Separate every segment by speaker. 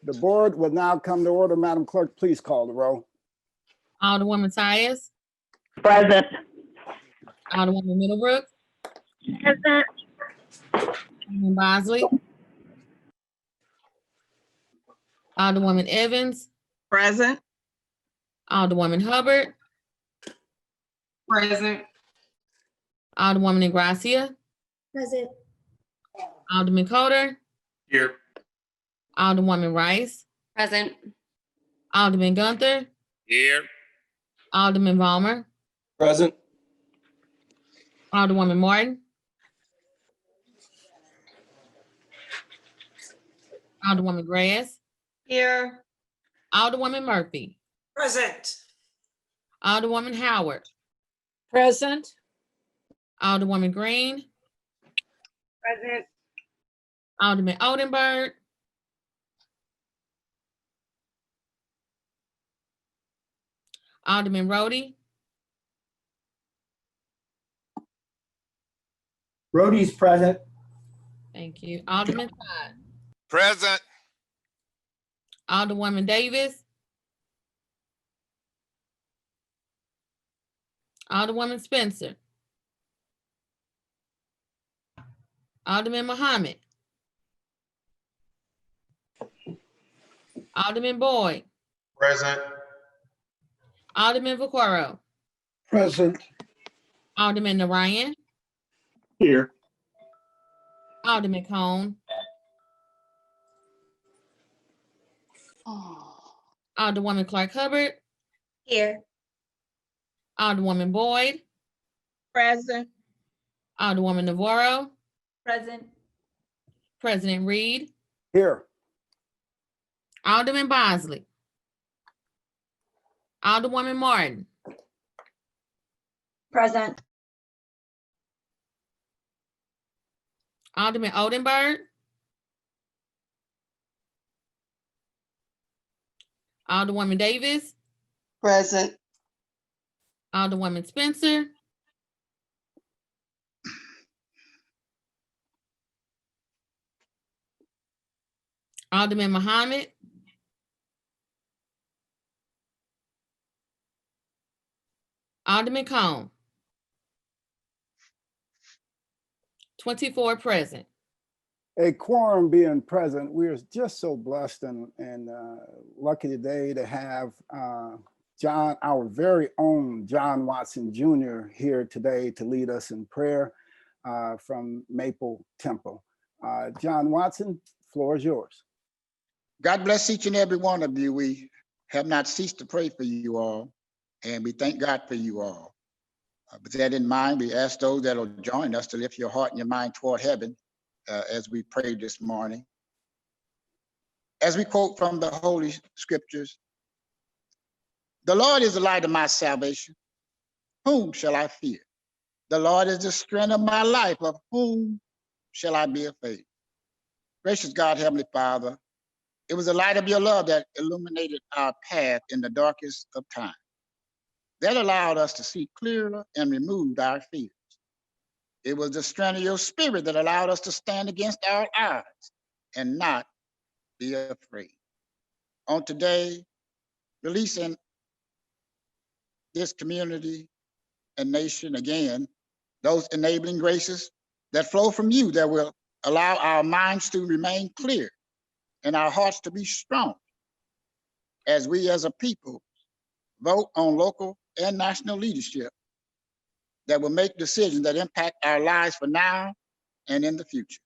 Speaker 1: The board will now come to order. Madam Clerk, please call the roll.
Speaker 2: Alderwoman Tyus,
Speaker 3: Present.
Speaker 2: Alderwoman Middlebrook,
Speaker 3: Present.
Speaker 2: Alderman Bosley, Alderwoman Evans,
Speaker 4: Present.
Speaker 2: Alderwoman Hubbard,
Speaker 4: Present.
Speaker 2: Alderwoman Ingracia,
Speaker 5: Present.
Speaker 2: Alderman Coder,
Speaker 6: Here.
Speaker 2: Alderwoman Rice,
Speaker 5: Present.
Speaker 2: Alderman Gunther,
Speaker 6: Here.
Speaker 2: Alderman Vollmer,
Speaker 6: Present.
Speaker 2: Alderwoman Martin, Alderwoman Grass,
Speaker 4: Here.
Speaker 2: Alderwoman Murphy,
Speaker 4: Present.
Speaker 2: Alderwoman Howard,
Speaker 4: Present.
Speaker 2: Alderwoman Green,
Speaker 4: Present.
Speaker 2: Alderman Oldenburg, Alderman Rhodey,
Speaker 1: Rhodey's present.
Speaker 2: thank you, Alderman Todd,
Speaker 6: Present.
Speaker 2: Alderwoman Davis, Alderwoman Spencer, Alderman Muhammad, Alderman Boyd,
Speaker 6: Present.
Speaker 2: Alderman Vaquero,
Speaker 1: Present.
Speaker 2: Alderman Narayan,
Speaker 1: Here.
Speaker 2: Alderman Cone, Alderwoman Clark Hubbard,
Speaker 5: Here.
Speaker 2: Alderwoman Boyd,
Speaker 4: Present.
Speaker 2: Alderwoman Navarro,
Speaker 5: Present.
Speaker 2: President Reed,
Speaker 1: Here.
Speaker 2: Alderman Bosley, Alderwoman Martin,
Speaker 5: Present.
Speaker 2: Alderman Oldenburg, Alderwoman Davis,
Speaker 4: Present.
Speaker 2: Alderwoman Spencer, Alderman Muhammad, Alderman Cone. 24 present.
Speaker 1: A quorum being present, we are just so blessed and lucky today to have John, our very own John Watson Jr. here today to lead us in prayer from Maple Temple. John Watson, floor is yours.
Speaker 7: God bless each and every one of you. We have not ceased to pray for you all, and we thank God for you all. With that in mind, we ask those that will join us to lift your heart and your mind toward heaven as we pray this morning. As we quote from the Holy Scriptures, "The Lord is the light of my salvation. Whom shall I fear? The Lord is the strength of my life. Of whom shall I be afraid?" Gracious God, Heavenly Father, it was the light of your love that illuminated our path in the darkest of time. That allowed us to see clearer and removed our fears. It was the strength of your spirit that allowed us to stand against our odds and not be afraid. On today, releasing this community and nation again, those enabling graces that flow from you that will allow our minds to remain clear and our hearts to be strong as we as a people vote on local and national leadership that will make decisions that impact our lives for now and in the future.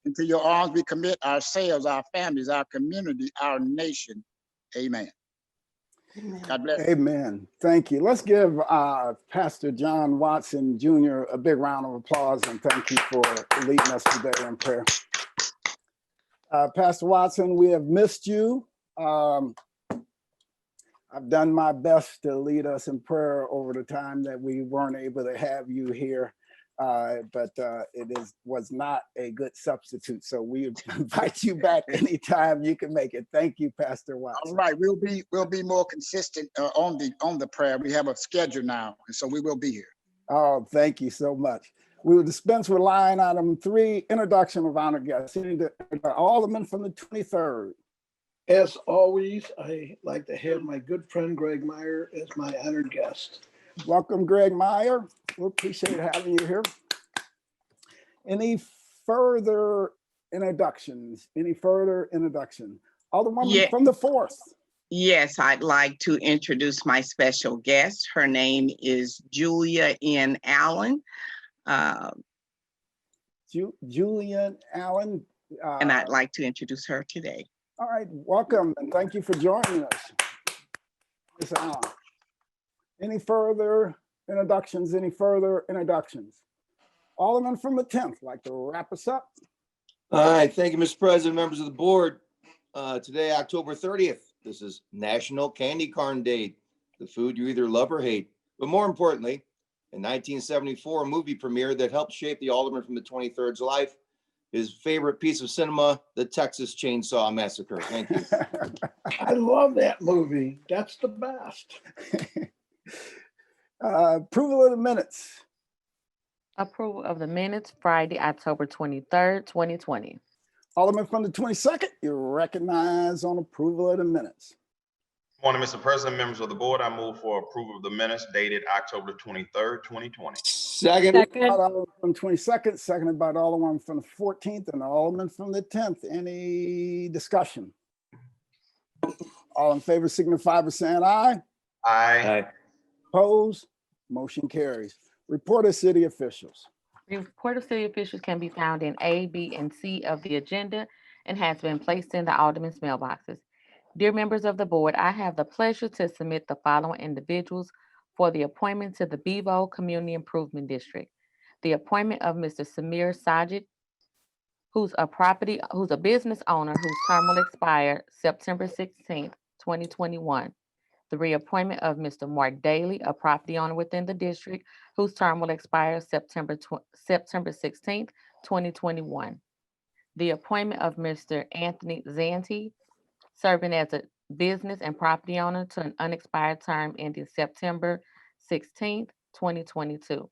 Speaker 7: Into your arms we commit ourselves, our families, our community, our nation. Amen. God bless.
Speaker 1: Amen. Thank you. Let's give Pastor John Watson Jr. a big round of applause and thank you for leading us today in prayer. Pastor Watson, we have missed you. I've done my best to lead us in prayer over the time that we weren't able to have you here, but it was not a good substitute. So we invite you back anytime you can make it. Thank you, Pastor Watson.
Speaker 7: All right, we'll be more consistent on the prayer. We have a schedule now, and so we will be here.
Speaker 1: Oh, thank you so much. We will dispense with line item 3, introduction of honored guests. Alderman from the 23rd.
Speaker 8: As always, I like to have my good friend Greg Meyer as my honored guest.
Speaker 1: Welcome, Greg Meyer. We appreciate having you here. Any further introductions? Any further introduction? Alderwoman
Speaker 4: Yeah.
Speaker 1: from the 4th.
Speaker 4: Yes, I'd like to introduce my special guest. Her name is Julia N. Allen.
Speaker 1: Julian Allen.
Speaker 4: And I'd like to introduce her today.
Speaker 1: All right, welcome and thank you for joining us, Ms. Allen. Any further introductions? Any further introductions? Alderman from the 10th, like to wrap us up?
Speaker 9: All right, thank you, Mr. President, members of the board. Today, October 30th, this is National Candy Corn Day, the food you either love or hate. But more importantly, in 1974, a movie premiere that helped shape the Alderman from the 23rd's life, his favorite piece of cinema, the Texas Chainsaw Massacre. Thank you.
Speaker 8: I love that movie. That's the best.
Speaker 1: Approval of the minutes.
Speaker 2: Approval of the minutes, Friday, October 23rd, 2020.
Speaker 1: Alderman from the 22nd, you're recognized on approval of the minutes.
Speaker 6: Morning, Mr. President, members of the board. I move for approval of the minutes dated October 23rd, 2020.
Speaker 9: Second.
Speaker 1: Alderman from the 22nd, seconded by the Alderman from the 14th and the Alderman from the 10th. Any discussion? All in favor signify by saying aye.
Speaker 6: Aye.
Speaker 1: Opposed? Motion carries. Report of city officials.
Speaker 2: Report of city officials can be found in A, B, and C of the agenda and has been placed in the Alderman's mailboxes. Dear members of the board, I have the pleasure to submit the following individuals for the appointment to the Bevo Community Improvement District. The appointment of Mr. Samir Sajid, who's a business owner whose term will expire September 16th, 2021. The reappointment of Mr. Mark Daly, a property owner within the district whose term will expire September 16th, 2021. The appointment of Mr. Anthony Zanti, serving as a business and property owner to an unexpired term ending September 16th, 2022.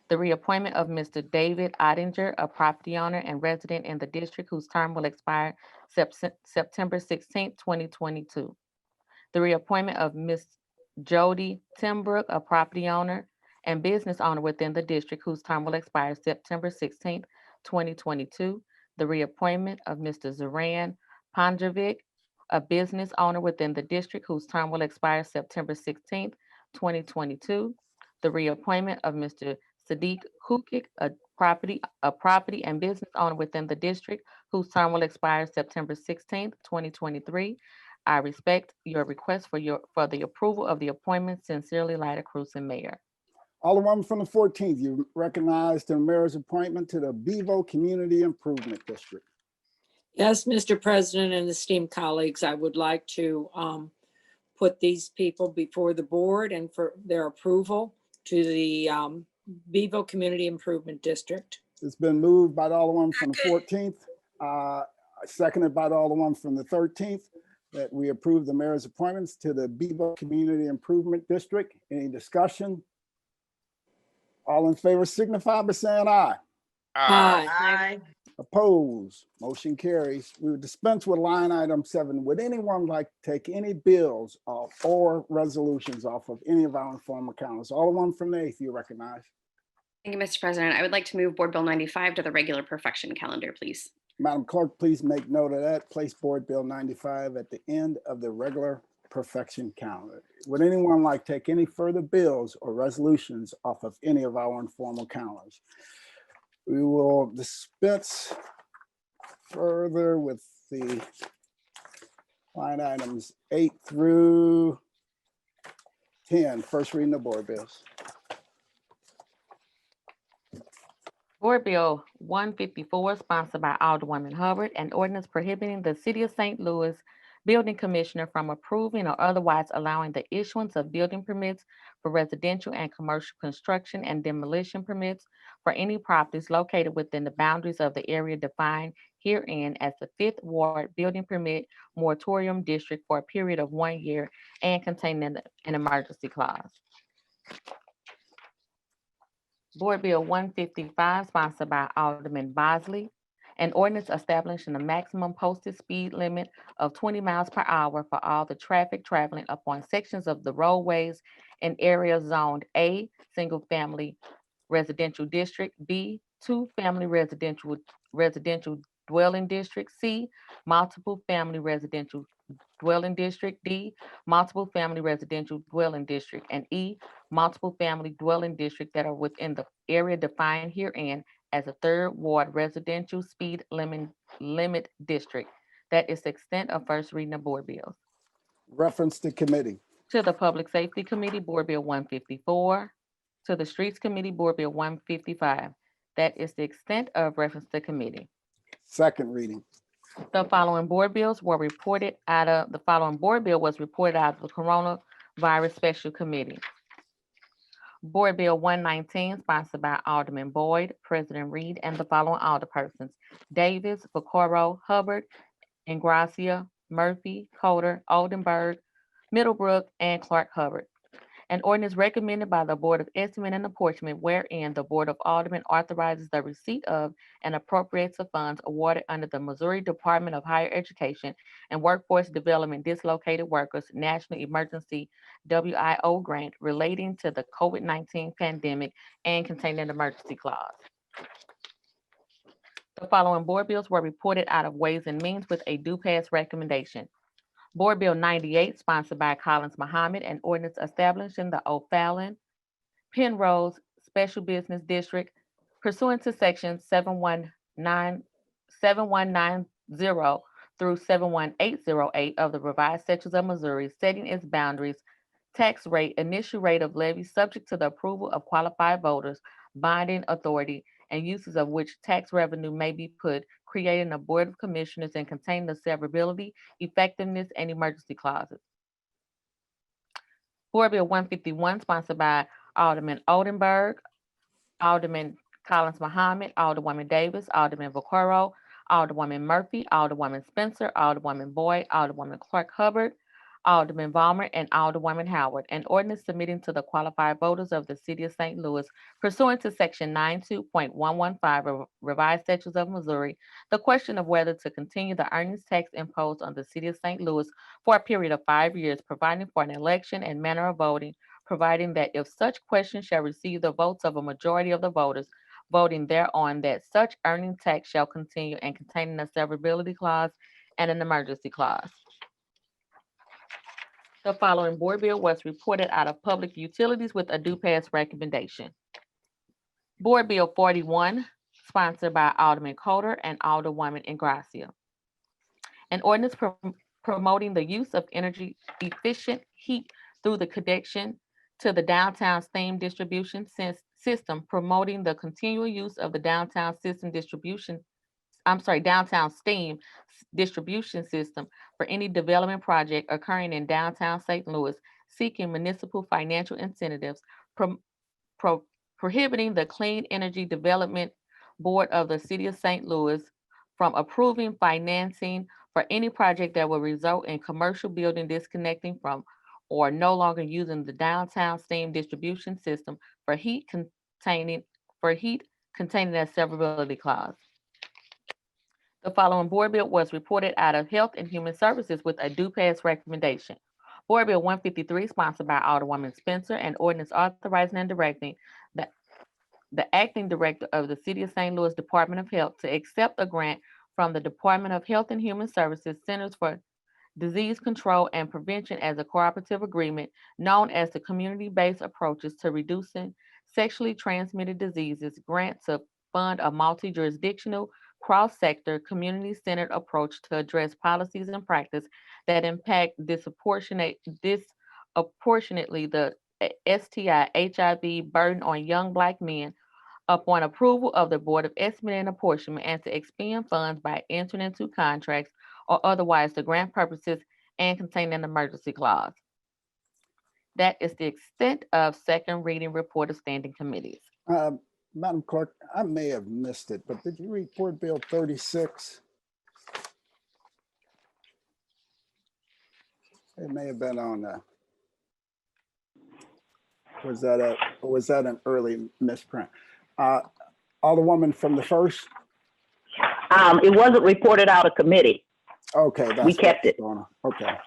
Speaker 2: The reappointment of Mr. David Ottinger, a property owner and resident in the district whose term will expire September 16th, 2022. The reappointment of Ms. Jody Timbrook, a property owner and business owner within the district whose term will expire September 16th, 2022. The reappointment of Mr. Zoran Pandrovic, a business owner within the district whose term will expire September 16th, 2022. The reappointment of Mr. Sadiq Hukik, a property and business owner within the district whose term will expire September 16th, 2023. I respect your request for the approval of the appointment. Sincerely, Lyda Cruzen, Mayor.
Speaker 1: Alderman from the 14th, you recognized the mayor's appointment to the Bevo Community Improvement District.
Speaker 10: Yes, Mr. President and esteemed colleagues, I would like to put these people before the board and for their approval to the Bevo Community Improvement District.
Speaker 1: It's been moved by the Alderman from the 14th, seconded by the Alderman from the 13th, that we approve the mayor's appointments to the Bevo Community Improvement District. Any discussion? All in favor signify by saying aye.
Speaker 10: Aye.
Speaker 1: Opposed? Motion carries. We will dispense with line item 7. Would anyone like to take any bills or resolutions off of any of our informed accounts? Alderman from the 8th, you recognize.
Speaker 11: Thank you, Mr. President. I would like to move Board Bill 95 to the regular perfection calendar, please.
Speaker 1: Madam Clerk, please make note of that. Place Board Bill 95 at the end of the regular perfection calendar. Would anyone like to take any further bills or resolutions off of any of our informal calendars? We will dispense further with the line items 8 through 10. First reading of board bills.
Speaker 2: Board Bill 154, sponsored by Alderwoman Hubbard, an ordinance prohibiting the City of St. Louis Building Commissioner from approving or otherwise allowing the issuance of building permits for residential and commercial construction and demolition permits for any properties located within the boundaries of the area defined herein as the 5th Ward Building Permit Moratorium District for a period of 1 year and containing an emergency clause. Board Bill 155, sponsored by Alderman Bosley, An ordinance establishing a maximum posted speed limit of 20 miles per hour for all the traffic traveling upon sections of the roadways in areas zoned A, single family residential district, B, two-family residential dwelling district, C, multiple family residential dwelling district, D, multiple family residential dwelling district, and E, multiple family dwelling district that are within the area defined herein as a third ward residential speed limit district. That is the extent of first reading of board bills.
Speaker 1: Reference to committee.
Speaker 2: To the Public Safety Committee, Board Bill 154. To the Streets Committee, Board Bill 155. That is the extent of reference to committee.
Speaker 1: Second reading.
Speaker 2: The following board bills were reported out of, the following board bill was reported out of the Coronavirus Special Committee. Board Bill 119, sponsored by Alderman Boyd, President Reed, and the following alderpersons: Davis, Vaccaro, Hubbard, Ingracia, Murphy, Coder, Oldenburg, Middlebrook, and Clark Hubbard. An ordinance recommended by the Board of Estimate and Apportionment wherein the Board of Aldermen authorizes the receipt of and appropriates the funds awarded under the Missouri Department of Higher Education and Workforce Development Dislocated Workers National Emergency WIO grant relating to the COVID-19 pandemic and containing an emergency clause. The following board bills were reported out of Ways and Means with a due pass recommendation. Board Bill 98, sponsored by Collins Muhammad, an ordinance establishing the O'Fallon Penrose Special Business District pursuant to section 7190 through 71808 of the revised statutes of Missouri, setting its boundaries, tax rate, initial rate of levy subject to the approval of qualified voters, binding authority, and uses of which tax revenue may be put, creating a board of commissioners and containing the severability, effectiveness, and emergency clauses. Board Bill 151, sponsored by Alderman Oldenburg, Alderman Collins Muhammad, Alderwoman Davis, Alderman Vaccaro, Alderwoman Murphy, Alderwoman Spencer, Alderwoman Boyd, Alderwoman Clark Hubbard, Alderman Vollmer, and Alderwoman Howard, an ordinance submitting to the qualified voters of the city of St. Louis pursuant to section 92.115 of revised statutes of Missouri, the question of whether to continue the earnings tax imposed on the city of St. Louis for a period of 5 years, providing for an election and manner of voting, providing that if such question shall receive the votes of a majority of the voters voting thereon, that such earning tax shall continue, and containing a severability clause and an emergency clause. The following board bill was reported out of Public Utilities with a due pass recommendation. Board Bill 41, sponsored by Alderman Coder and Alderwoman Ingracia. An ordinance promoting the use of energy efficient heat through the connection to the downtown steam distribution system, promoting the continual use of the downtown steam distribution system for any development project occurring in downtown St. Louis, seeking municipal financial incentives, prohibiting the Clean Energy Development Board of the City of St. Louis from approving financing for any project that will result in commercial building disconnecting from or no longer using the downtown steam distribution system for heat containing a severability clause. The following board bill was reported out of Health and Human Services with a due pass recommendation. Board Bill 153, sponsored by Alderwoman Spencer, an ordinance authorizing and directing the acting director of the City of St. Louis Department of Health to accept a grant from the Department of Health and Human Services Centers for Disease Control and Prevention as a cooperative agreement known as the Community-Based Approaches to Reducing Sexually Transmitted Diseases grant to fund a multi-jurisdictional, cross-sector, community-centered approach to address policies and practice that impact disproportionately the STI HIV burden on young Black men upon approval of the Board of Estimate and Apportionment, and to expend funds by entering into contracts or otherwise to grant purposes and contain an emergency clause. That is the extent of second reading report of standing committees.
Speaker 1: Madam Clerk, I may have missed it, but did you read Board Bill 36? It may have been on was that an early misprint? Alderwoman from the first?
Speaker 3: It wasn't reported out of committee.
Speaker 1: Okay. that's
Speaker 3: We kept
Speaker 1: what's
Speaker 3: it.
Speaker 1: going on. Okay.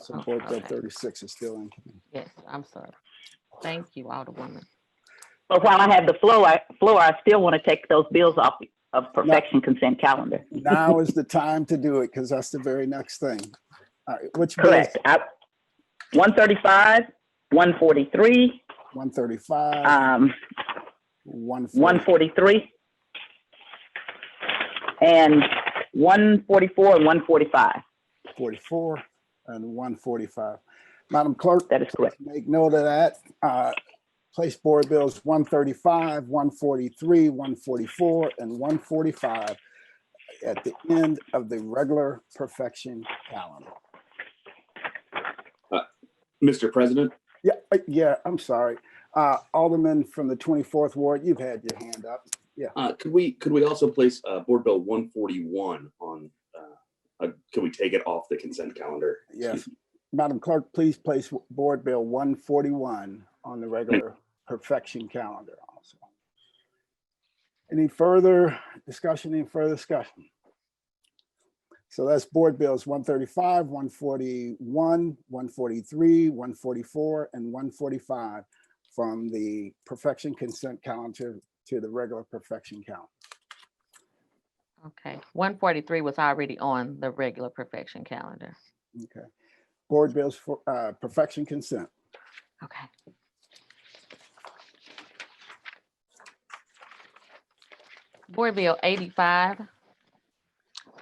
Speaker 1: So
Speaker 2: Oh,
Speaker 1: Board Bill
Speaker 2: okay.
Speaker 1: 36 is still in committee.
Speaker 2: Yes, I'm sorry. Thank you, Alderwoman.
Speaker 3: But while I have the floor, I still want to take those bills off of perfection consent calendar.
Speaker 1: Now is the time to do it because that's the very next thing. All right, which bill?
Speaker 3: Correct. 135, 143,
Speaker 1: 135,
Speaker 3: 143, and 144 and 145.
Speaker 1: 44, and 145. Madam Clerk,
Speaker 3: That is correct.
Speaker 1: make note of that. Place Board Bills 135, 143, 144, and 145 at the end of the regular perfection calendar.
Speaker 12: Mr. President,
Speaker 1: Yeah, I'm sorry. Alderman from the 24th Ward, you've had your hand up. Yeah.
Speaker 12: could we also place Board Bill 141 on, can we take it off the consent calendar?
Speaker 1: Yes. Madam Clerk, please place Board Bill 141 on the regular perfection calendar also. Any further discussion? So that's Board Bills 135, 141, 143, 144, and 145 from the perfection consent calendar to the regular perfection calendar.
Speaker 2: Okay, 143 was already on the regular perfection calendar.
Speaker 1: Okay. Board Bills for perfection consent.
Speaker 2: Okay. Board Bill 85,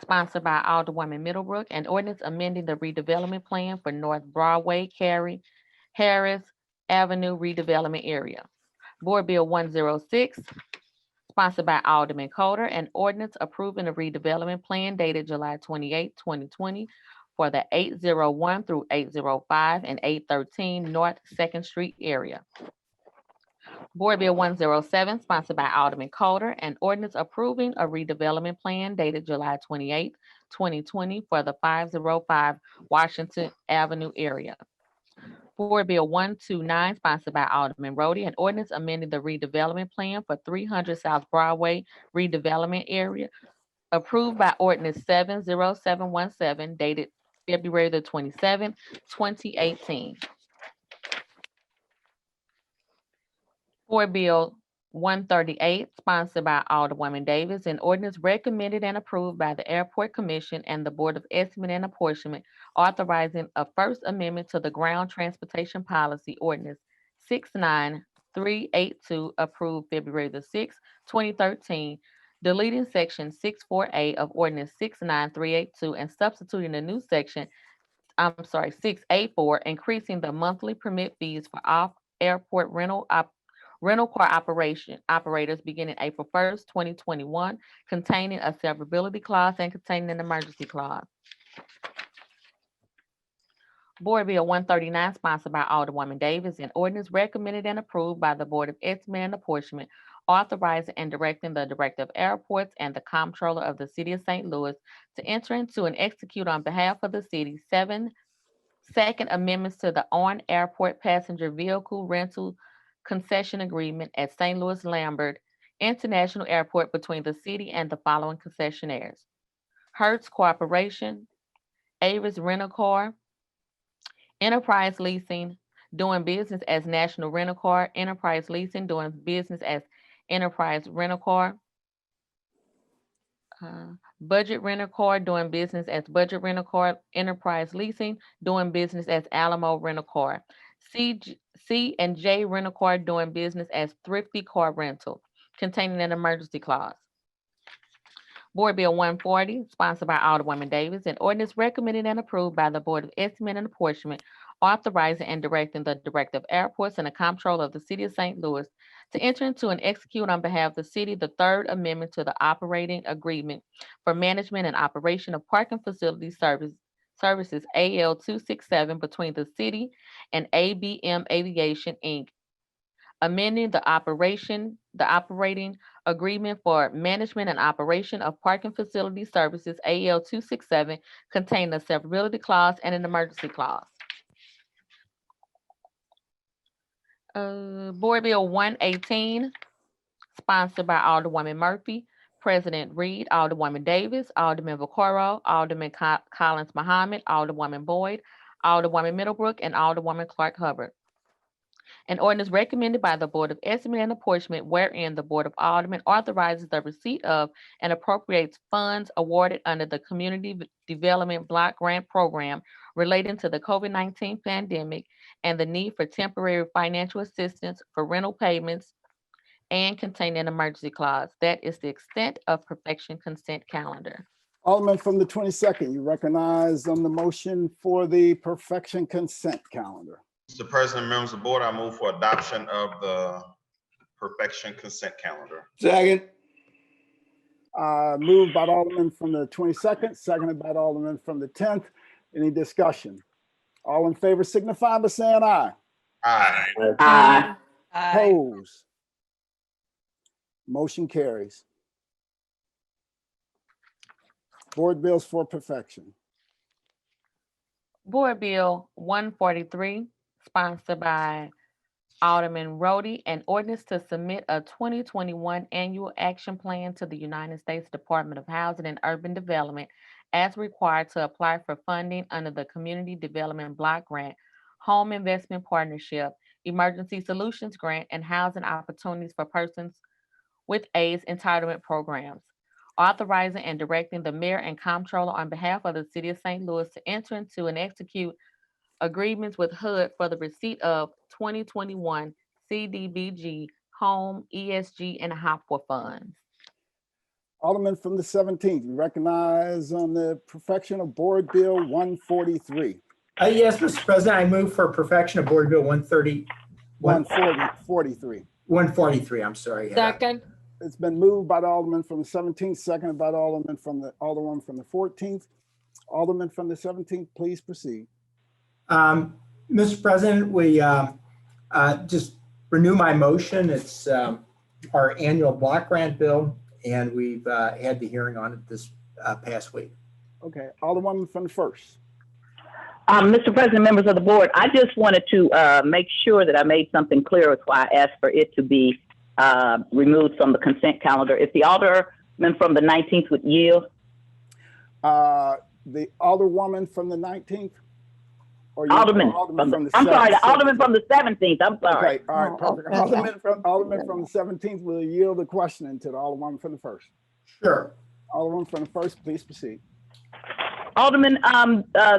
Speaker 2: sponsored by Alderwoman Middlebrook, an ordinance amending the redevelopment plan for North Broadway, Harris Avenue redevelopment area. Board Bill 106, sponsored by Alderman Coder, an ordinance approving a redevelopment plan dated July 28, 2020 for the 801 through 805 and 813 North 2nd Street area. Board Bill 107, sponsored by Alderman Coder, an ordinance approving a redevelopment plan dated July 28, 2020 for the 505 Washington Avenue area. Board Bill 129, sponsored by Alderman Rhodey, an ordinance amending the redevelopment plan for 300 South Broadway redevelopment area, approved by ordinance 70717 dated February the 27th, 2018. Board Bill 138, sponsored by Alderwoman Davis, an ordinance recommended and approved by the Airport Commission and the Board of Estimate and Apportionment, authorizing a first amendment to the Ground Transportation Policy Ordinance 69382, approved February the 6th, 2013, deleting section 64A of Ordinance 69382 and substituting a new section, 684, increasing the monthly permit fees for off-airport rental car operators beginning April 1st, 2021, containing a severability clause and containing an emergency clause. Board Bill 139, sponsored by Alderwoman Davis, an ordinance recommended and approved by the Board of Estimate and Apportionment, authorizing and directing the Director of Airports and the Comptroller of the City of St. Louis to enter into and execute on behalf of the city 7 second amendments to the on-airport passenger vehicle rental concession agreement at St. Louis Lambert International Airport between the city and the following concessionaires: Hertz Corporation, Avis Rental Car, Enterprise Leasing, doing business as National Rental Car, Enterprise Leasing, doing business as Enterprise Rental Car, Budget Rental Car, doing business as Budget Rental Car, Enterprise Leasing, doing business as Alamo Rental Car, C&J Rental Car, doing business as Thrifty Car Rental, containing an emergency clause. Board Bill 140, sponsored by Alderwoman Davis, an ordinance recommended and approved by the Board of Estimate and Apportionment, authorizing and directing the Director of Airports and the Comptroller of the City of St. Louis to enter into and execute on behalf of the city the third amendment to the operating agreement for management and operation of parking facility services AL 267 between the city and ABM Aviation, Inc., amending the operating agreement for management and operation of parking facility services AL 267, containing a severability clause and an emergency clause. Board Bill 118, sponsored by Alderwoman Murphy, President Reed, Alderwoman Davis, Alderman Vaccaro, Alderman Collins Muhammad, Alderwoman Boyd, Alderwoman Middlebrook, and Alderwoman Clark Hubbard. An ordinance recommended by the Board of Estimate and Apportionment wherein the Board of Aldermen authorizes the receipt of and appropriates funds awarded under the Community Development Block Grant Program relating to the COVID-19 pandemic and the need for temporary financial assistance for rental payments and contain an emergency clause. That is the extent of perfection consent calendar.
Speaker 1: Alderman from the 22nd, you recognize on the motion for the perfection consent calendar.
Speaker 6: Mr. President, members of the board, I move for adoption of the perfection consent calendar.
Speaker 9: Second.
Speaker 1: Moved by the Alderman from the 22nd, seconded by the Alderman from the 10th. Any discussion? All in favor signify by saying aye.
Speaker 6: Aye.
Speaker 3: Aye.
Speaker 1: Opposed? Motion carries. Board bills for perfection.
Speaker 2: Board Bill 143, sponsored by Alderman Rhodey, an ordinance to submit a 2021 annual action plan to the United States Department of Housing and Urban Development as required to apply for funding under the Community Development Block Grant, Home Investment Partnership, Emergency Solutions Grant, and Housing Opportunities for Persons with AIDS entitlement programs, authorizing and directing the mayor and comptroller on behalf of the city of St. Louis to enter into and execute agreements with HUD for the receipt of 2021 CDBG, Home, ESG, and HOPWA funds.
Speaker 1: Alderman from the 17th, you recognize on the perfection of Board Bill 143.
Speaker 13: Yes, Mr. President, I move for perfection of Board Bill 143, I'm sorry.
Speaker 10: Second.
Speaker 1: It's been moved by the Alderman from the 17th, seconded by the Alderman from the Alderman from the 14th. Alderman from the 17th, please proceed.
Speaker 13: Mr. President, we just renew my motion. It's our annual block grant bill, and we've had the hearing on it this past week.
Speaker 1: Okay, Alderwoman from the 1st.
Speaker 3: Mr. President, members of the board, I just wanted to make sure that I made something clear. That's why I asked for it to be removed from the consent calendar. If the Alderman from the 19th would yield.
Speaker 1: The Alderwoman from the 19th? Or
Speaker 3: Alderman
Speaker 1: from the
Speaker 3: I'm sorry, the Alderman from the 17th. I'm sorry.
Speaker 1: Okay, all right, perfect. Alderman from the 17th will yield the questioning to the Alderwoman from the 1st.
Speaker 13: Sure.
Speaker 1: Alderwoman from the 1st, please proceed.
Speaker 3: Alderman,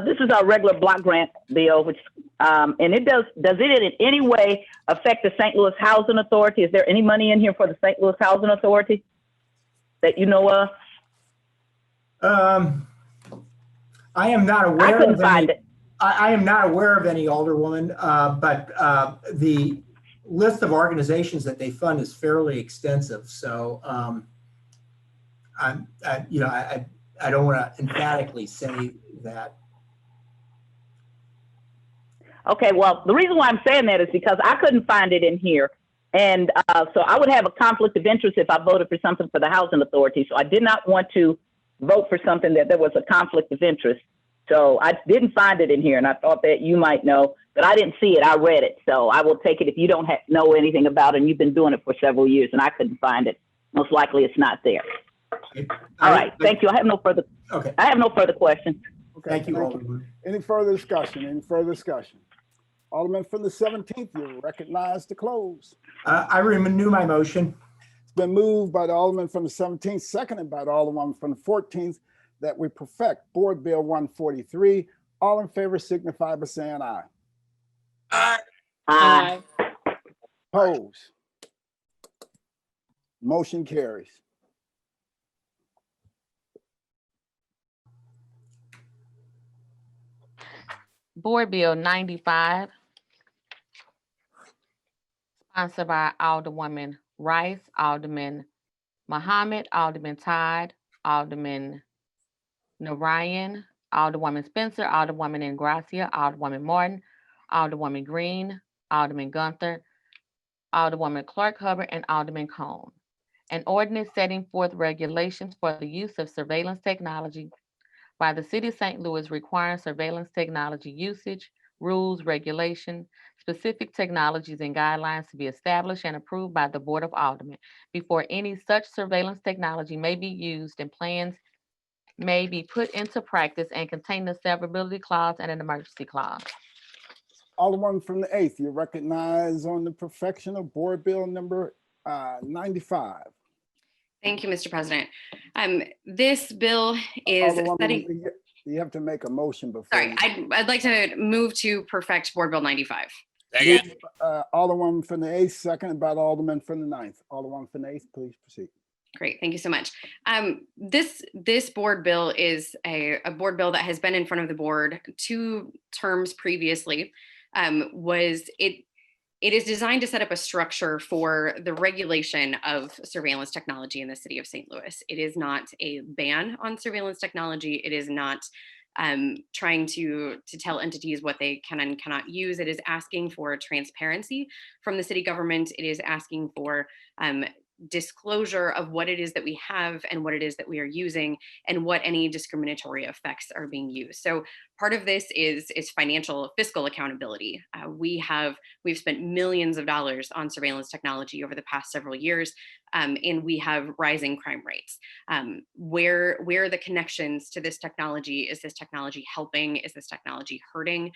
Speaker 3: this is our regular block grant bill, which and it does it in any way affect the St. Louis Housing Authority? Is there any money in here for the St. Louis Housing Authority that you know of?
Speaker 13: I am not aware.
Speaker 3: I couldn't find it.
Speaker 13: I am not aware of any, Alderwoman, but the list of organizations that they fund is fairly extensive. So I don't want to emphatically say that.
Speaker 3: Okay, well, the reason why I'm saying that is because I couldn't find it in here. And so I would have a conflict of interest if I voted for something for the Housing Authority. So I did not want to vote for something that there was a conflict of interest. So I didn't find it in here, and I thought that you might know, but I didn't see it. I read it. So I will take it if you don't know anything about it, and you've been doing it for several years, and I couldn't find it. Most likely it's not there. All right, thank you. I have no further.
Speaker 13: Okay.
Speaker 3: I have no further questions.
Speaker 1: Okay,
Speaker 13: thank you, Alderman.
Speaker 1: Any further discussion? Any further discussion? Alderman from the 17th, you recognize to close.
Speaker 13: I renew my motion.
Speaker 1: It's been moved by the Alderman from the 17th, seconded by the Alderman from the 14th, that we perfect Board Bill 143. All in favor signify by saying aye.
Speaker 13: Aye.
Speaker 3: Aye.
Speaker 1: Opposed? Motion carries.
Speaker 2: Board Bill 95, sponsored by Alderwoman Rice, Alderman Muhammad, Alderman Todd, Alderman Narayan, Alderwoman Spencer, Alderwoman Ingracia, Alderwoman Martin, Alderwoman Green, Alderman Gunther, Alderwoman Clark Hubbard, and Alderman Cone. An ordinance setting forth regulations for the use of surveillance technology by the City of St. Louis, requiring surveillance technology usage, rules, regulation, specific technologies and guidelines to be established and approved by the Board of Aldermen before any such surveillance technology may be used, and plans may be put into practice, and contain a severability clause and an emergency clause.
Speaker 1: Alderman from the 8th, you're recognized on the perfection of Board Bill number 95.
Speaker 11: Thank you, Mr. President. This bill is
Speaker 1: Alderwoman,
Speaker 11: setting,
Speaker 1: you have to make a motion before.
Speaker 11: sorry, I'd like to move to perfect Board Bill 95.
Speaker 1: Alderwoman from the 8th, seconded by the Alderman from the 9th. Alderwoman from the 8th, please proceed.
Speaker 11: Great, thank you so much. This board bill is a board bill that has been in front of the board 2 terms previously. It is designed to set up a structure for the regulation of surveillance technology in the city of St. Louis. It is not a ban on surveillance technology. It is not trying to tell entities what they can and cannot use. It is asking for transparency from the city government. It is asking for disclosure of what it is that we have and what it is that we are using, and what any discriminatory effects are being used. So part of this is financial fiscal accountability. We've spent millions of dollars on surveillance technology over the past several years, and we have rising crime rates. Where are the connections to this technology? Is this technology helping? Is this technology hurting?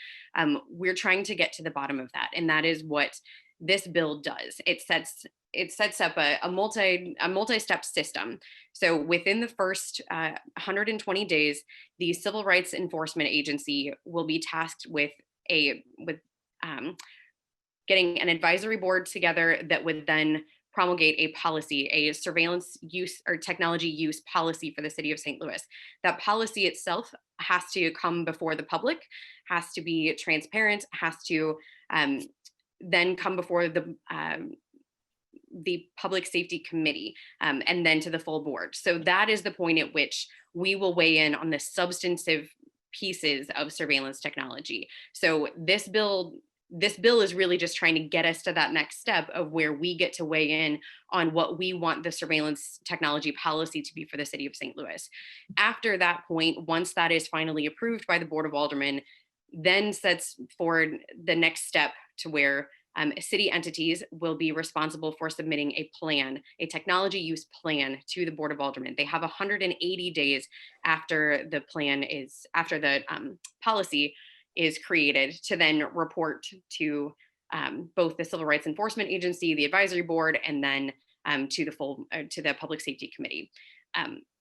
Speaker 11: We're trying to get to the bottom of that, and that is what this bill does. It sets up a multi-step system. So within the first 120 days, the Civil Rights Enforcement Agency will be tasked with getting an advisory board together that would then promulgate a policy, a surveillance use or technology use policy for the city of St. Louis. That policy itself has to come before the public, has to be transparent, has to then come before the Public Safety Committee, and then to the full board. So that is the point at which we will weigh in on the substantive pieces of surveillance technology. So this bill is really just trying to get us to that next step of where we get to weigh in on what we want the surveillance technology policy to be for the city of St. Louis. After that point, once that is finally approved by the Board of Aldermen, then sets forward the next step to where city entities will be responsible for submitting a plan, a technology use plan, to the Board of Aldermen. They have 180 days after the policy is created to then report to both the Civil Rights Enforcement Agency, the Advisory Board, and then to the Public Safety Committee.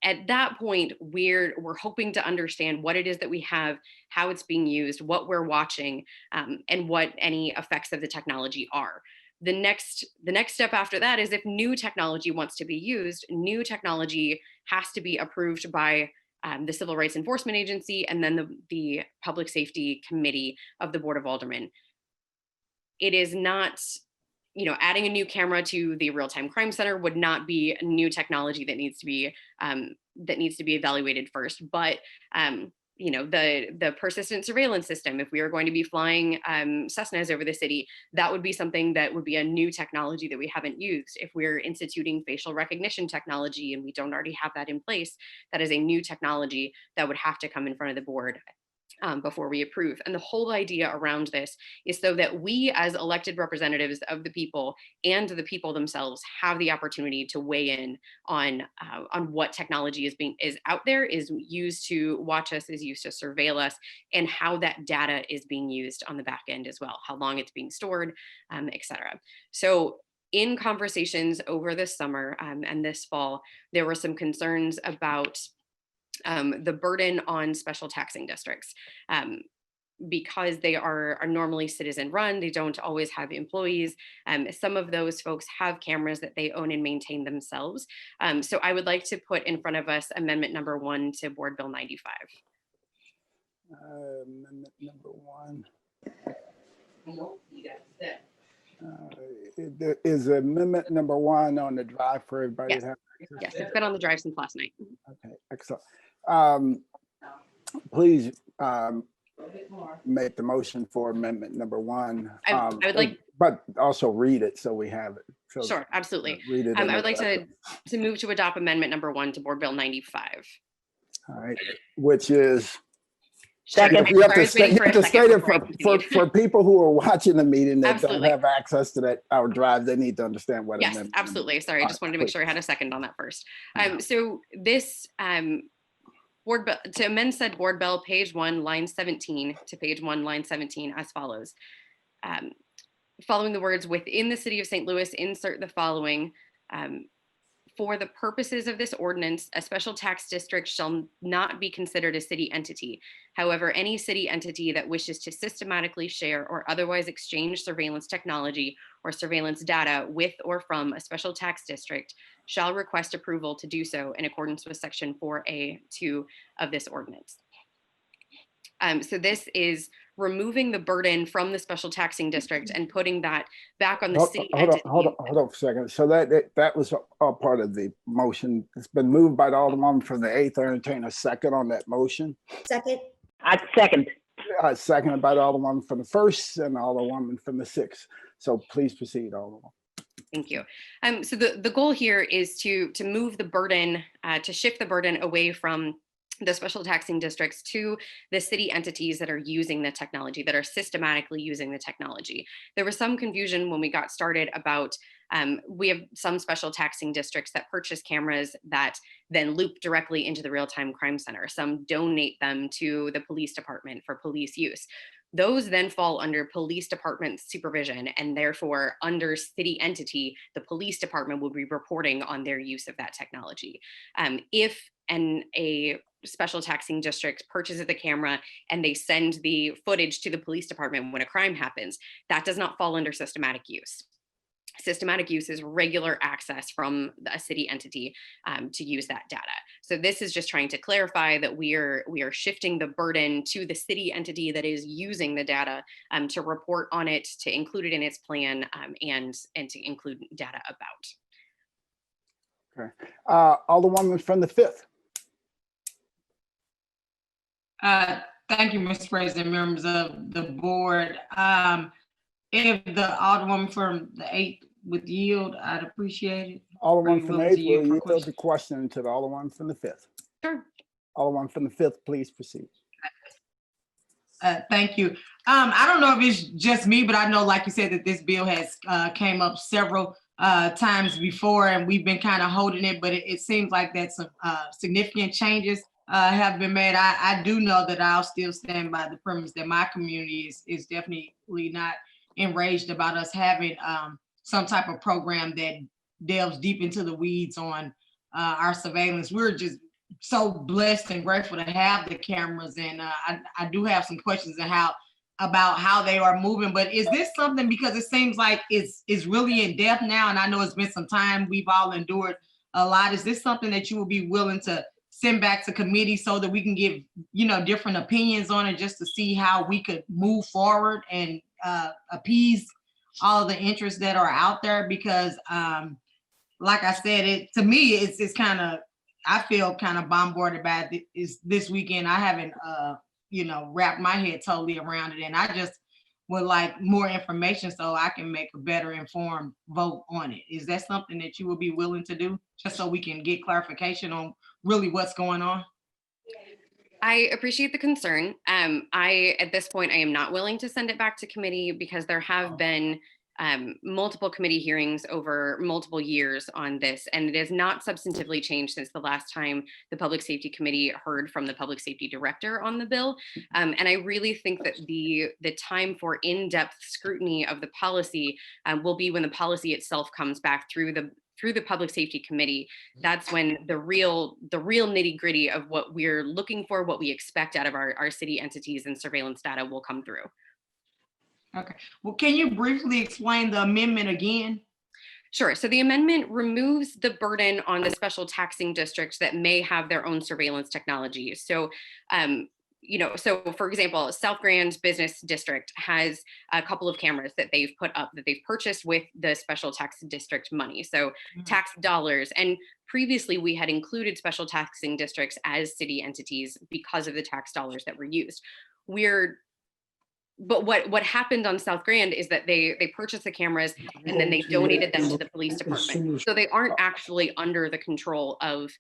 Speaker 11: At that point, we're hoping to understand what it is that we have, how it's being used, what we're watching, and what any effects of the technology are. The next step after that is if new technology wants to be used, new technology has to be approved by the Civil Rights Enforcement Agency and then the Public Safety Committee of the Board of Aldermen. It is not, adding a new camera to the real-time crime center would not be a new technology that needs to be evaluated first. But the persistent surveillance system, if we are going to be flying Cessnas over the city, that would be something that would be a new technology that we haven't used. If we're instituting facial recognition technology and we don't already have that in place, that is a new technology that would have to come in front of the board before we approve. And the whole idea around this is so that we as elected representatives of the people and the people themselves have the opportunity to weigh in on what technology is out there, is used to watch us, is used to surveil us, and how that data is being used on the back end as well, how long it's being stored, etc. So in conversations over this summer and this fall, there were some concerns about the burden on special taxing districts. Because they are normally citizen run, they don't always have employees. Some of those folks have cameras that they own and maintain themselves. So I would like to put in front of us amendment number 1 to Board Bill 95.
Speaker 1: Amendment number 1. There is amendment number 1 on the drive for everybody.
Speaker 11: Yes, yes, it's been on the drive since last night.
Speaker 1: Okay, excellent. Please make the motion for amendment number 1.
Speaker 11: I would like,
Speaker 1: but also read it so we have it. So,
Speaker 11: sure, absolutely.
Speaker 1: Read it.
Speaker 11: I would like to move to adopt amendment number 1 to Board Bill 95.
Speaker 1: All right, which is
Speaker 3: Second.
Speaker 1: You have
Speaker 11: I
Speaker 1: to
Speaker 11: was waiting
Speaker 1: state,
Speaker 11: for
Speaker 1: you
Speaker 11: a
Speaker 1: have to
Speaker 11: second
Speaker 1: state it
Speaker 11: before I
Speaker 1: for
Speaker 11: continued.
Speaker 1: people who are watching the meeting that don't
Speaker 11: Absolutely.
Speaker 1: have access to our drive. They need to understand what
Speaker 11: Yes,
Speaker 1: amendment.
Speaker 11: absolutely. Sorry, I
Speaker 1: All
Speaker 11: just
Speaker 1: right,
Speaker 11: wanted to make
Speaker 1: please.
Speaker 11: sure I had a second on that first.
Speaker 1: Yeah.
Speaker 11: So this board bill, to amend said board bill, page 1, line 17 to page 1, line 17 as follows. Following the words "within the city of St. Louis," insert the following. For the purposes of this ordinance, a special tax district shall not be considered a city entity. However, any city entity that wishes to systematically share or otherwise exchange surveillance technology or surveillance data with or from a special tax district shall request approval to do so in accordance with section 4A2 of this ordinance. So this is removing the burden from the special taxing district and putting that back on the city entity.
Speaker 1: Hold on a second. So that was a part of the motion. It's been moved by the Alderman from the 8th. I entertain a second on that motion.
Speaker 5: Second.
Speaker 3: I second.
Speaker 1: Seconded by the Alderman from the 1st and the Alderwoman from the 6th. So please proceed, Alderman.
Speaker 11: Thank you. So the goal here is to move the burden, to shift the burden away from the special taxing districts to the city entities that are using the technology, that are systematically using the technology. There was some confusion when we got started about, we have some special taxing districts that purchase cameras that then loop directly into the real-time crime center. Some donate them to the police department for police use. Those then fall under police department supervision, and therefore under city entity, the police department will be reporting on their use of that technology. If a special taxing district purchases the camera and they send the footage to the police department when a crime happens, that does not fall under systematic use. Systematic use is regular access from a city entity to use that data. So this is just trying to clarify that we are shifting the burden to the city entity that is using the data to report on it, to include it in its plan, and to include data about.
Speaker 1: Okay. Alderwoman from the 5th.
Speaker 14: Thank you, Mr. President, members of the board. If the Alderwoman from the 8th would yield, I'd appreciate it.
Speaker 1: Alderwoman from the 8th will yield
Speaker 14: questions?
Speaker 1: the question to the Alderwoman from the 5th.
Speaker 11: Sure.
Speaker 1: Alderwoman from the 5th, please proceed.
Speaker 14: Thank you. I don't know if it's just me, but I know, like you said, that this bill has came up several times before, and we've been kind of holding it, but it seems like that some significant changes have been made. I do know that I'll still stand by the premise that my community is definitely not enraged about us having some type of program that delves deep into the weeds on our surveillance. We're just so blessed and grateful to have the cameras, and I do have some questions about how they are moving. But is this something, because it seems like it's really in depth now, and I know it's been some time, we've all endured a lot. Is this something that you will be willing to send back to committee so that we can give, different opinions on it, just to see how we could move forward and appease all of the interests that are out there? Because like I said, to me, it's kind of, I feel kind of bombarded by it this weekend. I haven't, wrapped my head totally around it. And I just would like more information so I can make a better informed vote on it. Is that something that you would be willing to do, just so we can get clarification on really what's going on?
Speaker 11: I appreciate the concern. At this point, I am not willing to send it back to committee because there have been multiple committee hearings over multiple years on this, and it has not substantively changed since the last time the Public Safety Committee heard from the Public Safety Director on the bill. And I really think that the time for in-depth scrutiny of the policy will be when the policy itself comes back through the Public Safety Committee. That's when the real nitty gritty of what we're looking for, what we expect out of our city entities and surveillance data will come through.
Speaker 14: Okay. Well, can you briefly explain the amendment again?
Speaker 11: Sure. So the amendment removes the burden on the special taxing districts that may have their own surveillance technology. So, so for example, South Grand Business District has a couple of cameras that they've put up that they've purchased with the special tax district money. So tax dollars. And previously we had included special taxing districts as city entities because of the tax dollars that were used. We're But what happened on South Grand is that they purchased the cameras and then they donated them to the police department. So they aren't actually under the control of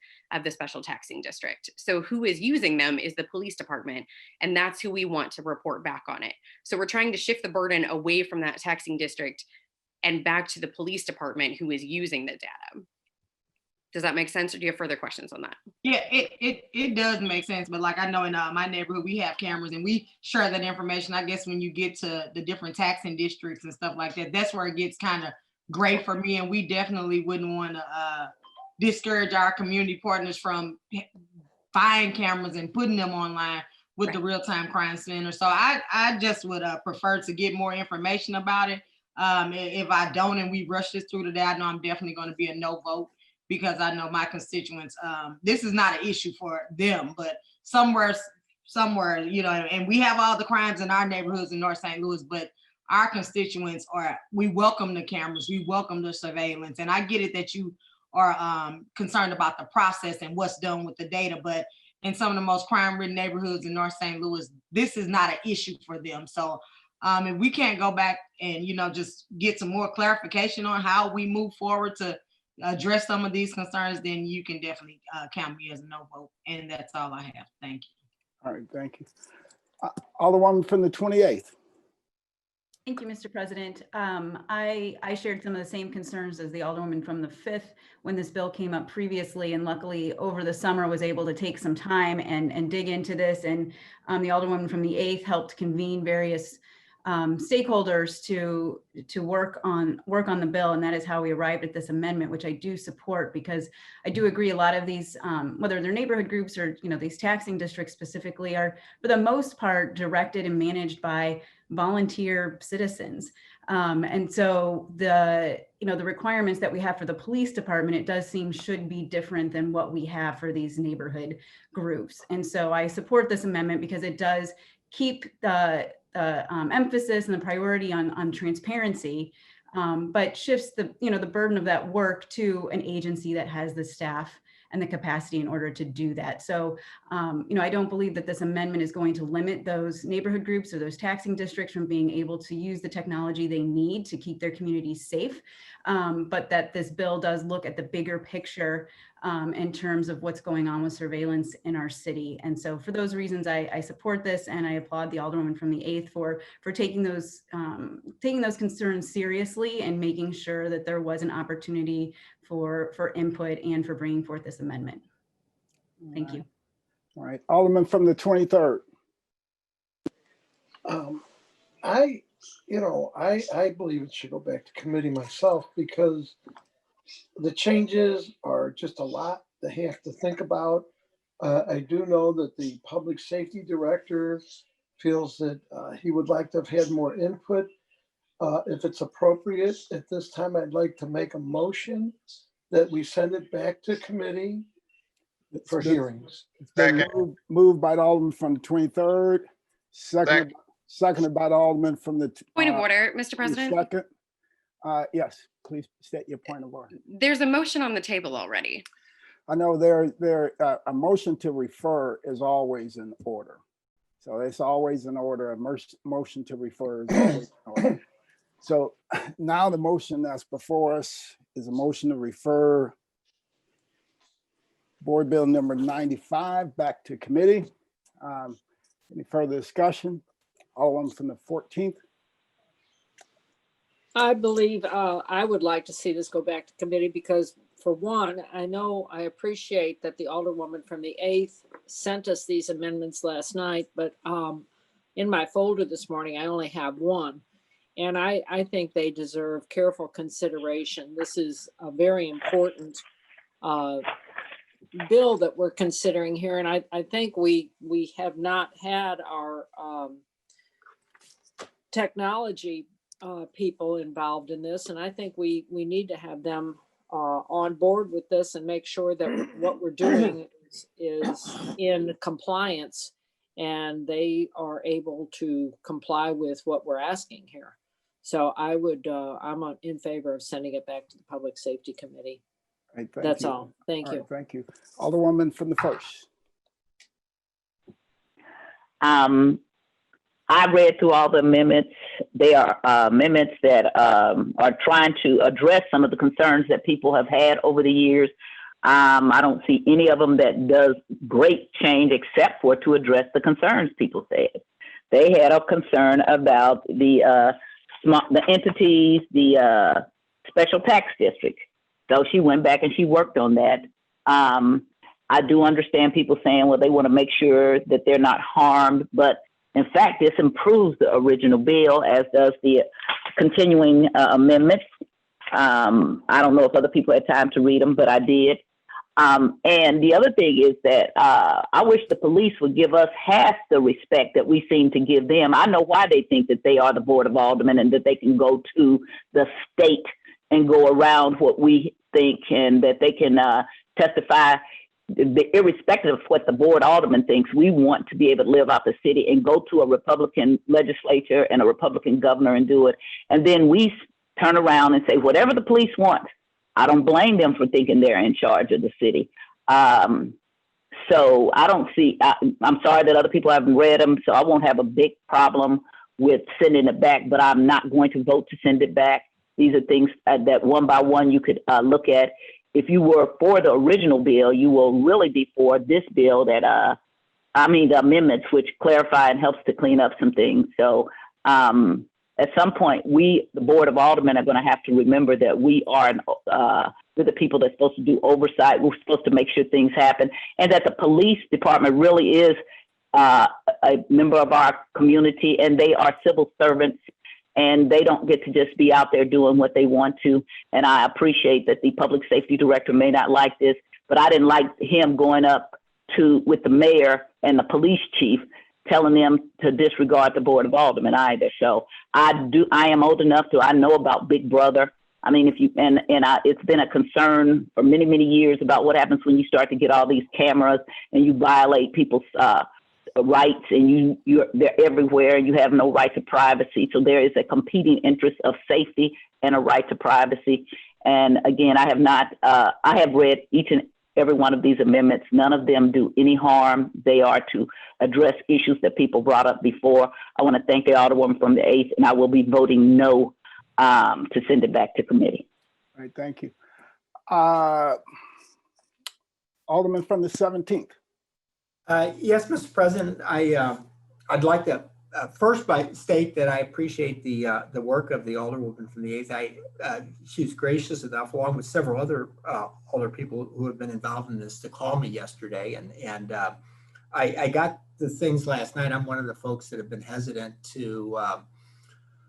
Speaker 11: the special taxing district. So who is using them is the police department, and that's who we want to report back on it. So we're trying to shift the burden away from that taxing district and back to the police department who is using the data. Does that make sense, or do you have further questions on that?
Speaker 14: Yeah, it does make sense, but like I know in my neighborhood we have cameras and we share that information. I guess when you get to the different taxing districts and stuff like that, that's where it gets kind of gray for me, and we definitely wouldn't want to discourage our community partners from buying cameras and putting them online with the Real-Time Crime Center. So I just would prefer to get more information about it. If I don't and we rush this through today, I know I'm definitely going to be a no vote, because I know my constituents, this is not an issue for them, but somewhere, you know, and we have all the crimes in our neighborhoods in North St. Louis, but our constituents we welcome the cameras, we welcome the surveillance. And I get it that you are concerned about the process and what's done with the data, but in some of the most crime-ridden neighborhoods in North St. Louis, this is not an issue for them. So if we can't go back and, you know, just get some more clarification on how we move forward to address some of these concerns, then you can definitely count me as a no vote. And that's all I have. Thank you.
Speaker 1: All right, thank you. Alderwoman from the 28th.
Speaker 15: Thank you, Mr. President. I shared some of the same concerns as the Alderwoman from the 5th when this bill came up previously, and luckily over the summer was able to take some time and dig into this. And the Alderwoman from the 8th helped convene various stakeholders to work on the bill, and that is how we arrived at this amendment, which I do support, because I do agree a lot of these, whether they're neighborhood groups or these taxing districts specifically, are for the most part directed and managed by volunteer citizens, and so the requirements that we have for the police department, it does seem, should be different than what we have for these neighborhood groups. And so I support this amendment because it does keep the emphasis and the priority on transparency, but shifts the burden of that work to an agency that has the staff and the capacity in order to do that. So, I don't believe that this amendment is going to limit those neighborhood groups or those taxing districts from being able to use the technology they need to keep their communities safe, but that this bill does look at the bigger picture in terms of what's going on with surveillance in our city. And so for those reasons, I support this, and I applaud the Alderwoman from the 8th for taking those concerns seriously and making sure that there was an opportunity for input and for bringing forth this amendment. Thank you.
Speaker 1: All right, Alderman from the 23rd.
Speaker 8: I believe it should go back to committee myself, because the changes are just a lot to have to think about. I do know that the public safety director feels that he would like to have had more input. If it's appropriate at this time, I'd like to make a motion that we send it back to committee for hearings.
Speaker 1: Moved by the Alderman from the 23rd, seconded by the Alderman from the
Speaker 11: Point of order, Mr. President.
Speaker 1: Second. Yes, please state your point of order.
Speaker 11: There's a motion on the table already.
Speaker 1: I know a motion to refer is always in order. So it's always in order. A motion to refer is always in order. So now the motion that's before us is a motion to refer Board Bill number 95 back to committee. Any further discussion? Alderman from the 14th.
Speaker 10: I believe I would like to see this go back to committee because, for one, I appreciate that the Alderwoman from the 8th sent us these amendments last night, but in my folder this morning, I only have one. And I think they deserve careful consideration. This is a very important bill that we're considering here. And I think we have not had our technology people involved in this. And I think we need to have them on board with this and make sure that what we're doing is in compliance and they are able to comply with what we're asking here. So I'm in favor of sending it back to the Public Safety Committee.
Speaker 1: Right,
Speaker 10: that's all. Thank you.
Speaker 1: Right, thank you. Alderwoman from the 1st.
Speaker 3: I read through all the amendments. They are amendments that are trying to address some of the concerns that people have had over the years. I don't see any of them that does great change except for to address the concerns people said. They had a concern about the entities, the special tax district. So she went back and she worked on that. I do understand people saying, well, they want to make sure that they're not harmed, but in fact, this improves the original bill, as does the continuing amendments. I don't know if other people had time to read them, but I did. And the other thing is that I wish the police would give us half the respect that we seem to give them. I know why they think that they are the Board of Aldermen and that they can go to the state and go around what we think, and that they can testify. Irrespective of what the board alderman thinks, we want to be able to live out the city and go to a Republican legislature and a Republican governor and do it. And then we turn around and say, whatever the police want. I don't blame them for thinking they're in charge of the city. So I don't see, I'm sorry that other people haven't read them, so I won't have a big problem with sending it back, but I'm not going to vote to send it back. These are things that one by one you could look at. If you were for the original bill, you will really be for this bill that, the amendments, which clarify and helps to clean up some things. So at some point, we, the Board of Aldermen, are going to have to remember that we are we're the people that's supposed to do oversight. We're supposed to make sure things happen, and that the police department really is a member of our community, and they are civil servants. And they don't get to just be out there doing what they want to. And I appreciate that the public safety director may not like this, but I didn't like him going up with the mayor and the police chief, telling them to disregard the Board of Aldermen either. So I am old enough I know about Big Brother. I mean, it's been a concern for many, many years about what happens when you start to get all these cameras and you violate people's rights, and they're everywhere, and you have no right to privacy. So there is a competing interest of safety and a right to privacy. And again, I have read each and every one of these amendments. None of them do any harm. They are to address issues that people brought up before. I want to thank the Alderwoman from the 8th, and I will be voting no to send it back to committee.
Speaker 1: All right, thank you. Alderman from the 17th.
Speaker 13: Yes, Mr. President, I'd like to first state that I appreciate the work of the Alderwoman from the 8th. She's gracious enough, along with several other older people who have been involved in this, to call me yesterday, and I got the things last night. I'm one of the folks that have been hesitant to,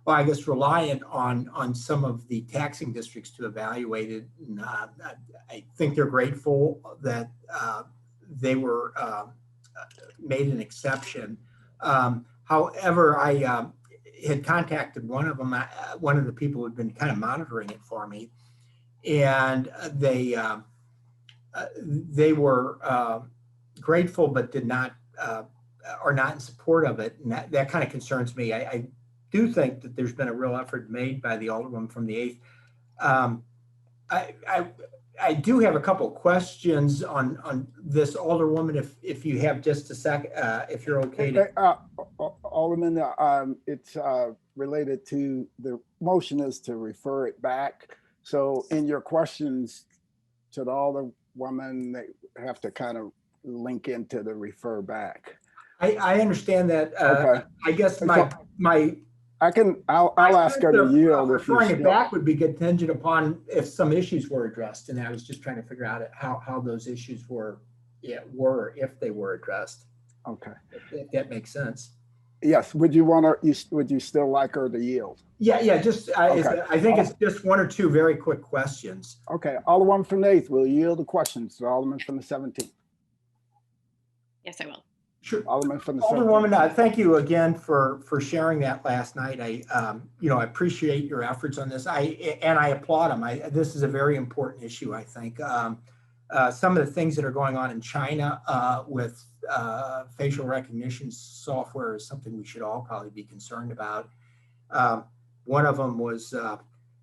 Speaker 13: I guess, reliant on some of the taxing districts to evaluate it. And, I think they're grateful that they were made an exception. However, I had contacted one of them, one of the people who had been kind of monitoring it for me, and they were grateful, but did not are not in support of it, and that kind of concerns me. I do think that there's been a real effort made by the Alderwoman from the 8th. I do have a couple questions on this, Alderwoman, if you have just a sec, if you're okay to.
Speaker 1: Alderman, it's related to the motion is to refer it back. So in your questions to the Alderwoman, they have to kind of link into the refer back.
Speaker 13: I understand that.
Speaker 1: Okay.
Speaker 13: I guess
Speaker 1: I'll ask her to yield.
Speaker 13: Referring it back would be contingent upon if some issues were addressed, and I was just trying to figure out how those issues were if they were addressed.
Speaker 1: Okay,
Speaker 13: if that makes sense.
Speaker 1: Yes. Would you still like her to yield?
Speaker 13: Yeah. Just
Speaker 1: okay.
Speaker 13: I think it's just one or two very quick questions.
Speaker 1: Okay. Alderman from the 8th will yield the questions to Alderman from the 17th.
Speaker 11: Yes, I will.
Speaker 13: Sure.
Speaker 1: Alderman from the
Speaker 13: Alderwoman, thank you again for sharing that last night. I appreciate your efforts on this. I applaud them. This is a very important issue, I think. Some of the things that are going on in China with facial recognition software is something we should all probably be concerned about. One of them was,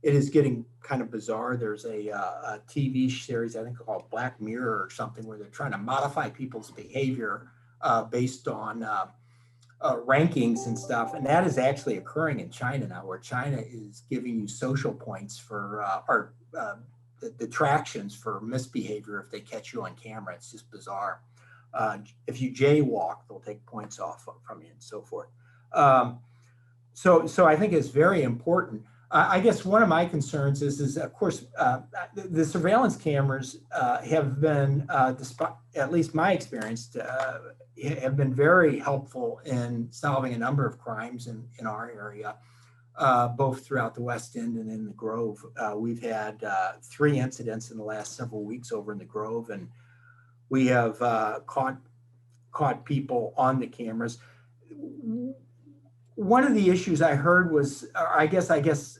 Speaker 13: it is getting kind of bizarre. There's a TV series, I think called Black Mirror or something, where they're trying to modify people's behavior based on rankings and stuff, and that is actually occurring in China now, where China is giving you social points for the detractions for misbehavior if they catch you on camera. It's just bizarre. If you jaywalk, they'll take points off from you and so forth. So I think it's very important. I guess one of my concerns is of course, the surveillance cameras have been, despite at least my experience, have been very helpful in solving a number of crimes in our area, both throughout the West End and in the Grove. We've had 3 incidents in the last several weeks over in the Grove, and we have caught people on the cameras. One of the issues I heard was, I guess,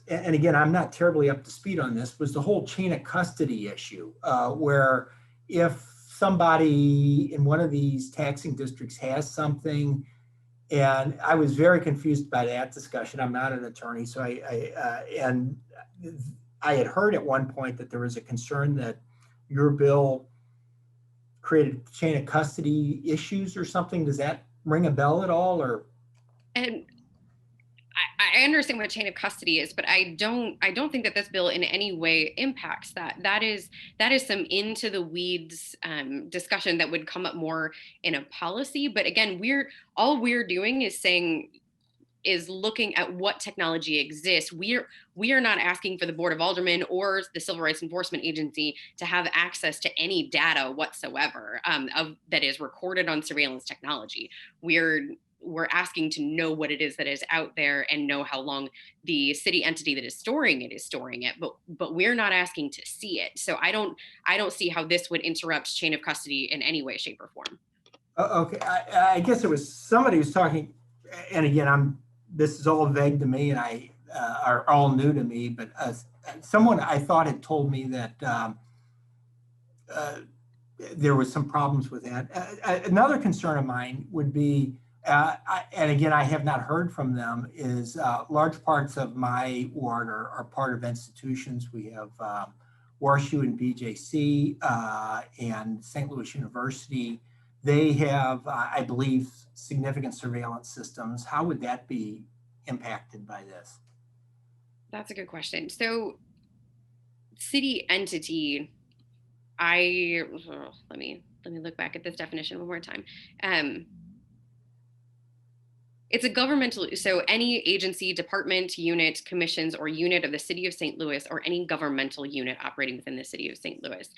Speaker 13: and again, I'm not terribly up to speed on this, was the whole chain of custody issue, where if somebody in one of these taxing districts has something, and I was very confused by that discussion. I'm not an attorney, so I had heard at one point that there was a concern that your bill created chain of custody issues or something. Does that ring a bell at all, or?
Speaker 11: And I understand what chain of custody is, but I don't think that this bill in any way impacts that. That is some into the weeds discussion that would come up more in a policy. But again, all we're doing is looking at what technology exists. We are not asking for the Board of Aldermen or the Civil Rights Enforcement Agency to have access to any data whatsoever that is recorded on surveillance technology. We're asking to know what it is that is out there and know how long the city entity that is storing it, but we're not asking to see it. So I don't see how this would interrupt chain of custody in any way, shape, or form.
Speaker 13: Okay, I guess it was somebody who's talking, and again, this is all vague to me, and are all new to me, but someone I thought had told me that there was some problems with that. Another concern of mine would be, and again, I have not heard from them, is large parts of my ward are part of institutions. We have WashU and BJC and St. Louis University. They have, I believe, significant surveillance systems. How would that be impacted by this?
Speaker 11: That's a good question. So city entity, let me look back at this definition one more time. It's a governmental, so any agency, department, unit, commissions, or unit of the city of St. Louis, or any governmental unit operating within the city of St. Louis.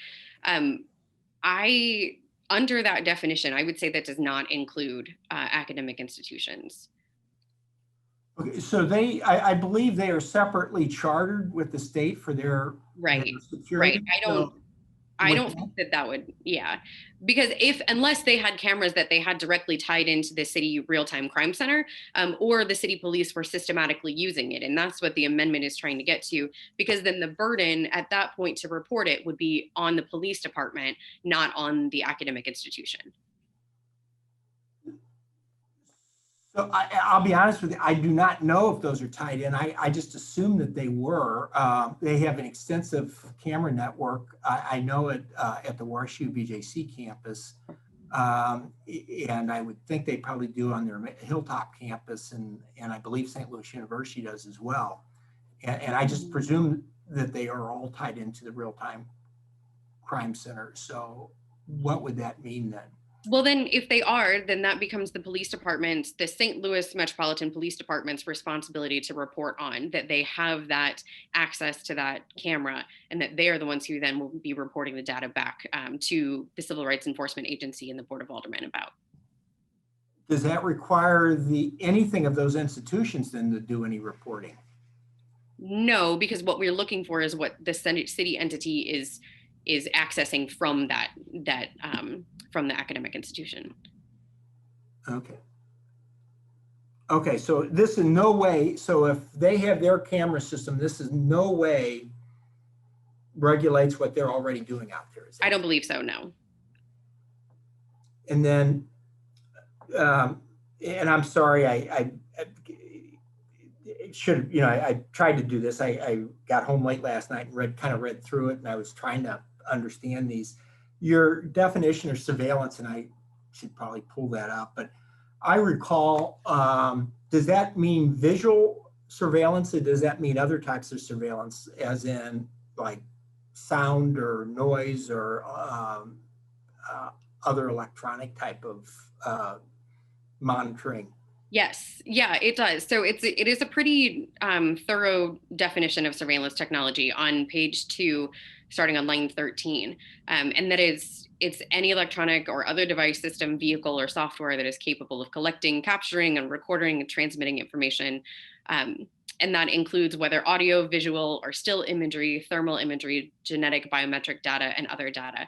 Speaker 11: Under that definition, I would say that does not include academic institutions.
Speaker 13: Okay, so I believe they are separately chartered with the state for their security.
Speaker 11: Right. I don't think that would, yeah, because unless they had cameras that they had directly tied into the city real-time crime center, or the city police were systematically using it. And that's what the amendment is trying to get to, because then the burden at that point to report it would be on the police department, not on the academic institution.
Speaker 13: So I'll be honest with you, I do not know if those are tied in. I just assumed that they were. They have an extensive camera network. I know it at the WashU BJC campus. And I would think they probably do on their Hilltop campus, and I believe St. Louis University does as well. And I just presume that they are all tied into the real-time crime center. So what would that mean then?
Speaker 11: Well, then if they are, then that becomes the police department, the St. Louis Metropolitan Police Department's responsibility to report on that they have that access to that camera, and that they are the ones who then will be reporting the data back to the Civil Rights Enforcement Agency and the Board of Aldermen about.
Speaker 13: Does that require anything of those institutions then to do any reporting?
Speaker 11: No, because what we're looking for is what the city entity is accessing from from the academic institution.
Speaker 13: Okay, so this in no way, so if they have their camera system, this is no way regulates what they're already doing out there.
Speaker 11: I don't believe so, no.
Speaker 13: And then, and I'm sorry, I should, I tried to do this. I got home late last night and kind of read through it, and I was trying to understand your definition of surveillance, and I should probably pull that up, but I recall, does that mean visual surveillance, or does that mean other types of surveillance, as in like sound or noise or other electronic type of monitoring?
Speaker 11: Yes, yeah, it does. So it is a pretty thorough definition of surveillance technology on page 2, starting on line 13. And that is, it's any electronic or other device, system, vehicle, or software that is capable of collecting, capturing, and recording and transmitting information. And that includes whether audio, visual, or still imagery, thermal imagery, genetic, biometric data, and other data.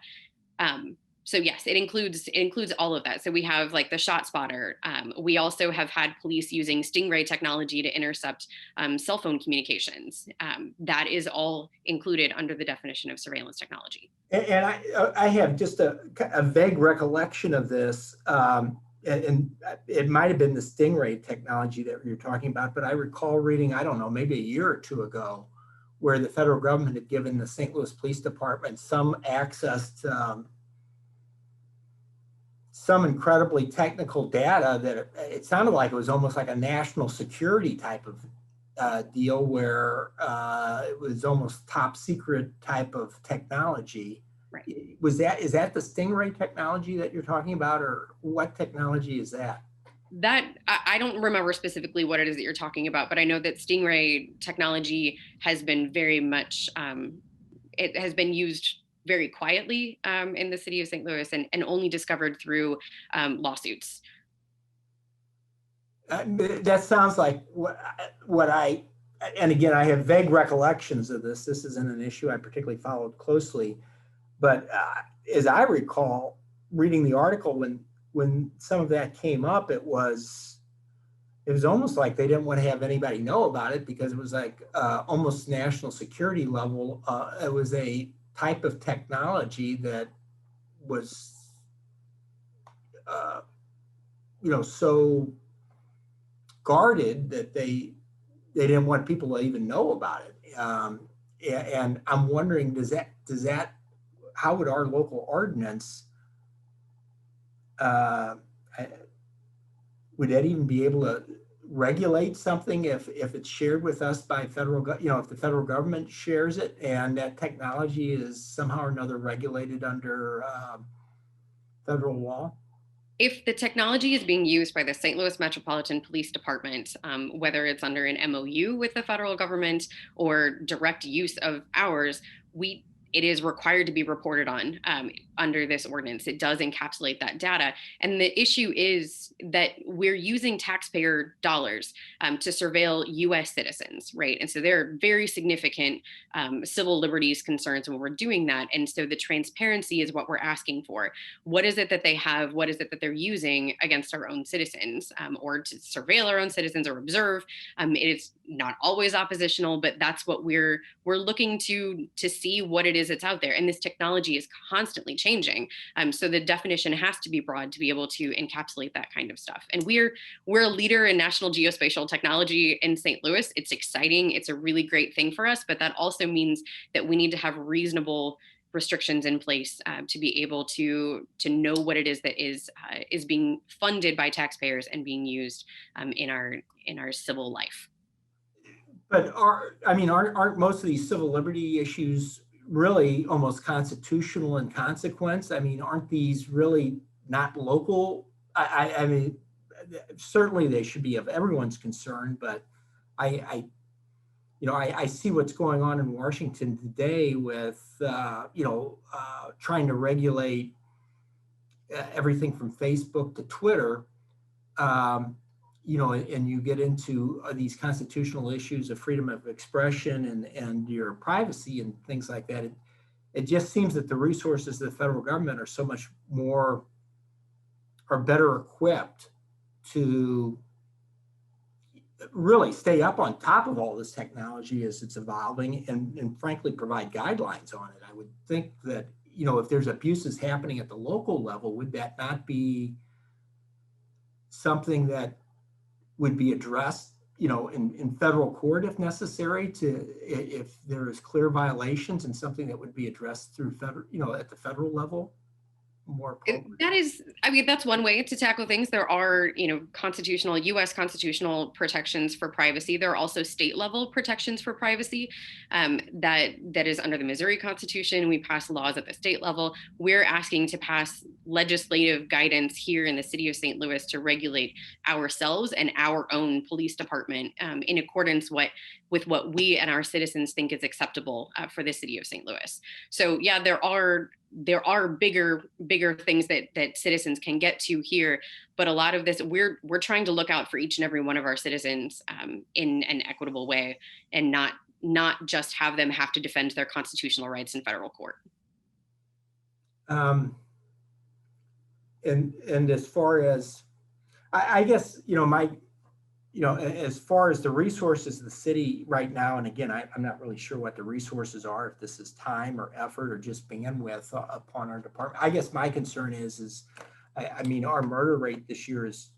Speaker 11: So yes, it includes all of that. So we have like the shot spotter. We also have had police using Stingray technology to intercept cell phone communications. That is all included under the definition of surveillance technology.
Speaker 13: And I have just a vague recollection of this, and it might have been the Stingray technology that you're talking about, but I recall reading, I don't know, maybe a year or two ago, where the federal government had given the St. Louis Police Department some access to some incredibly technical data that it sounded like it was almost like a national security type of deal, where it was almost top secret type of technology.
Speaker 11: Right.
Speaker 13: Is that the Stingray technology that you're talking about, or what technology is that?
Speaker 11: That I don't remember specifically what it is that you're talking about, but I know that Stingray technology has been very much, it has been used very quietly in the city of St. Louis, and only discovered through lawsuits.
Speaker 13: That sounds like what I, and again, I have vague recollections of this. This isn't an issue I particularly followed closely, but as I recall reading the article, when some of that came up, it was almost like they didn't want to have anybody know about it, because it was like almost national security level. It was a type of technology that was, so guarded that they didn't want people to even know about it. And I'm wondering, does that, how would our local ordinance, would that even be able to regulate something if it's shared with us by federal, if the federal government shares it and that technology is somehow or another regulated under federal law?
Speaker 11: If the technology is being used by the St. Louis Metropolitan Police Department, whether it's under an MOU with the federal government or direct use of ours, it is required to be reported on under this ordinance. It does encapsulate that data. And the issue is that we're using taxpayer dollars to surveil US citizens, right? And so there are very significant civil liberties concerns when we're doing that. And so the transparency is what we're asking for. What is it that they have? What is it that they're using against our own citizens, or to surveil our own citizens or observe? It is not always oppositional, but that's what we're looking to see what it is that's out there. And this technology is constantly changing. So the definition has to be broad to be able to encapsulate that kind of stuff. And we're a leader in national geospatial technology in St. Louis. It's exciting. It's a really great thing for us, but that also means that we need to have reasonable restrictions in place to be able to know what it is that is being funded by taxpayers and being used in our civil life.
Speaker 13: But aren't most of these civil liberty issues really almost constitutional in consequence? I mean, aren't these really not local? I mean, certainly they should be of everyone's concern, but I see what's going on in Washington today with, trying to regulate everything from Facebook to Twitter. And you get into these constitutional issues of freedom of expression and your privacy and things like that. It just seems that the resources of the federal government are so much more, are better equipped to really stay up on top of all this technology as it's evolving and frankly provide guidelines on it. I would think that, if there's abuses happening at the local level, would that not be something that would be addressed, in federal court if necessary, if there is clear violations, and something that would be addressed through federal, at the federal level? more appropriate?
Speaker 11: That is, I mean, that's one way to tackle things. There are, constitutional, U.S. constitutional protections for privacy. There are also state level protections for privacy that is under the Missouri Constitution. We pass laws at the state level. We're asking to pass legislative guidance here in the city of St. Louis to regulate ourselves and our own police department in accordance with what we and our citizens think is acceptable for the city of St. Louis. So yeah, there are bigger things that citizens can get to here, but a lot of this we're trying to look out for each and every one of our citizens in an equitable way, and not just have them have to defend their constitutional rights in federal court.
Speaker 13: And as far as I guess as far as the resources of the city right now, and again, I'm not really sure what the resources are, if this is time or effort or just bandwidth upon our department. I guess my concern is I mean, our murder rate this year is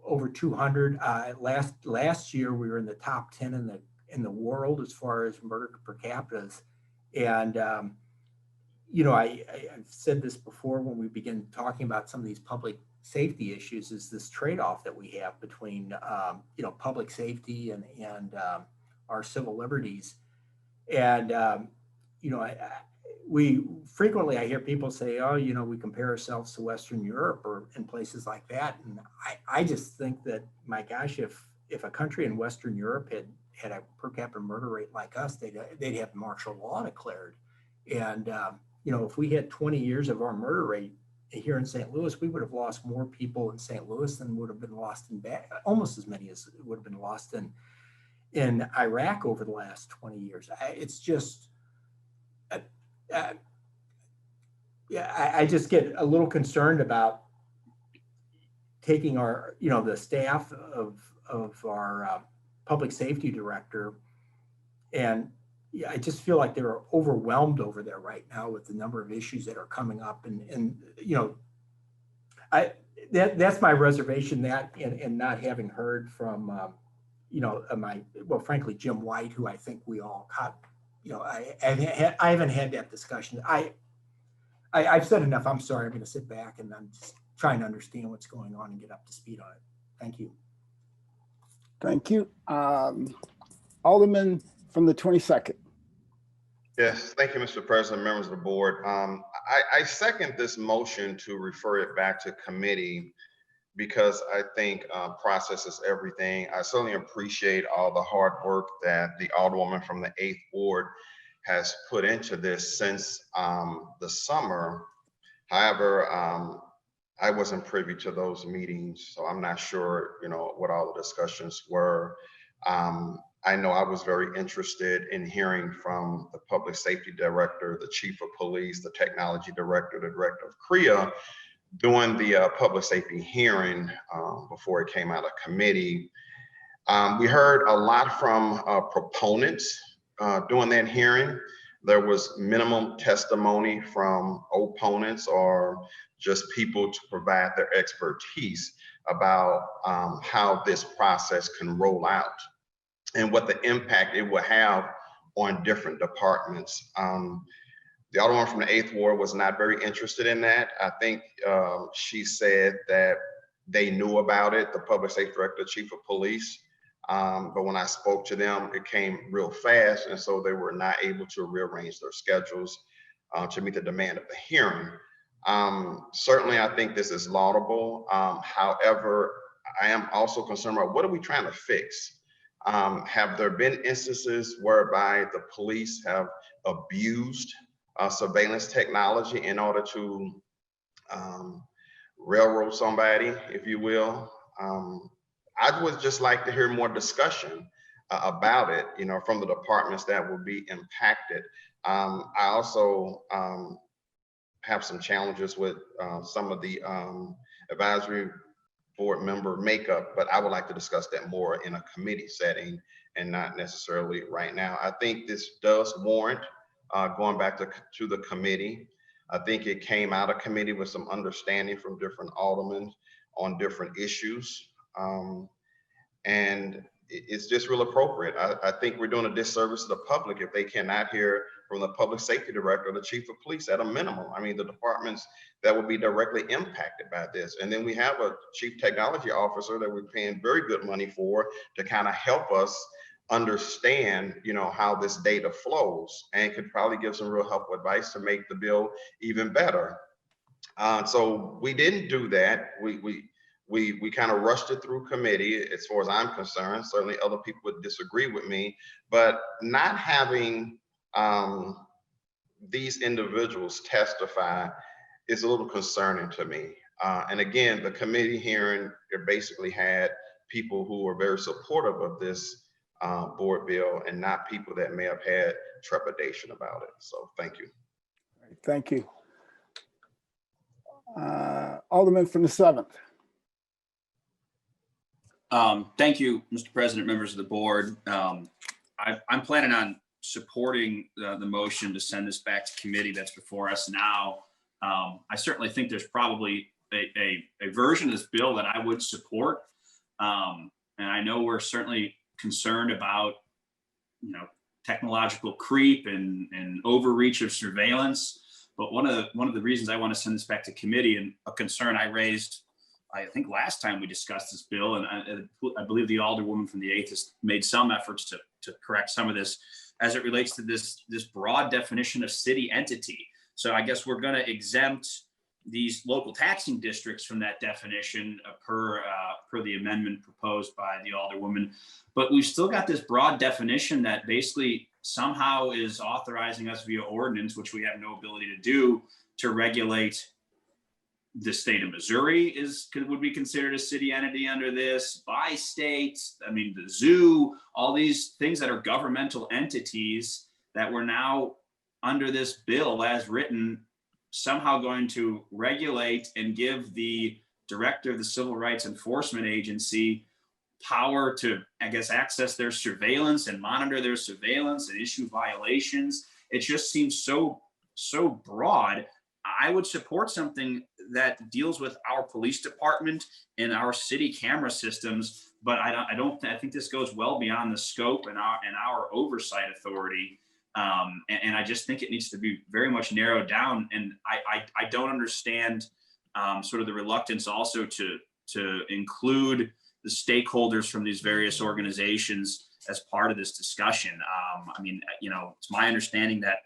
Speaker 13: over 200. Last year we were in the top 10 in the world as far as murder per capita. And I've said this before when we begin talking about some of these public safety issues, is this trade-off that we have between public safety and our civil liberties. And we frequently, I hear people say, oh, we compare ourselves to Western Europe or in places like that. And I just think that, my gosh, if a country in Western Europe had a per capita murder rate like us, they'd have martial law declared. And if we had 20 years of our murder rate here in St. Louis, we would have lost more people in St. Louis than would have been lost almost as many as would have been lost in Iraq over the last 20 years. It's just, I just get a little concerned about taking our, the staff of our public safety director, and I just feel like they're overwhelmed over there right now with the number of issues that are coming up, and that's my reservation, that and not having heard from frankly, Jim White, who I think we all caught. I haven't had that discussion. I've said enough. I'm sorry. I'm going to sit back and I'm just trying to understand what's going on and get up to speed on it. Thank you.
Speaker 1: Thank you. Alderman from the 22nd.
Speaker 6: Yes, thank you, Mr. President, members of the board. I second this motion to refer it back to committee because I think process is everything. I certainly appreciate all the hard work that the Alderwoman from the 8th Ward has put into this since the summer. However, I wasn't privy to those meetings, so I'm not sure, what all the discussions were. I know I was very interested in hearing from the public safety director, the chief of police, the technology director, the director of CREA, during the public safety hearing before it came out of committee. We heard a lot from proponents during that hearing. There was minimum testimony from opponents or just people to provide their expertise about how this process can roll out and what the impact it will have on different departments. The Alderwoman from the 8th Ward was not very interested in that. I think she said that they knew about it, the public safety director, chief of police. But when I spoke to them, it came real fast. And so they were not able to rearrange their schedules to meet the demand of the hearing. Certainly, I think this is laudable. However, I am also concerned about what are we trying to fix? Have there been instances whereby the police have abused surveillance technology in order to railroad somebody, if you will? I would just like to hear more discussion about it, from the departments that will be impacted. I also have some challenges with some of the advisory board member makeup, but I would like to discuss that more in a committee setting and not necessarily right now. I think this does warrant going back to the committee. I think it came out of committee with some understanding from different aldermen on different issues. And it's just real appropriate. I think we're doing a disservice to the public if they cannot hear from the public safety director or the chief of police at a minimum. I mean, the departments that will be directly impacted by this. And then we have a chief technology officer that we're paying very good money for to kind of help us understand, how this data flows, and could probably give some real helpful advice to make the bill even better. So we didn't do that. We kind of rushed it through committee, as far as I'm concerned. Certainly other people would disagree with me, but not having these individuals testify is a little concerning to me. And again, the committee hearing, it basically had people who were very supportive of this board bill and not people that may have had trepidation about it. So thank you.
Speaker 1: Thank you. Alderman from the 7th.
Speaker 16: Thank you, Mr. President, members of the board. I'm planning on supporting the motion to send this back to committee that's before us now. I certainly think there's probably a version of this bill that I would support. And I know we're certainly concerned about, technological creep and overreach of surveillance. But one of the reasons I want to send this back to committee, and a concern I raised, I think last time we discussed this bill, and I believe the Alderwoman from the 8th has made some efforts to correct some of this as it relates to this broad definition of city entity. So I guess we're going to exempt these local taxing districts from that definition per the amendment proposed by the Alderwoman. But we've still got this broad definition that basically somehow is authorizing us via ordinance, which we have no ability to do, to regulate the state of Missouri would be considered a city entity under this, by states. I mean, the zoo, all these things that are governmental entities that we're now under this bill as written, somehow going to regulate and give the director of the Civil Rights Enforcement Agency power to, I guess, access their surveillance and monitor their surveillance and issue violations. It just seems so broad. I would support something that deals with our police department and our city camera systems, but I think this goes well beyond the scope and our oversight authority. And I just think it needs to be very much narrowed down. And I don't understand sort of the reluctance also to include the stakeholders from these various organizations as part of this discussion. I mean, it's my understanding that,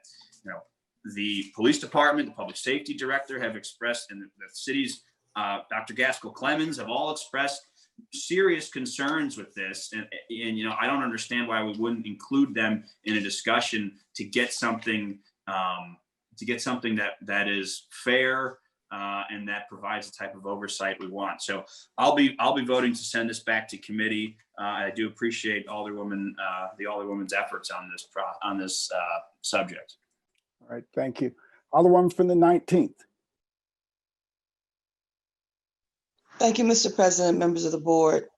Speaker 16: the police department, the public safety director have expressed, and the city's Dr. Gaskell Clemens have all expressed serious concerns with this. And I don't understand why we wouldn't include them in a discussion to get something that is fair and that provides the type of oversight we want. So I'll be voting to send this back to committee. I do appreciate the Alderwoman's efforts on this subject.
Speaker 1: All right, thank you. Alderwoman from the 19th.
Speaker 17: Thank you, Mr. President, members of the board.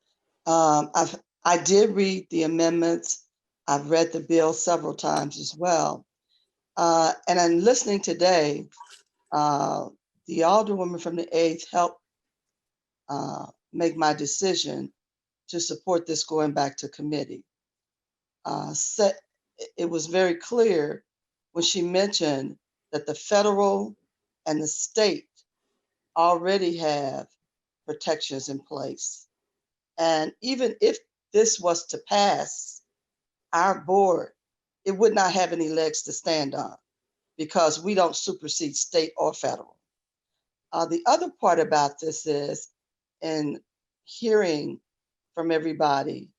Speaker 17: I did read the amendments. I've read the bill several times as well. And I'm listening today, the Alderwoman from the 8th helped make my decision to support this going back to committee. It was very clear when she mentioned that the federal and the state already have protections in place. And even if this was to pass our board, it would not have any legs to stand on because we don't supersede state or federal. The other part about this is, in hearing from everybody,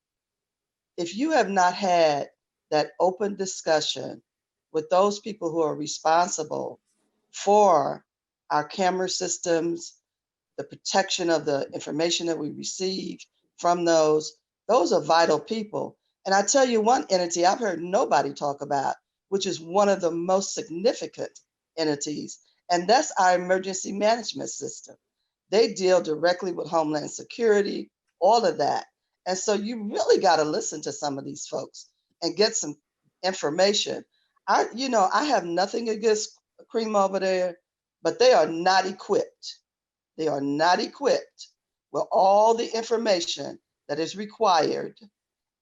Speaker 17: if you have not had that open discussion with those people who are responsible for our camera systems, the protection of the information that we receive from those are vital people. And I tell you one entity I've heard nobody talk about, which is one of the most significant entities, and that's our emergency management system. They deal directly with Homeland Security, all of that. And so you really got to listen to some of these folks and get some information. I have nothing against Cream over there, but they are not equipped. They are not equipped with all the information that is required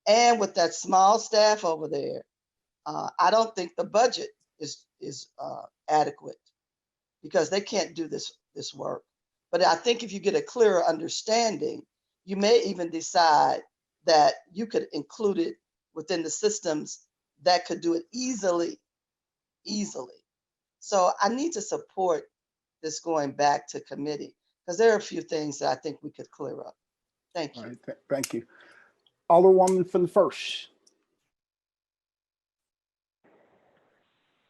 Speaker 17: And with that small staff over there, I don't think the budget is adequate because they can't do this work. But I think if you get a clearer understanding, you may even decide that you could include it within the systems that could do it easily. So I need to support this going back to committee because there are a few things that I think we could clear up. Thank you.
Speaker 1: All right, thank you. Alderwoman from the first.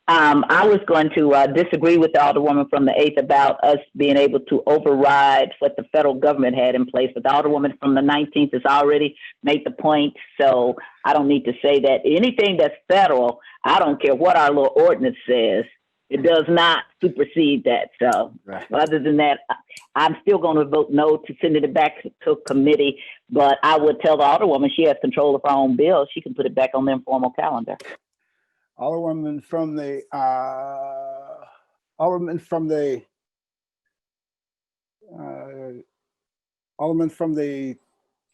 Speaker 3: I was going to disagree with the Alderwoman from the 8th about us being able to override what the federal government had in place. But the Alderwoman from the 19th has already made the point, so I don't need to say that. Anything that's federal, I don't care what our little ordinance says, it does not supersede that. So other than that, I'm still going to vote no to sending it back to committee. But I would tell the Alderwoman she has control of her own bill. She can put it back on the informal calendar.
Speaker 1: Alderwoman from the Alderman from the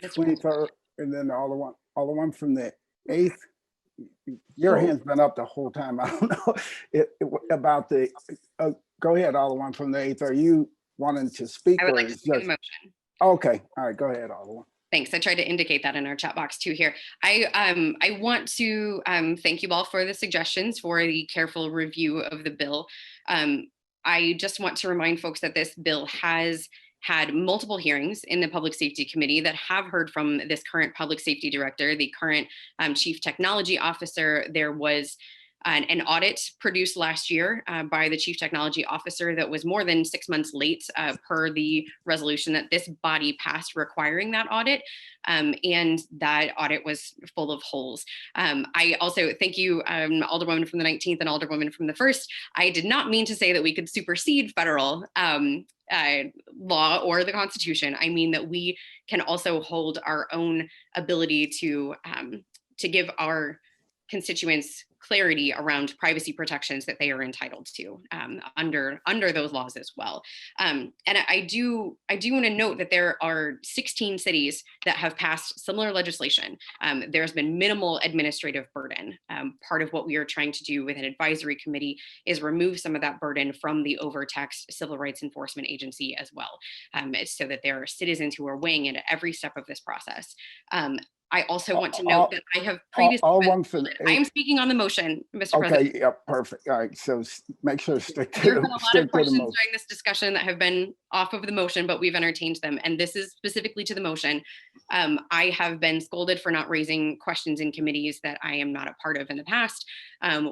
Speaker 1: 23rd, and then Alderman from the 8th. Your hand's been up the whole time. I don't know about the. Go ahead, Alderman from the 8th. Are you wanting to speak?
Speaker 11: I would like to speak on the motion.
Speaker 1: Okay, all right, go ahead, Alderman.
Speaker 11: Thanks. I tried to indicate that in our chat box too here. I want to thank you all for the suggestions for the careful review of the bill. I just want to remind folks that this bill has had multiple hearings in the Public Safety Committee that have heard from this current Public Safety Director, the current Chief Technology Officer. There was an audit produced last year by the Chief Technology Officer that was more than 6 months late per the resolution that this body passed requiring that audit. And that audit was full of holes. I also thank you, Alderwoman from the 19th and Alderwoman from the 1st. I did not mean to say that we could supersede federal law or the Constitution. I mean that we can also hold our own ability to give our constituents clarity around privacy protections that they are entitled to under those laws as well. And I do want to note that there are 16 cities that have passed similar legislation. There's been minimal administrative burden. Part of what we are trying to do with an advisory committee is remove some of that burden from the overtaxed Civil Rights Enforcement Agency as well, so that there are citizens who are weighing in at every step of this process. I also want to note that I have previously, I am speaking on the motion, Mr. President.
Speaker 1: Okay, yeah, perfect. All right, so make sure to stick to
Speaker 11: There's been a lot of
Speaker 1: the
Speaker 11: questions
Speaker 1: motion.
Speaker 11: during this discussion that have been off of the motion, but we've entertained them. And this is specifically to the motion. I have been scolded for not raising questions in committees that I am not a part of in the past.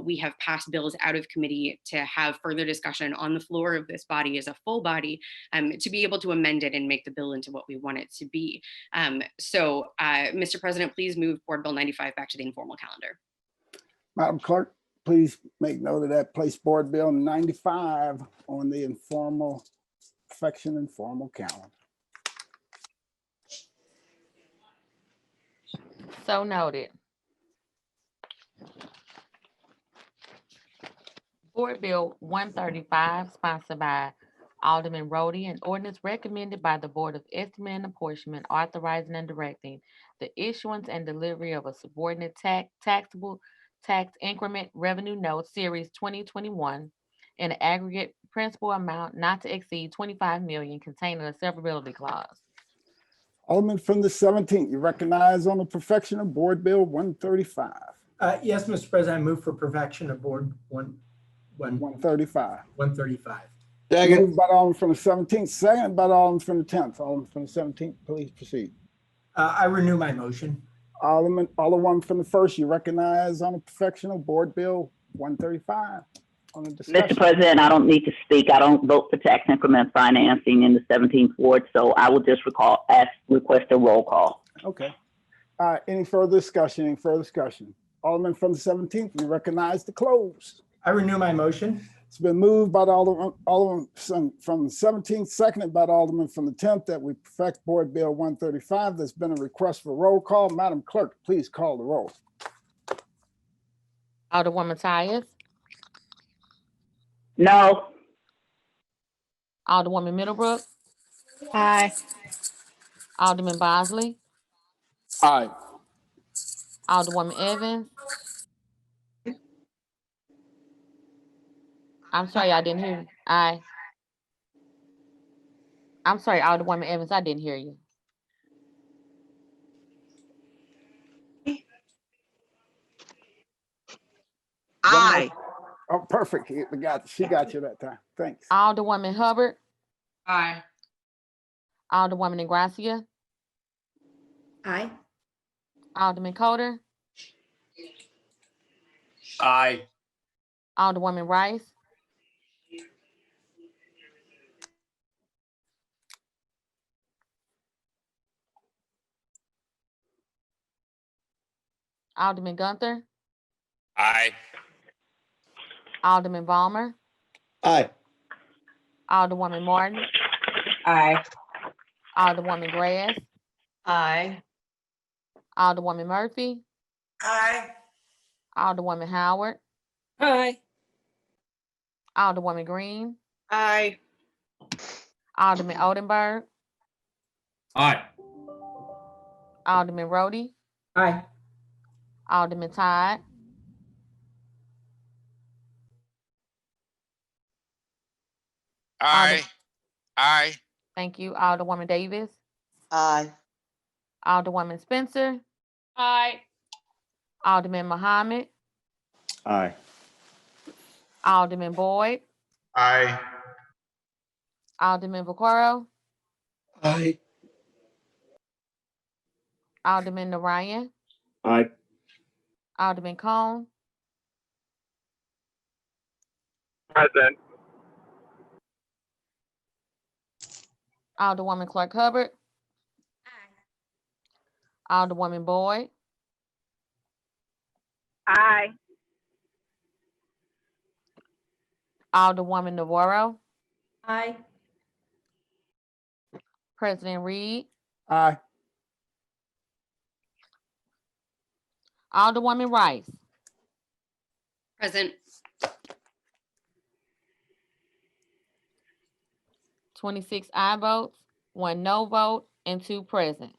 Speaker 11: We have passed bills out of committee to have further discussion on the floor of this body as a full body, to be able to amend it and make the bill into what we want it to be. Mr. President, please move Board Bill 95 back to the informal calendar.
Speaker 1: Madam Clerk, please make note of that. Place Board Bill 95 on the informal calendar.
Speaker 2: So noted. Board Bill 135, sponsored by Alderman Rhodey, an ordinance recommended by the Board of Estimate and Apportionment, authorizing and directing the issuance and delivery of a subordinate taxable tax increment revenue note series 2021 in an aggregate principal amount not to exceed 25 million, containing a severability clause.
Speaker 1: Alderman from the 17th, you recognize on the perfection of Board Bill 135.
Speaker 13: Yes, Mr. President, I move for perfection of Board
Speaker 1: 135.
Speaker 13: 135.
Speaker 1: Moved by the Alderman from the 17th, second by the Alderman from the 10th. Alderman from the 17th, please proceed.
Speaker 13: I renew my motion.
Speaker 1: Alderman from the 1st, you recognize on the perfection of Board Bill 135. On the discussion.
Speaker 3: Mr. President, I don't need to speak. I don't vote for tax increment financing in the 17th Ward, so I will just request a roll call.
Speaker 1: Okay. Any further discussion? Alderman from the 17th, you recognize the close.
Speaker 13: I renew my motion.
Speaker 1: It's been moved by the Alderman from the 17th, seconded by the Alderman from the 10th, that we perfect Board Bill 135. There's been a request for roll call. Madam Clerk, please call the roll.
Speaker 2: Alderwoman Tyus.
Speaker 3: No.
Speaker 2: Alderwoman Middlebrook.
Speaker 5: Aye.
Speaker 2: Alderman Bosley.
Speaker 9: Aye.
Speaker 2: Alderwoman Evans. I'm sorry, I didn't hear you. I'm sorry, Alderwoman Evans, I didn't hear you.
Speaker 4: Aye.
Speaker 1: Oh, perfect. She got you that time. Thanks.
Speaker 2: Alderwoman Hubbard.
Speaker 14: Aye.
Speaker 2: Alderwoman Ingracia.
Speaker 5: Aye.
Speaker 2: Alderman Coder.
Speaker 16: Aye.
Speaker 2: Alderwoman Rice. Alderman Gunther.
Speaker 16: Aye.
Speaker 2: Alderman Balmer.
Speaker 9: Aye.
Speaker 2: Alderwoman Martin.
Speaker 14: Aye.
Speaker 2: Alderwoman Grass.
Speaker 14: Aye.
Speaker 2: Alderwoman Murphy.
Speaker 14: Aye.
Speaker 2: Alderwoman Howard.
Speaker 10: Aye.
Speaker 2: Alderwoman Green.
Speaker 14: Aye.
Speaker 2: Alderman Odenberg.
Speaker 16: Aye.
Speaker 2: Alderman Rhodey.
Speaker 13: Aye.
Speaker 2: Alderman Todd.
Speaker 18: Aye. Aye.
Speaker 2: Thank you. Alderwoman Davis.
Speaker 17: Aye.
Speaker 2: Alderwoman Spencer.
Speaker 11: Aye.
Speaker 2: Alderman Muhammad.
Speaker 9: Aye.
Speaker 2: Alderman Boyd.
Speaker 6: Aye.
Speaker 2: Alderman Vaquero.
Speaker 8: Aye.
Speaker 2: Alderman Narayan.
Speaker 12: Aye.
Speaker 2: Alderman Cone.
Speaker 18: Present.
Speaker 2: Alderwoman Clark Hubbard. Alderwoman Boyd.
Speaker 3: Aye.
Speaker 2: Alderwoman Navarro.
Speaker 15: Aye.
Speaker 2: President Reed.
Speaker 1: Aye.
Speaker 2: Alderwoman Rice.
Speaker 11: Present.
Speaker 2: 26 aye votes, 1 no vote, and 2 present.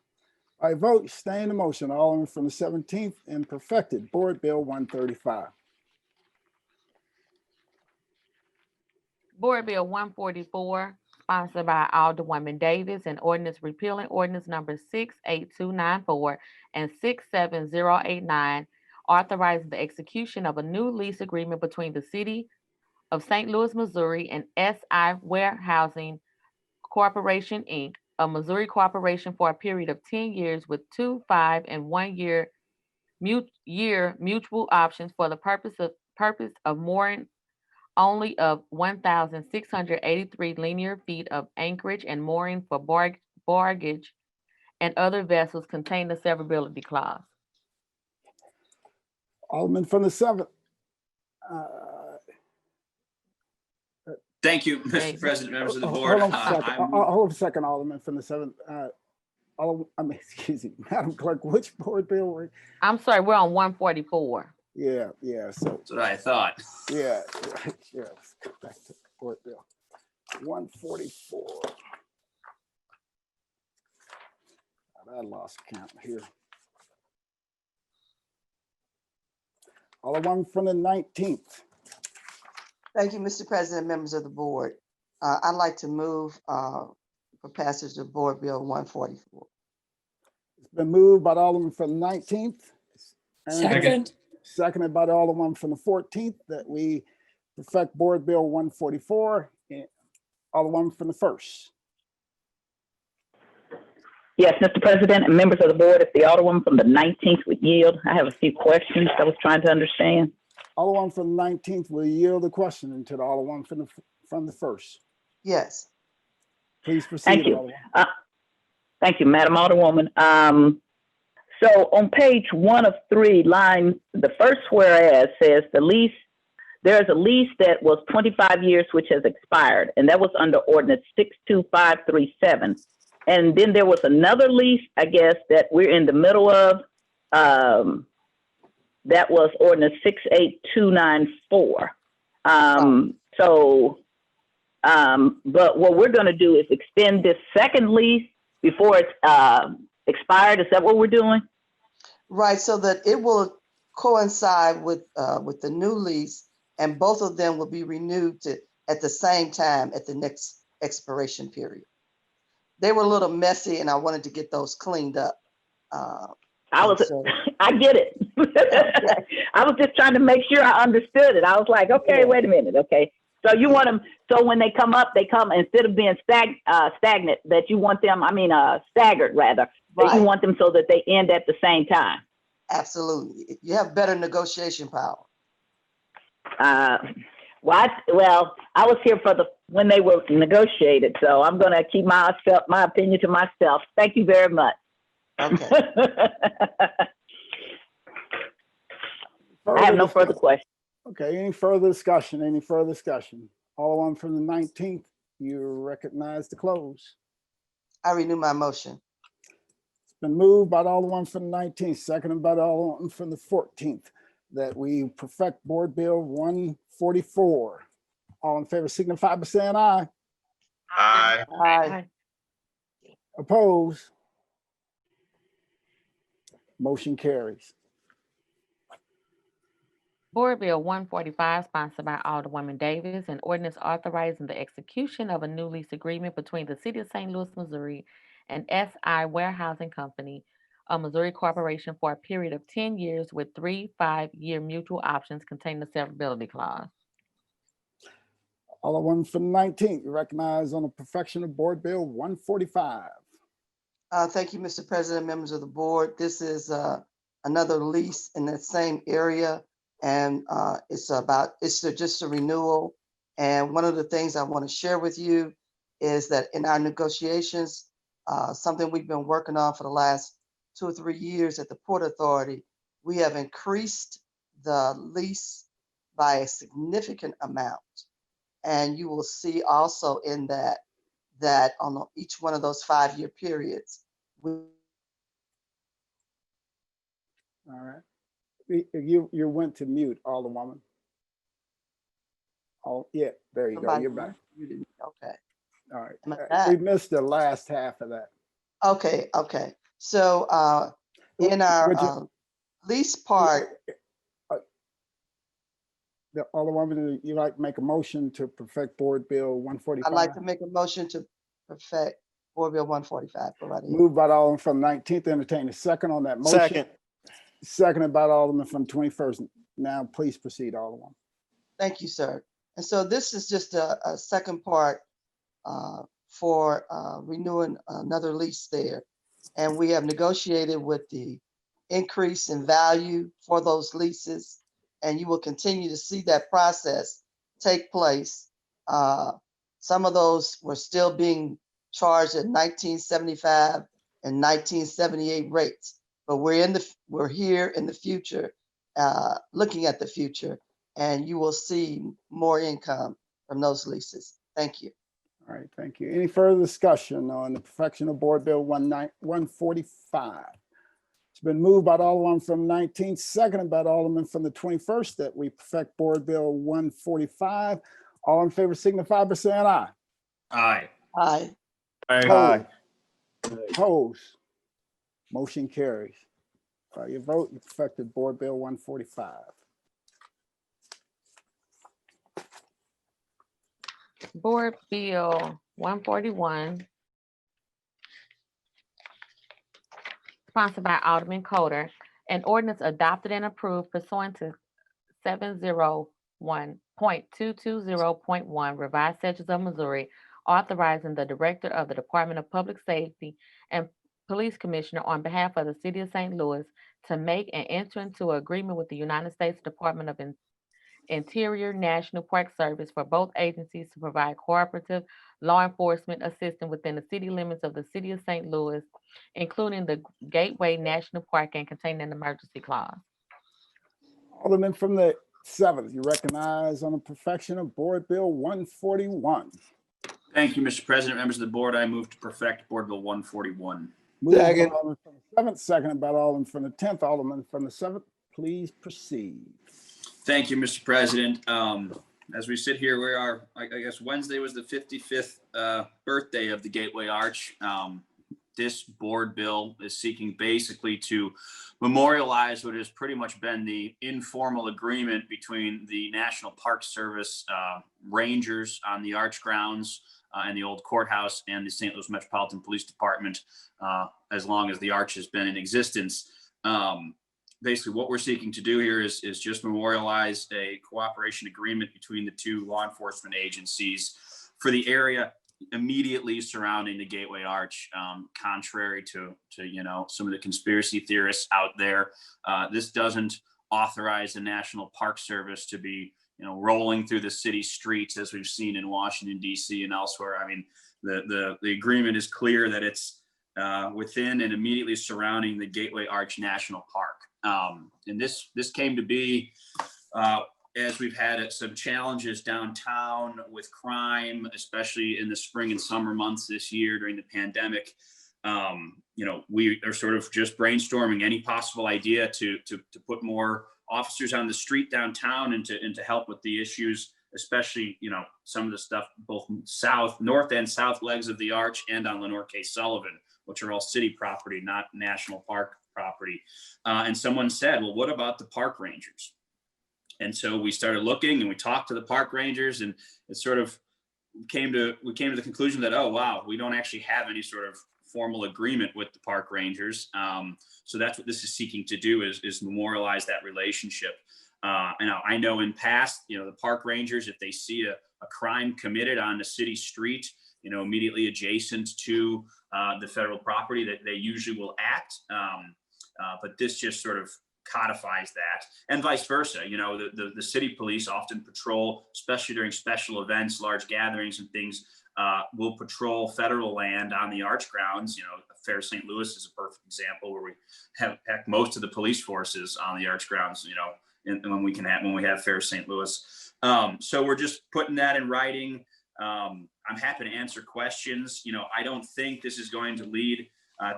Speaker 1: I vote stay in the motion. Alderman from the 17th and perfected Board Bill 135.
Speaker 2: Board Bill 144, sponsored by Alderwoman Davis, and ordinance repealing ordinance number 68294 and 67089, authorizing the execution of a new lease agreement between the City of St. Louis, Missouri and SI Warehousing Corporation, Inc., a Missouri corporation for a period of 10 years with 2, 5, and 1 year mutual options for the purpose of mooring only of 1,683 linear feet of anchorage and mooring for bargage and other vessels contain the severability clause.
Speaker 1: Alderman from the 7th.
Speaker 16: Thank you, Mr. President, members of the
Speaker 1: Hold
Speaker 16: board.
Speaker 1: on a second, Alderman from the 7th. Excuse me, Madam Clerk, which board bill were?
Speaker 2: I'm sorry, we're on 144.
Speaker 1: Yeah, so.
Speaker 16: That's what I thought.
Speaker 1: Yeah, let's go back to board bill. 144. I lost count here. Alderman from the 19th.
Speaker 17: Thank you, Mr. President, members of the board. I'd like to move for passage of Board Bill 144.
Speaker 1: It's been moved by the Alderman from the 19th.
Speaker 10: Second.
Speaker 1: Seconded by the Alderman from the 14th that we perfect Board Bill 144. Alderman from the 1st.
Speaker 3: Yes, Mr. President and members of the board, if the Alderwoman from the 19th would yield, I have a few questions I was trying to understand.
Speaker 1: Alderman from the 19th will yield the question to the Alderman from the 1st.
Speaker 17: Yes.
Speaker 1: Please proceed.
Speaker 3: Thank you. Thank you, Madam Alderwoman. So on page 1 of 3, the first whereas says there's a lease that was 25 years, which has expired, and that was under ordinance 62537. And then there was another lease, I guess, that we're in the middle of. That was ordinance 68294. But what we're going to do is extend this second lease before it's expired. Is that what we're doing?
Speaker 17: Right, so that it will coincide with the new lease, and both of them will be renewed at the same time at the next expiration period. They were a little messy, and I wanted to get those cleaned up.
Speaker 3: I get it. I was just trying to make sure I understood it. I was like, okay, wait a minute. Okay. So you want them, so when they come up, they come instead of being stagnant, that you want them, staggered rather, that you want them so that they end at the same time.
Speaker 17: Absolutely. You have better negotiation power.
Speaker 3: Well, I was here for when they were negotiated, so I'm going to keep my opinion to myself. Thank you very much.
Speaker 17: Okay.
Speaker 3: I have no further questions.
Speaker 1: Okay, any further discussion? Any further discussion? Alderman from the 19th, you recognize the close.
Speaker 17: I renew my motion.
Speaker 1: It's been moved by the Alderman from the 19th, seconded by the Alderman from the 14th, that we perfect Board Bill 144. All in favor signify by saying aye.
Speaker 18: Aye.
Speaker 17: Aye.
Speaker 1: Opposed? Motion carries.
Speaker 2: Board Bill 145, sponsored by Alderwoman Davis, an ordinance authorizing the execution of a new lease agreement between the City of St. Louis, Missouri and SI Warehousing Company, a Missouri corporation, for a period of 10 years with 3 5-year mutual options containing a severability clause.
Speaker 1: Alderman from the 19th, you recognize on the perfection of Board Bill 145.
Speaker 17: Thank you, Mr. President, members of the board. This is another lease in that same area, and it's just a renewal. And one of the things I want to share with you is that in our negotiations, something we've been working on for the last 2 or 3 years at the Port Authority, we have increased the lease by a significant amount. And you will see also in that on each one of those 5-year periods.
Speaker 1: All right. You went to mute, Alderwoman. Oh, yeah, there you go. You're back.
Speaker 17: Okay.
Speaker 1: All right. We missed the last half of that.
Speaker 17: Okay. So in our lease part.
Speaker 1: The Alderwoman, you like to make a motion to perfect Board Bill 145?
Speaker 17: I'd like to make a motion to perfect Board Bill 145. Go right ahead.
Speaker 1: Moved by the Alderman from the 19th, entertain a second on that motion.
Speaker 9: Second.
Speaker 1: Seconded by the Alderman from 21st. Now, please proceed, Alderman.
Speaker 17: Thank you, sir. And so this is just a second part for renewing another lease there. And we have negotiated with the increase in value for those leases, and you will continue to see that process take place. Some of those were still being charged at 1975 and 1978 rates, but we're here in the future, looking at the future, and you will see more income from those leases. Thank you.
Speaker 1: All right, thank you. Any further discussion on the perfection of Board Bill 145? It's been moved by the Alderman from the 19th, seconded by the Alderman from the 21st, that we perfect Board Bill 145. All in favor signify by saying aye.
Speaker 16: Aye.
Speaker 17: Aye.
Speaker 9: Aye.
Speaker 1: Opposed? Motion carries. By your vote, you perfected Board Bill 145.
Speaker 2: Board Bill 141, sponsored by Alderman Coder, an ordinance adopted and approved pursuant to 701.220.1 revised statutes of Missouri, authorizing the Director of the Department of Public Safety and Police Commissioner on behalf of the City of St. Louis to make and enter into an agreement with the United States Department of Interior National Park Service for both agencies to provide cooperative law enforcement assistance within the city limits of the City of St. Louis, including the Gateway National Park, and containing an emergency clause.
Speaker 1: Alderman from the 7th, you recognize on the perfection of Board Bill 141.
Speaker 16: Thank you, Mr. President. Members of the board, I move to perfect Board Bill 141.
Speaker 1: Moved by the Alderman from the 7th, seconded by the Alderman from the 10th. Alderman from the 7th, please proceed.
Speaker 16: Thank you, Mr. President. As we sit here, we are, I guess Wednesday was the 55th birthday of the Gateway Arch. this board bill is seeking basically to memorialize what has pretty much been the informal agreement between the National Park Service rangers on the Arch grounds and the old courthouse and the St. Louis Metropolitan Police Department, as long as the Arch has been in existence. Basically, what we're seeking to do here is just memorialize a cooperation agreement between the two law enforcement agencies for the area immediately surrounding the Gateway Arch. Contrary to some of the conspiracy theorists out there, this doesn't authorize the National Park Service to be rolling through the city streets as we've seen in Washington, D.C. and elsewhere. I mean, the agreement is clear that it's within and immediately surrounding the Gateway Arch National Park. And this came to be as we've had some challenges downtown with crime, especially in the spring and summer months this year during the pandemic. We are sort of just brainstorming any possible idea to put more officers on the street downtown and to help with the issues, especially, some of the stuff both north and south legs of the Arch and on Lenore K. Sullivan, which are all city property, not national park property. And someone said, well, what about the park rangers? And so we started looking and we talked to the park rangers, and it sort of we came to the conclusion that, oh, wow, we don't actually have any sort of formal agreement with the park rangers. So that's what this is seeking to do is memorialize that relationship. And I know in past, the park rangers, if they see a crime committed on a city street, immediately adjacent to the federal property, that they usually will act. But this just sort of codifies that, and vice versa. The city police often patrol, especially during special events, large gatherings and things, will patrol federal land on the Arch grounds. Fair St. Louis is a perfect example where we have most of the police forces on the Arch grounds, and when we have Fair St. Louis. So we're just putting that in writing. I'm happy to answer questions. I don't think this is going to lead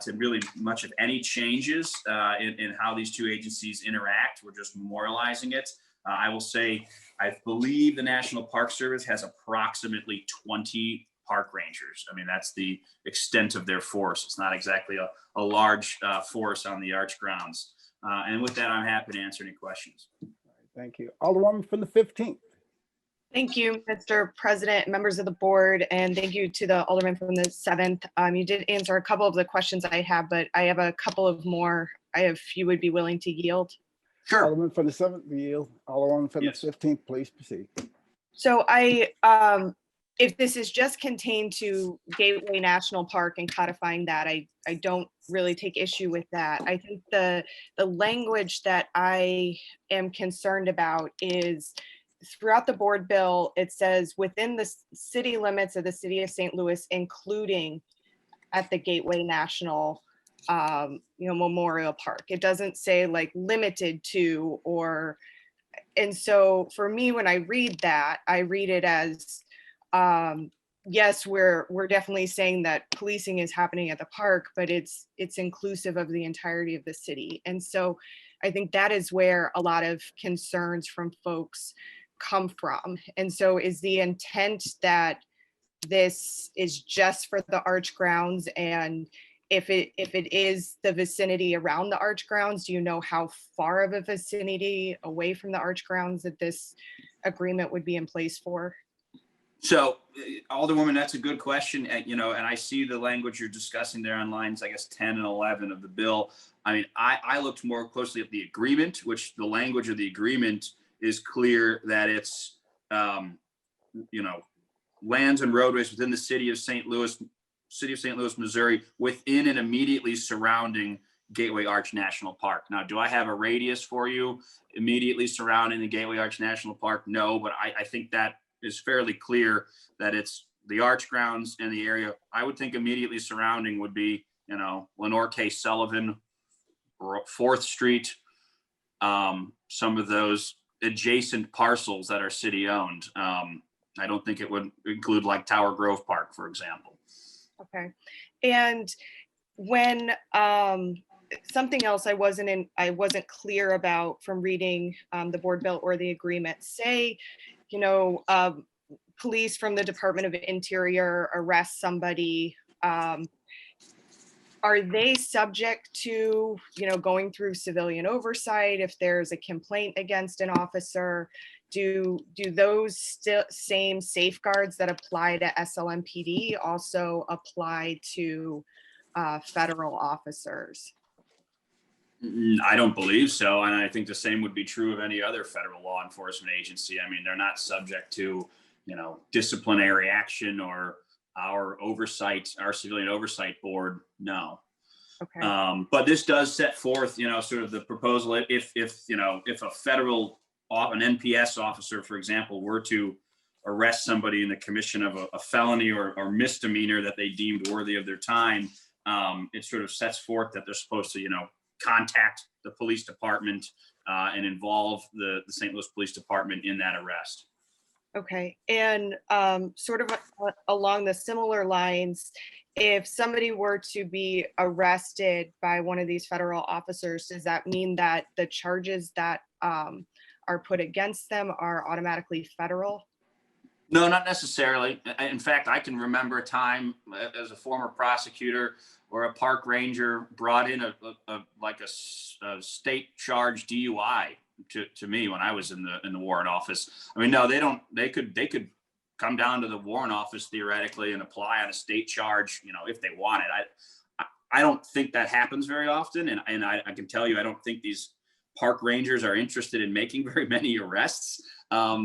Speaker 16: to really much of any changes in how these two agencies interact. We're just memorializing it. I will say, I believe the National Park Service has approximately 20 park rangers. I mean, that's the extent of their force. It's not exactly a large force on the Arch grounds. And with that, I'm happy to answer any questions.
Speaker 1: Thank you. Alderwoman from the 15th.
Speaker 19: Thank you, Mr. President, members of the board, and thank you to the Alderman from the 7th. You did answer a couple of the questions I have, but I have a couple of more if you would be willing to yield.
Speaker 16: Sure.
Speaker 1: Alderman from the 7th, yield. Alderwoman from the 15th, please proceed.
Speaker 19: So if this is just contained to Gateway National Park and codifying that, I don't really take issue with that. I think the language that I am concerned about is throughout the board bill, it says within the city limits of the city of St. Louis, including at the Gateway National Memorial Park. It doesn't say like limited to and so for me, when I read that, I read it as, yes, we're definitely saying that policing is happening at the park, but it's inclusive of the entirety of the city. And so I think that is where a lot of concerns from folks come from. And so is the intent that this is just for the Arch grounds? And if it is the vicinity around the Arch grounds, do you know how far of a vicinity away from the Arch grounds that this agreement would be in place for?
Speaker 16: So, Alderwoman, that's a good question. And I see the language you're discussing there on lines, I guess, 10 and 11 of the bill. I mean, I looked more closely at the agreement, which the language of the agreement is clear that it's, lands and roadways within the city of St. Louis, Missouri, within and immediately surrounding Gateway Arch National Park. Now, do I have a radius for you immediately surrounding the Gateway Arch National Park? No, but I think that is fairly clear that it's the Arch grounds and the area. I would think immediately surrounding would be, Lenore K. Sullivan, 4th Street, some of those adjacent parcels that are city owned. I don't think it would include like Tower Grove Park, for example.
Speaker 19: Okay. And when something else I wasn't clear about from reading the board bill or the agreement, say, police from the Department of Interior arrest somebody are they subject to, going through civilian oversight if there's a complaint against an officer? Do those same safeguards that apply to SLMPD also apply to federal officers?
Speaker 16: I don't believe so. And I think the same would be true of any other federal law enforcement agency. I mean, they're not subject to, disciplinary action or our oversight, our civilian oversight board. No.
Speaker 19: Okay.
Speaker 16: But this does set forth, sort of the proposal. If a federal, an NPS officer, for example, were to arrest somebody in the commission of a felony or misdemeanor that they deemed worthy of their time, it sort of sets forth that they're supposed to, contact the police department and involve the St. Louis Police Department in that arrest.
Speaker 19: Okay, and sort of along the similar lines, if somebody were to be arrested by one of these federal officers, does that mean that the charges that are put against them are automatically federal?
Speaker 16: No, not necessarily. In fact, I can remember a time as a former prosecutor where a park ranger brought in a state charged DUI to me when I was in the warrant office. I mean, no, they could come down to the warrant office theoretically and apply on a state charge, if they wanted. I don't think that happens very often. And I can tell you, I don't think these park rangers are interested in making very many arrests.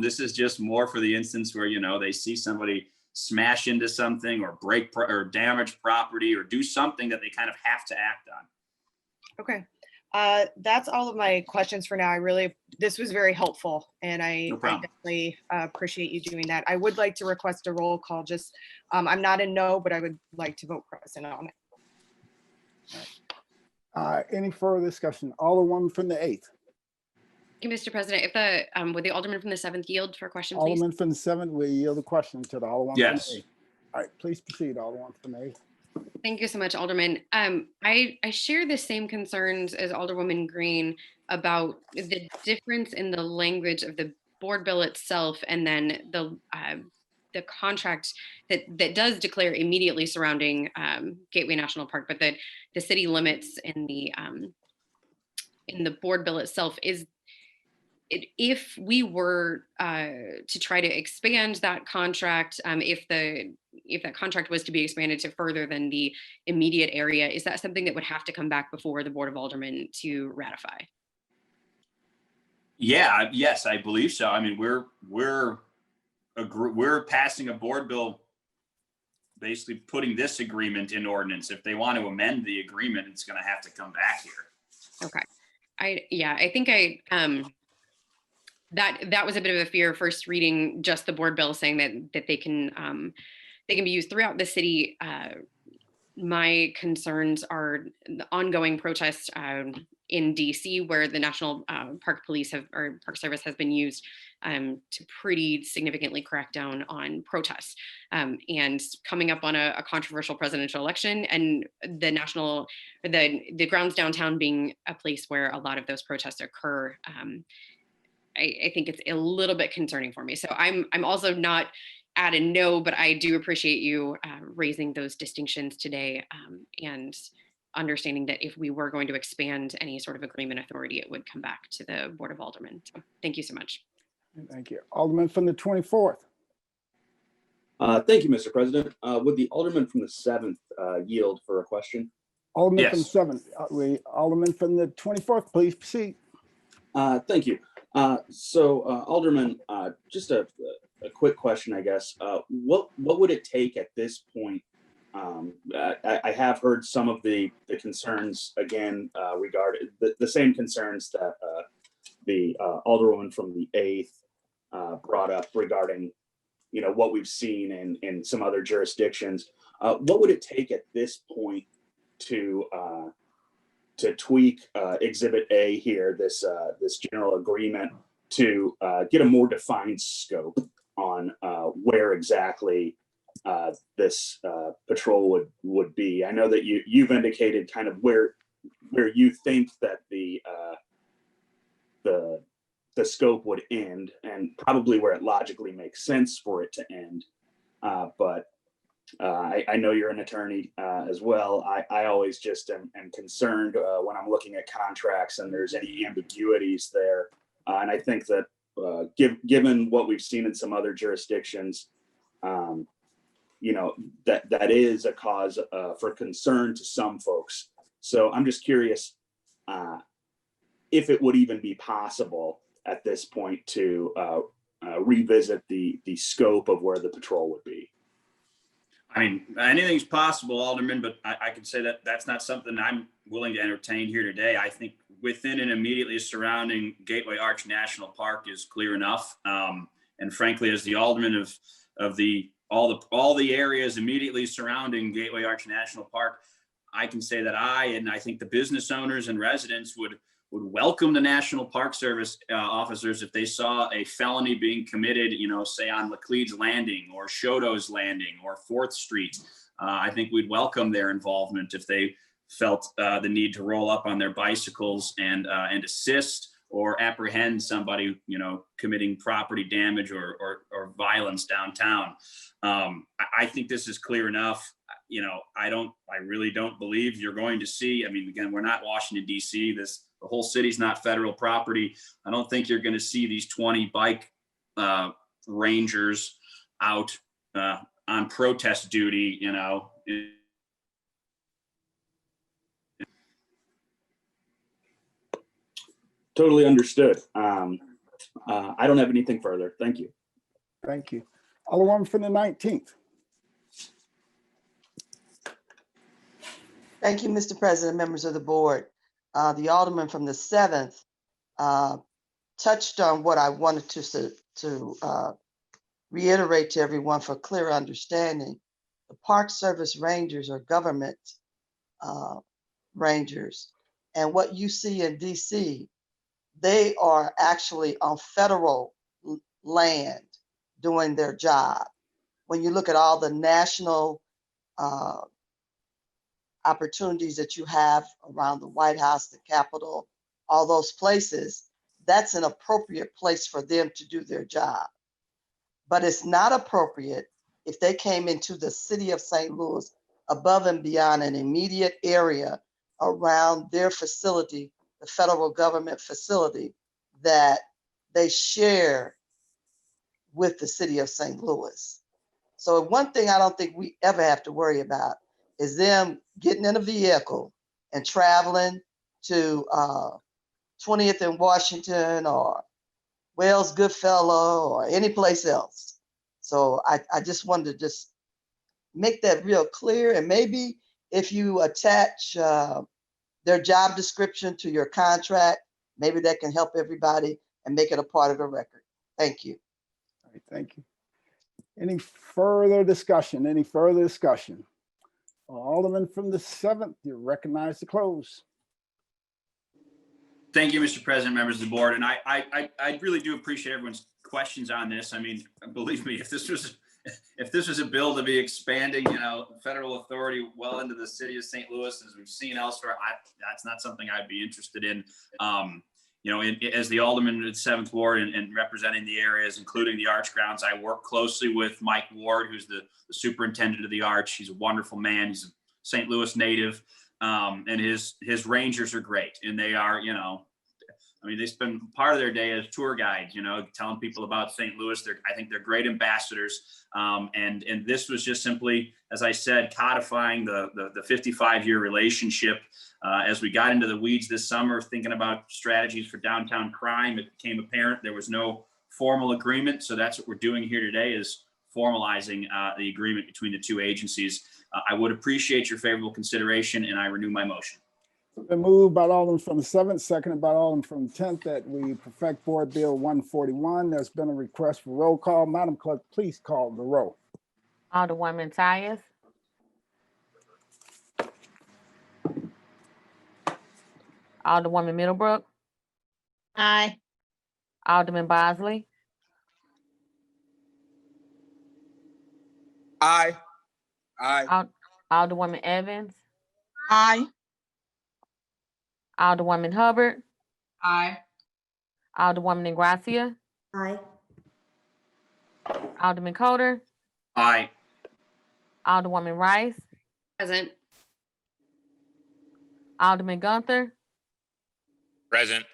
Speaker 16: This is just more for the instance where, they see somebody smash into something or break or damage property or do something that they kind of have to act on.
Speaker 19: Okay. That's all of my questions for now. This was very helpful, and I definitely appreciate you doing that. I would like to request a roll call. I'm not a no, but I would like to vote present on it.
Speaker 1: Any further discussion? Alderwoman from the 8th.
Speaker 11: Thank you, Mr. President. If would the Alderman from the 7th yield for a question, please?
Speaker 1: Alderman from the 7th, we yield the question to the Alderwoman from the 8th. All right, please proceed, Alderwoman from the 8th.
Speaker 11: Thank you so much, Alderman. I share the same concerns as Alderwoman Green about the difference in the language of the board bill itself and then the contract that does declare immediately surrounding Gateway National Park, but the city limits in the board bill itself is. If we were to try to expand that contract, if that contract was to be expanded to further than the immediate area, is that something that would have to come back before the Board of Aldermen to ratify?
Speaker 16: Yeah, yes, I believe so. I mean, we're passing a board bill, basically putting this agreement in ordinance. If they want to amend the agreement, it's going to have to come back here.
Speaker 11: Okay, I think that was a bit of a fear first reading just the board bill saying that they can be used throughout the city. My concerns are the ongoing protests in DC where the National Park Police or Park Service has been used to pretty significantly crack down on protests, and coming up on a controversial presidential election and the grounds downtown being a place where a lot of those protests occur. I think it's a little bit concerning for me. So I'm also not at a no, but I do appreciate you raising those distinctions today and understanding that if we were going to expand any sort of agreement authority, it would come back to the Board of Aldermen. So thank you so much.
Speaker 1: Thank you. Alderman from the 24th.
Speaker 12: Thank you, Mr. President. Would the Alderman from the 7th yield for a question?
Speaker 1: Alderman from the 7th. Alderman from the 24th, please proceed.
Speaker 12: Thank you. Alderman, just a quick question, I guess. What would it take at this point? I have heard some of the concerns again regarding the same concerns that the Alderwoman from the 8th brought up regarding, what we've seen in some other jurisdictions. What would it take at this point to tweak Exhibit A here, this general agreement, to get a more defined scope on where exactly this patrol would be? I know that you've indicated kind of where you think that the scope would end, and probably where it logically makes sense for it to end. But I know you're an attorney as well. I always just am concerned when I'm looking at contracts and there's any ambiguities there. And I think that given what we've seen in some other jurisdictions, you know, that is a cause for concern to some folks. So I'm just curious if it would even be possible at this point to revisit the scope of where the patrol would be.
Speaker 16: I mean, anything's possible, Alderman, but I can say that that's not something I'm willing to entertain here today. I think within and immediately surrounding Gateway Arch National Park is clear enough. And frankly, as the Alderman of all the areas immediately surrounding Gateway Arch National Park, I can say that and I think the business owners and residents would welcome the National Park Service officers if they saw a felony being committed, you know, say on Laclede's Landing or Shoto's Landing or 4th Street. I think we'd welcome their involvement if they felt the need to roll up on their bicycles and assist or apprehend somebody, you know, committing property damage or violence downtown. I think this is clear enough. You know, I really don't believe you're going to see, I mean, again, we're not Washington, D.C. The whole city's not federal property. I don't think you're going to see these 20 bike rangers out on protest duty, you know.
Speaker 12: Totally understood. I don't have anything further. Thank you.
Speaker 1: Thank you. Alderman from the 19th.
Speaker 17: Thank you, Mr. President, members of the board. The Alderman from the 7th touched on what I wanted to reiterate to everyone for clear understanding. The Park Service Rangers are government rangers. And what you see in DC, they are actually on federal land doing their job. When you look at all the national opportunities that you have around the White House, the Capitol, all those places, that's an appropriate place for them to do their job. But it's not appropriate if they came into the city of St. Louis above and beyond an immediate area around their facility, the federal government facility that they share with the city of St. Louis. So one thing I don't think we ever have to worry about is them getting in a vehicle and traveling to 20th and Washington or Wells Goodfellow or any place else. So I just wanted to just make that real clear. And maybe if you attach their job description to your contract, maybe that can help everybody and make it a part of the record. Thank you.
Speaker 1: All right, thank you. Any further discussion? Any further discussion? Alderman from the 7th, you're recognized to close.
Speaker 16: Thank you, Mr. President, members of the board. And I really do appreciate everyone's questions on this. I mean, believe me, if this was a bill to be expanding, you know, federal authority well into the city of St. Louis, as we've seen elsewhere, that's not something I'd be interested in. You know, as the Alderman of the 7th Ward and representing the areas, including the Arch grounds, I work closely with Mike Ward, who's the superintendent of the Arch. He's a wonderful man. He's a St. Louis native, and his rangers are great. And they are, you know, I mean, they spend part of their day as tour guides, you know, telling people about St. Louis. I think they're great ambassadors. And this was just simply, as I said, codifying the 55-year relationship. As we got into the weeds this summer, thinking about strategies for downtown crime, it became apparent there was no formal agreement. So that's what we're doing here today, is formalizing the agreement between the two agencies. I would appreciate your favorable consideration, and I renew my motion.
Speaker 1: Been moved by Alderman from the 7th, seconded by Alderman from the 10th, that we perfect Board Bill 141. There's been a request for roll call. Madam Clerk, please call the roll.
Speaker 2: Alderwoman Tyus. Alderwoman Middlebrook.
Speaker 5: Aye.
Speaker 2: Alderman Bosley.
Speaker 18: Aye. Aye.
Speaker 2: Alderwoman Evans.
Speaker 4: Aye.
Speaker 2: Alderwoman Hubbard.
Speaker 14: Aye.
Speaker 2: Alderwoman Ingracia.
Speaker 5: Aye.
Speaker 2: Alderman Coder.
Speaker 16: Aye.
Speaker 2: Alderwoman Rice,
Speaker 11: Present.
Speaker 2: Alderman Gunther,
Speaker 18: Present.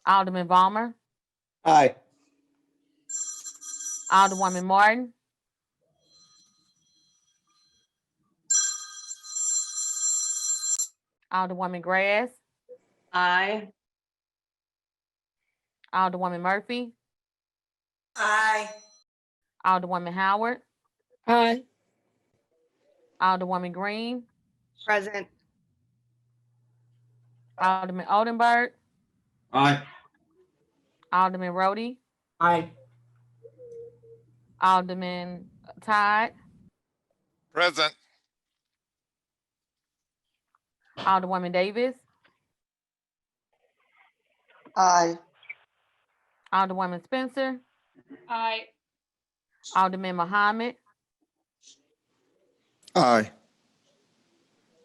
Speaker 2: Alderman Balmer,
Speaker 9: Aye.
Speaker 2: Alderwoman Martin, Alderwoman Grass,
Speaker 5: Aye.
Speaker 2: Alderwoman Murphy,
Speaker 5: Aye.
Speaker 2: Alderwoman Howard,
Speaker 10: Aye.
Speaker 2: Alderwoman Green,
Speaker 19: Present.
Speaker 2: Alderman Oldenburg,
Speaker 16: Aye.
Speaker 2: Alderman Rhodey,
Speaker 13: Aye.
Speaker 2: Alderman Todd,
Speaker 18: Present.
Speaker 2: Alderwoman Davis,
Speaker 17: Aye.
Speaker 2: Alderwoman Spencer,
Speaker 5: Aye.
Speaker 2: Alderman Muhammad,
Speaker 9: Aye.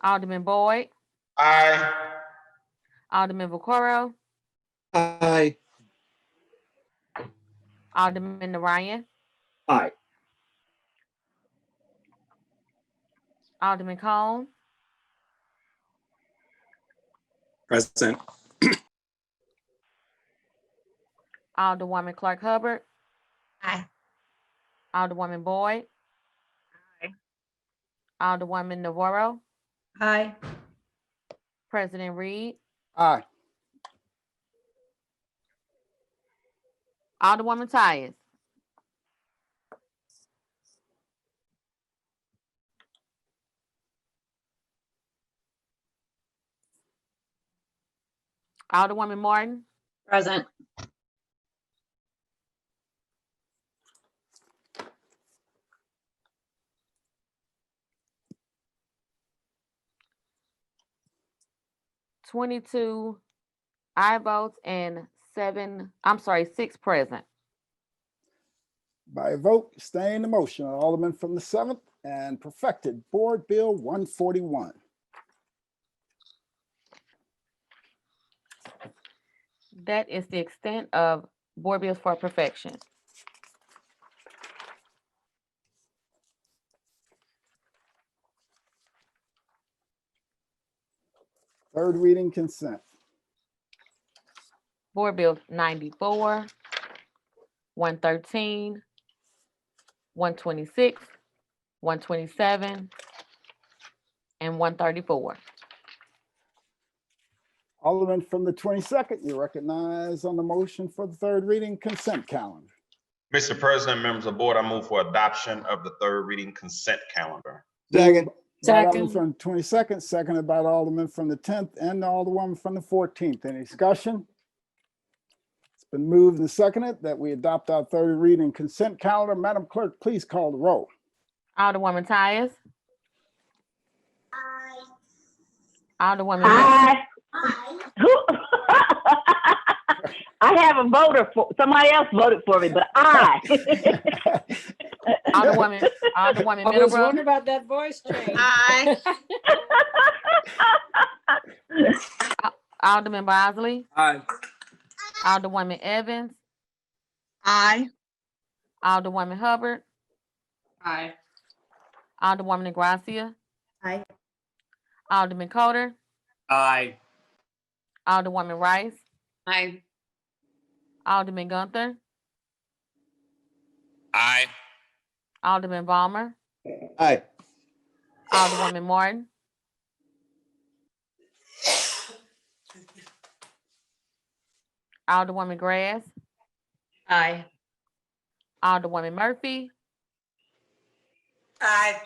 Speaker 2: Alderman Boyd,
Speaker 6: Aye.
Speaker 2: Alderman Vaccaro,
Speaker 9: Aye.
Speaker 2: Alderman Ryan,
Speaker 12: Aye.
Speaker 2: Alderman Cone,
Speaker 12: Present.
Speaker 2: Alderwoman Clark Hubbard,
Speaker 5: Aye.
Speaker 2: Alderwoman Boyd,
Speaker 5: Aye.
Speaker 2: Alderwoman Navarro,
Speaker 15: Aye.
Speaker 2: President Reed,
Speaker 1: Aye.
Speaker 2: Alderwoman Tyus, Alderwoman Martin,
Speaker 5: Present.
Speaker 2: (22) aye votes and 6 present.
Speaker 1: By a vote, staying the motion, Alderman from the 7th and perfected Board Bill 141.
Speaker 2: That is the extent of board bills for perfection.
Speaker 1: Third reading consent.
Speaker 2: Board Bill 94, 113, 126, 127, and 134.
Speaker 1: Alderman from the 22nd, you recognize on the motion for the third reading consent calendar.
Speaker 6: Mr. President, members of the board, I move for adoption of the third reading consent calendar.
Speaker 9: Second.
Speaker 1: By Alderman from the 22nd, seconded by the Alderman from the 10th and the Alderwoman from the 14th. Any discussion? It's been moved and seconded that we adopt our third reading consent calendar. Madam Clerk, please call the roll.
Speaker 2: Alderwoman Tyus.
Speaker 5: Aye.
Speaker 2: Alderwoman.
Speaker 3: Aye. I have a voter for, somebody else voted for me, but aye.
Speaker 2: Alderwoman
Speaker 10: I was
Speaker 2: Middlebrook.
Speaker 10: wondering about that voice change.
Speaker 5: Aye.
Speaker 2: Alderman Bosley.
Speaker 12: Aye.
Speaker 2: Alderwoman Evans.
Speaker 5: Aye.
Speaker 2: Alderwoman Hubbard.
Speaker 14: Aye.
Speaker 2: Alderwoman Gracia.
Speaker 5: Aye.
Speaker 2: Alderman Coder.
Speaker 16: Aye.
Speaker 2: Alderwoman Rice.
Speaker 11: Aye.
Speaker 2: Alderman Gunther.
Speaker 18: Aye.
Speaker 2: Alderman Balmer.
Speaker 9: Aye.
Speaker 2: Alderwoman Martin. Alderwoman Grass.
Speaker 5: Aye.
Speaker 2: Alderwoman Murphy.
Speaker 5: Aye.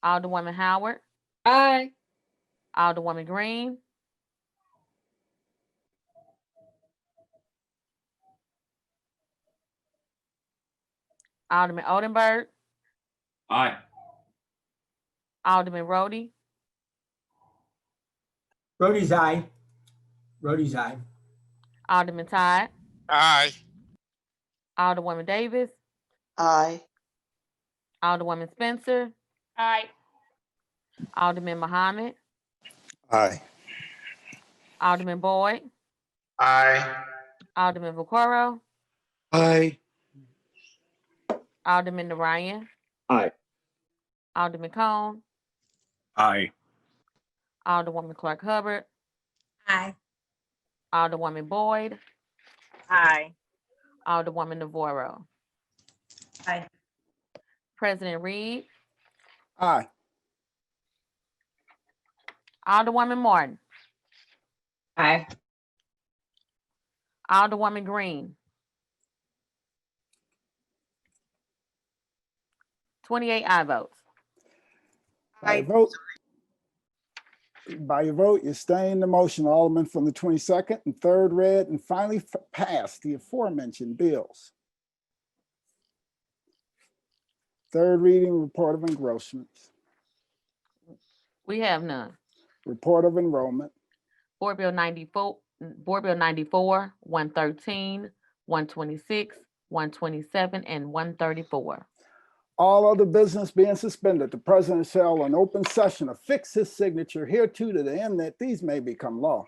Speaker 2: Alderwoman Howard.
Speaker 10: Aye.
Speaker 2: Alderwoman Green. Alderman Oldenburg.
Speaker 16: Aye.
Speaker 2: Alderman Rhodey.
Speaker 13: Rhodey's aye. Rhodey's aye.
Speaker 2: Alderman Todd.
Speaker 18: Aye.
Speaker 2: Alderwoman Davis.
Speaker 17: Aye.
Speaker 2: Alderwoman Spencer.
Speaker 5: Aye.
Speaker 2: Alderman Muhammad.
Speaker 9: Aye.
Speaker 2: Alderman Boyd.
Speaker 6: Aye.
Speaker 2: Alderman Vaccaro.
Speaker 9: Aye.
Speaker 2: Alderman Ryan,
Speaker 12: Aye.
Speaker 2: Alderman Cone,
Speaker 16: Aye.
Speaker 2: Alderwoman Clark Hubbard,
Speaker 5: Aye.
Speaker 2: Alderwoman Boyd,
Speaker 5: Aye.
Speaker 2: Alderwoman Navarro.
Speaker 15: Aye.
Speaker 2: President Reed,
Speaker 1: Aye.
Speaker 2: Alderwoman Martin,
Speaker 5: Aye.
Speaker 2: Alderwoman Green. 28 aye votes.
Speaker 1: By your vote, you're staying the motion. Alderman from the 22nd and 3rd read and finally passed the aforementioned bills. 3rd reading, report of engrossments,
Speaker 2: We have none.
Speaker 1: report of enrollment,
Speaker 2: Board Bill 94, 113, 126, 127, and 134.
Speaker 1: all other business being suspended, the president shall in open session affix his signature hereto to the end that these may become law.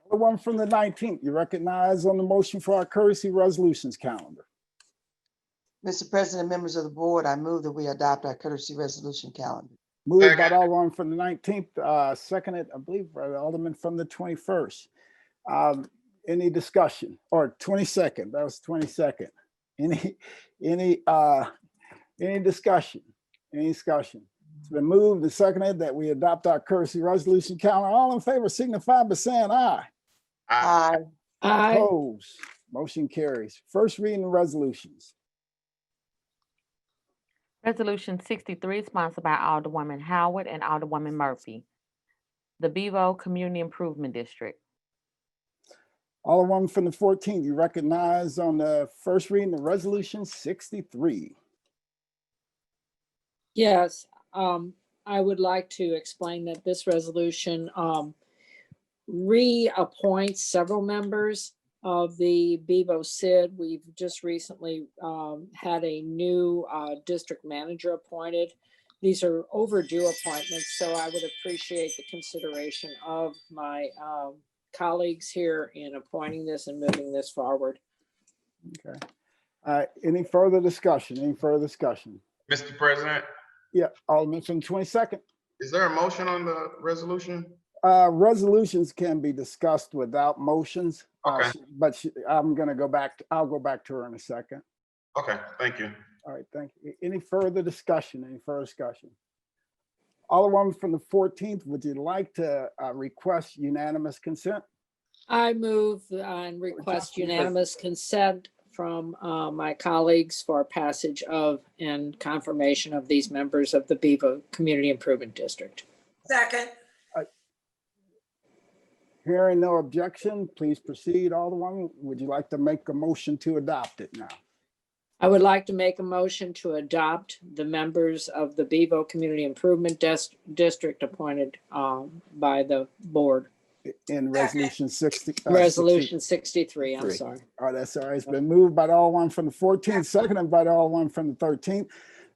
Speaker 1: The one from the 19th, you recognize on the motion for our courtesy resolutions calendar.
Speaker 17: Mr. President, members of the board, I move that we adopt our courtesy resolution calendar.
Speaker 1: Moved by the Alderman from the 19th, seconded, I believe, by the Alderman from the 21st. Any discussion? Or 22nd, that was 22nd. Any discussion? Any discussion? It's been moved and seconded that we adopt our courtesy resolution calendar. All in favor signify by saying aye.
Speaker 17: Aye.
Speaker 10: Aye.
Speaker 1: Opposed? Motion carries. First reading resolutions.
Speaker 2: Resolution 63, sponsored by Alderwoman Howard and Alderwoman Murphy. The Bevo Community Improvement District.
Speaker 1: Alderman from the 14th, you recognize on the first reading of resolution 63.
Speaker 10: Yes, I would like to explain that this resolution reappoints several members of the Bevo CID. We've just recently had a new district manager appointed. These are overdue appointments, so I would appreciate the consideration of my colleagues here in appointing this and moving this forward.
Speaker 1: Okay. Any further discussion? Any further discussion?
Speaker 6: Mr. President,
Speaker 1: Yeah, Alderman from the 22nd.
Speaker 6: is there a motion on the resolution?
Speaker 1: Resolutions can be discussed without motions.
Speaker 6: Okay.
Speaker 1: But I'm gonna go back, I'll go back to her in a second.
Speaker 6: Okay, thank you.
Speaker 1: All right, thank you. Any further discussion? Any further discussion? Alderman from the 14th, would you like to request unanimous consent?
Speaker 10: I move and request unanimous consent from my colleagues for passage of and confirmation of these members of the Bevo Community Improvement District.
Speaker 5: Second.
Speaker 1: Hearing no objection, please proceed, Alderman. Would you like to make a motion to adopt it now?
Speaker 10: I would like to make a motion to adopt the members of the Bevo Community Improvement District appointed by the board.
Speaker 1: in resolution 60.
Speaker 10: Resolution 63, I'm
Speaker 1: 63.
Speaker 10: sorry.
Speaker 1: Oh, that's all right. It's been moved by the Alderman from the 14th, seconded by the Alderman from the 13th,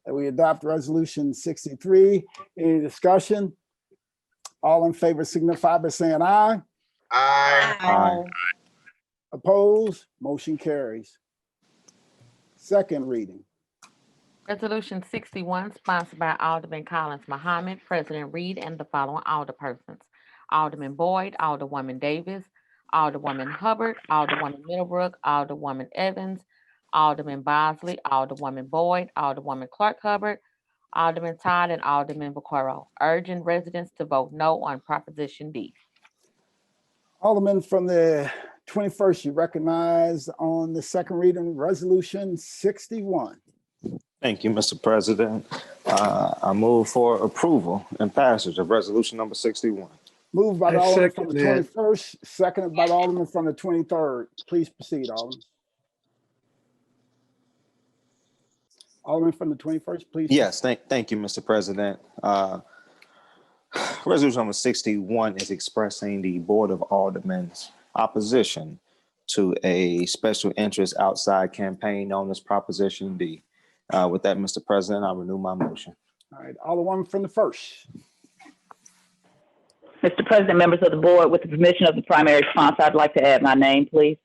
Speaker 1: that we adopt resolution 63. Any discussion? All in favor signify by saying aye.
Speaker 6: Aye.
Speaker 1: Opposed? Motion carries. Second reading.
Speaker 2: Resolution 61, sponsored by Alderman Collins Muhammad, President Reed, and the following alderpersons: Alderman Boyd, Alderwoman Davis, Alderwoman Hubbard, Alderwoman Middlebrook, Alderwoman Evans, Alderman Bosley, Alderwoman Boyd, Alderwoman Clark Hubbard, Alderman Todd, and Alderman Vaquero, urging residents to vote no on Proposition D.
Speaker 1: Alderman from the 21st, you recognize on the second reading, resolution 61.
Speaker 20: Thank you, Mr. President. I move for approval and passage of resolution number 61.
Speaker 1: Moved by the
Speaker 8: I
Speaker 1: Alderman from the
Speaker 8: second that.
Speaker 1: 21st, seconded by the Alderman from the 23rd. Please proceed, Alderman. Alderman from the 21st, please.
Speaker 20: Yes, thank you, Mr. President. Resolution number 61 is expressing the Board of Aldermen's opposition to a special interest outside campaign known as Proposition D. With that, Mr. President, I renew my motion.
Speaker 1: All right, Alderman from the 1st.
Speaker 3: Mr. President, members of the board, with the permission of the primary sponsor, I'd like to add my name, please.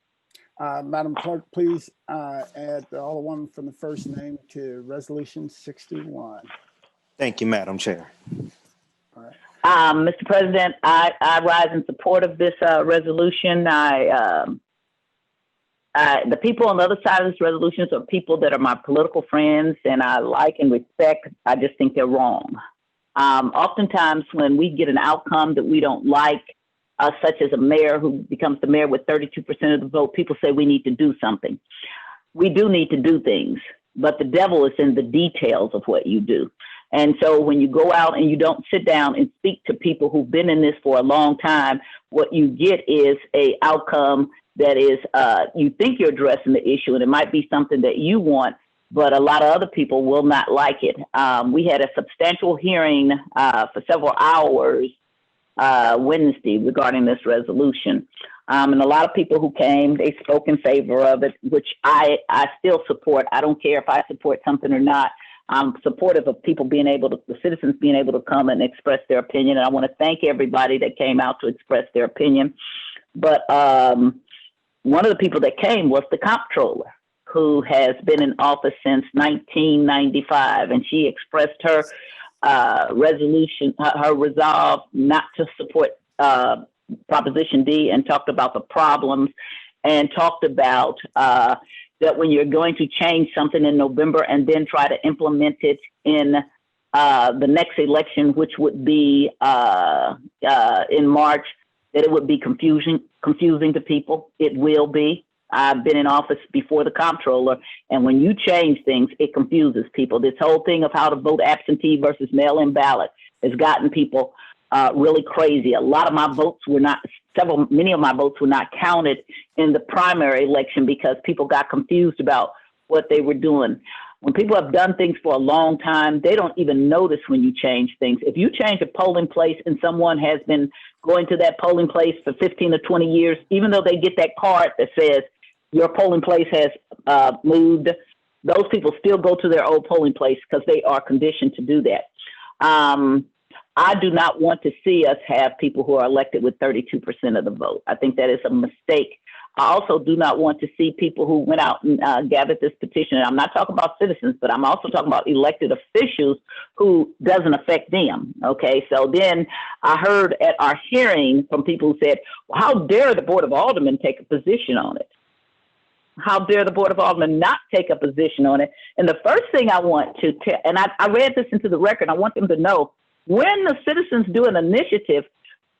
Speaker 1: Madam Clerk, please add the Alderman from the 1st name to resolution 61.
Speaker 20: Thank you, Madam Chair.
Speaker 1: All right.
Speaker 3: Mr. President, I rise in support of this resolution. The people on the other side of this resolution are people that are my political friends, and I like and respect. I just think they're wrong. Oftentimes when we get an outcome that we don't like, such as a mayor who becomes the mayor with 32% of the vote, people say we need to do something. We do need to do things, but the devil is in the details of what you do. And so when you go out and you don't sit down and speak to people who've been in this for a long time, what you get is a outcome that is, you think you're addressing the issue, and it might be something that you want, but a lot of other people will not like it. We had a substantial hearing for several hours Wednesday regarding this resolution. And a lot of people who came, they spoke in favor of it, which I still support. I don't care if I support something or not. I'm supportive of people being able to, the citizens being able to come and express their opinion. And I want to thank everybody that came out to express their opinion. But one of the people that came was the comptroller, who has been in office since 1995. And she expressed her resolution, her resolve not to support Proposition D, and talked about the problems, and talked about that when you're going to change something in November and then try to implement it in the next election, which would be in March, that it would be confusing to people. It will be. I've been in office before the comptroller, and when you change things, it confuses people. This whole thing of how to vote absentee versus mail-in ballot has gotten people really crazy. A lot of my votes were not, many of my votes were not counted in the primary election because people got confused about what they were doing. When people have done things for a long time, they don't even notice when you change things. If you change a polling place and someone has been going to that polling place for 15 or 20 years, even though they get that card that says your polling place has moved, those people still go to their old polling place because they are conditioned to do that. I do not want to see us have people who are elected with 32% of the vote. I think that is a mistake. I also do not want to see people who went out and gathered this petition. And I'm not talking about citizens, but I'm also talking about elected officials who doesn't affect them. Okay, so then I heard at our hearing from people who said, well, how dare the Board of Aldermen take a position on it? How dare the Board of Aldermen not take a position on it? And the first thing I want to tell, and I read this into the record, I want them to know, when the citizens do an initiative,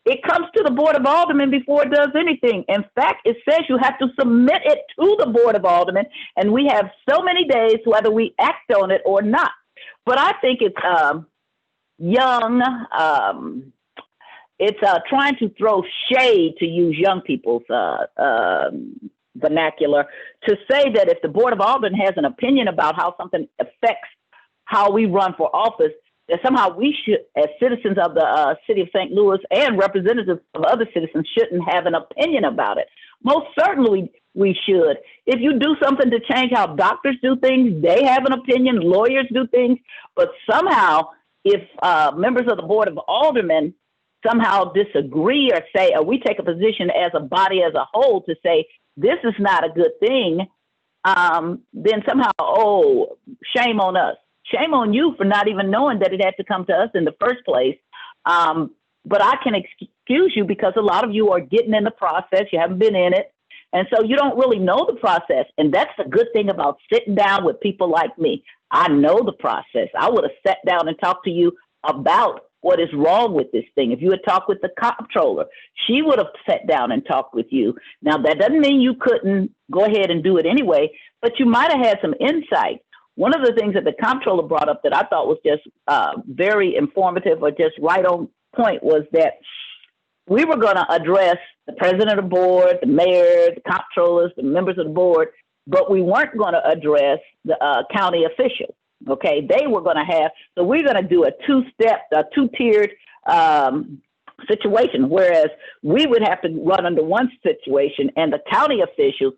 Speaker 3: it comes to the Board of Aldermen before it does anything. In fact, it says you have to submit it to the Board of Aldermen, and we have so many days whether we act on it or not. But I think it's it's trying to throw shade, to use young people's vernacular, to say that if the Board of Aldermen has an opinion about how something affects how we run for office, that somehow we should, as citizens of the city of St. Louis and representatives of other citizens, shouldn't have an opinion about it. Most certainly we should. If you do something to change how doctors do things, they have an opinion, lawyers do things, but somehow if members of the Board of Aldermen somehow disagree or say, or we take a position as a body as a whole to say, this is not a good thing, then somehow, oh, shame on us. Shame on you for not even knowing that it had to come to us in the first place. But I can excuse you because a lot of you are getting in the process. You haven't been in it. And so you don't really know the process. And that's the good thing about sitting down with people like me. I know the process. I would have sat down and talked to you about what is wrong with this thing. If you had talked with the comptroller, she would have sat down and talked with you. Now, that doesn't mean you couldn't go ahead and do it anyway, but you might have had some insight. One of the things that the comptroller brought up that I thought was just very informative or just right on point was that we were going to address the president of the board, the mayor, the comptrollers, the members of the board, but we weren't going to address the county officials. Okay, they were going to have, so we're going to do a two-tiered situation, whereas we would have to run under one situation and the county officials,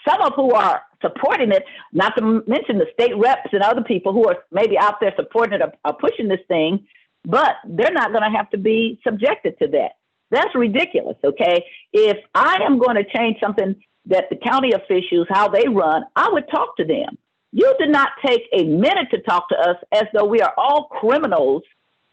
Speaker 3: some of who are supporting it, not to mention the state reps and other people who are maybe out there supporting it or pushing this thing, but they're not going to have to be subjected to that. That's ridiculous, okay? If I am going to change something that the county officials, how they run, I would talk to them. You did not take a minute to talk to us as though we are all criminals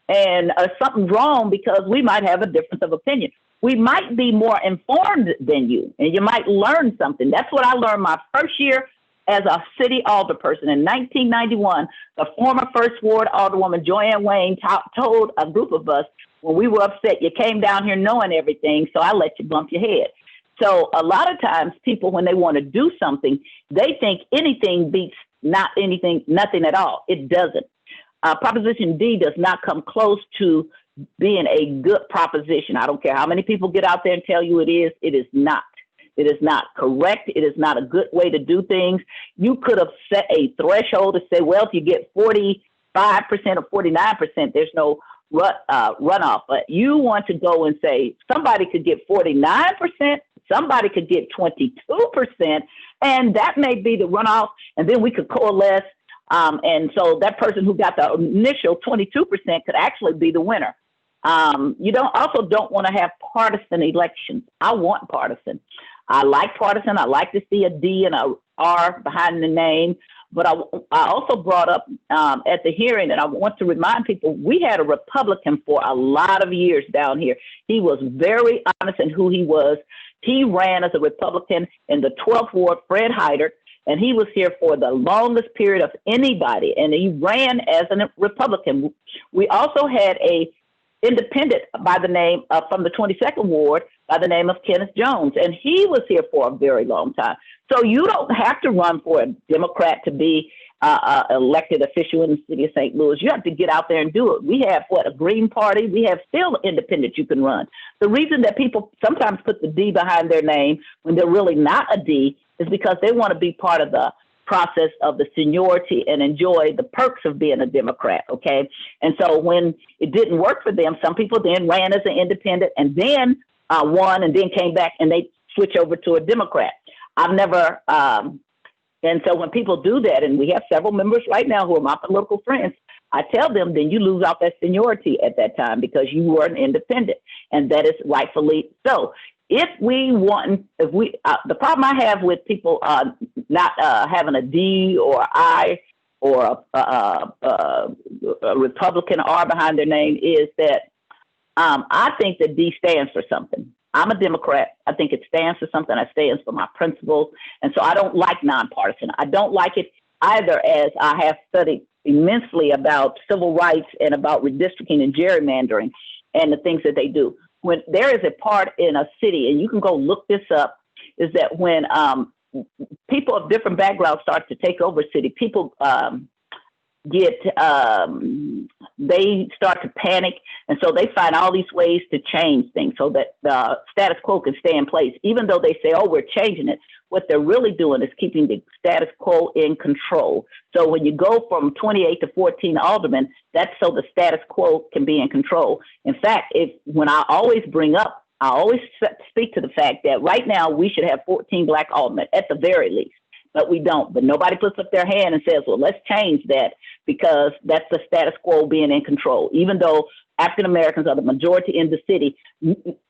Speaker 3: and something's wrong because we might have a difference of opinion. We might be more informed than you, and you might learn something. That's what I learned my first year as a city alderperson. In 1991, the former First Ward Alderwoman Joanne Wayne told a group of us when we were upset, you came down here knowing everything, so I let you bump your head. So a lot of times people, when they want to do something, they think anything beats nothing at all. It doesn't. Proposition D does not come close to being a good proposition. I don't care how many people get out there and tell you it is. It is not. It is not correct. It is not a good way to do things. You could have set a threshold to say, well, if you get 45% or 49%, there's no runoff. But you want to go and say somebody could get 49%, somebody could get 22%, and that may be the runoff, and then we could coalesce. And so that person who got the initial 22% could actually be the winner. You don't want to have partisan elections. I want partisan. I like partisan. I like to see a D and a R behind the name. But I also brought up at the hearing, and I want to remind people, we had a Republican for a lot of years down here. He was very honest in who he was. He ran as a Republican in the 12th Ward, Fred Hyder, and he was here for the longest period of anybody, and he ran as a Republican. We also had a independent by the name from the 22nd Ward by the name of Kenneth Jones, and he was here for a very long time. So you don't have to run for a Democrat to be elected official in the city of St. Louis. You have to get out there and do it. We have a Green Party. We have still independent you can run. The reason that people sometimes put the D behind their name when they're really not a D is because they want to be part of the process of the seniority and enjoy the perks of being a Democrat, okay? And so when it didn't work for them, some people then ran as an independent and then won and then came back and they switch over to a Democrat. I've never, and so when people do that, and we have several members right now who are my political friends, I tell them, then you lose out that seniority at that time because you were an independent, and that is rightfully so. If we want, the problem I have with people not having a D or I or a Republican R behind their name is that I think that D stands for something. I'm a Democrat. I think it stands for something. It stands for my principles. And so I don't like nonpartisan. I don't like it either, as I have studied immensely about civil rights and about redistricting and gerrymandering and the things that they do. When there is a part in a city, and you can go look this up, is that when people of different backgrounds start to take over a city, people they start to panic. And so they find all these ways to change things so that the status quo can stay in place. Even though they say, oh, we're changing it, What they're really doing is keeping the status quo in control. So when you go from 28 to 14 aldermen, that's so the status quo can be in control. In fact, when I always bring up, I always speak to the fact that right now we should have 14 Black aldermen at the very least, but we don't. But nobody puts up their hand and says, well, let's change that, because that's the status quo being in control. Even though African Americans are the majority in the city,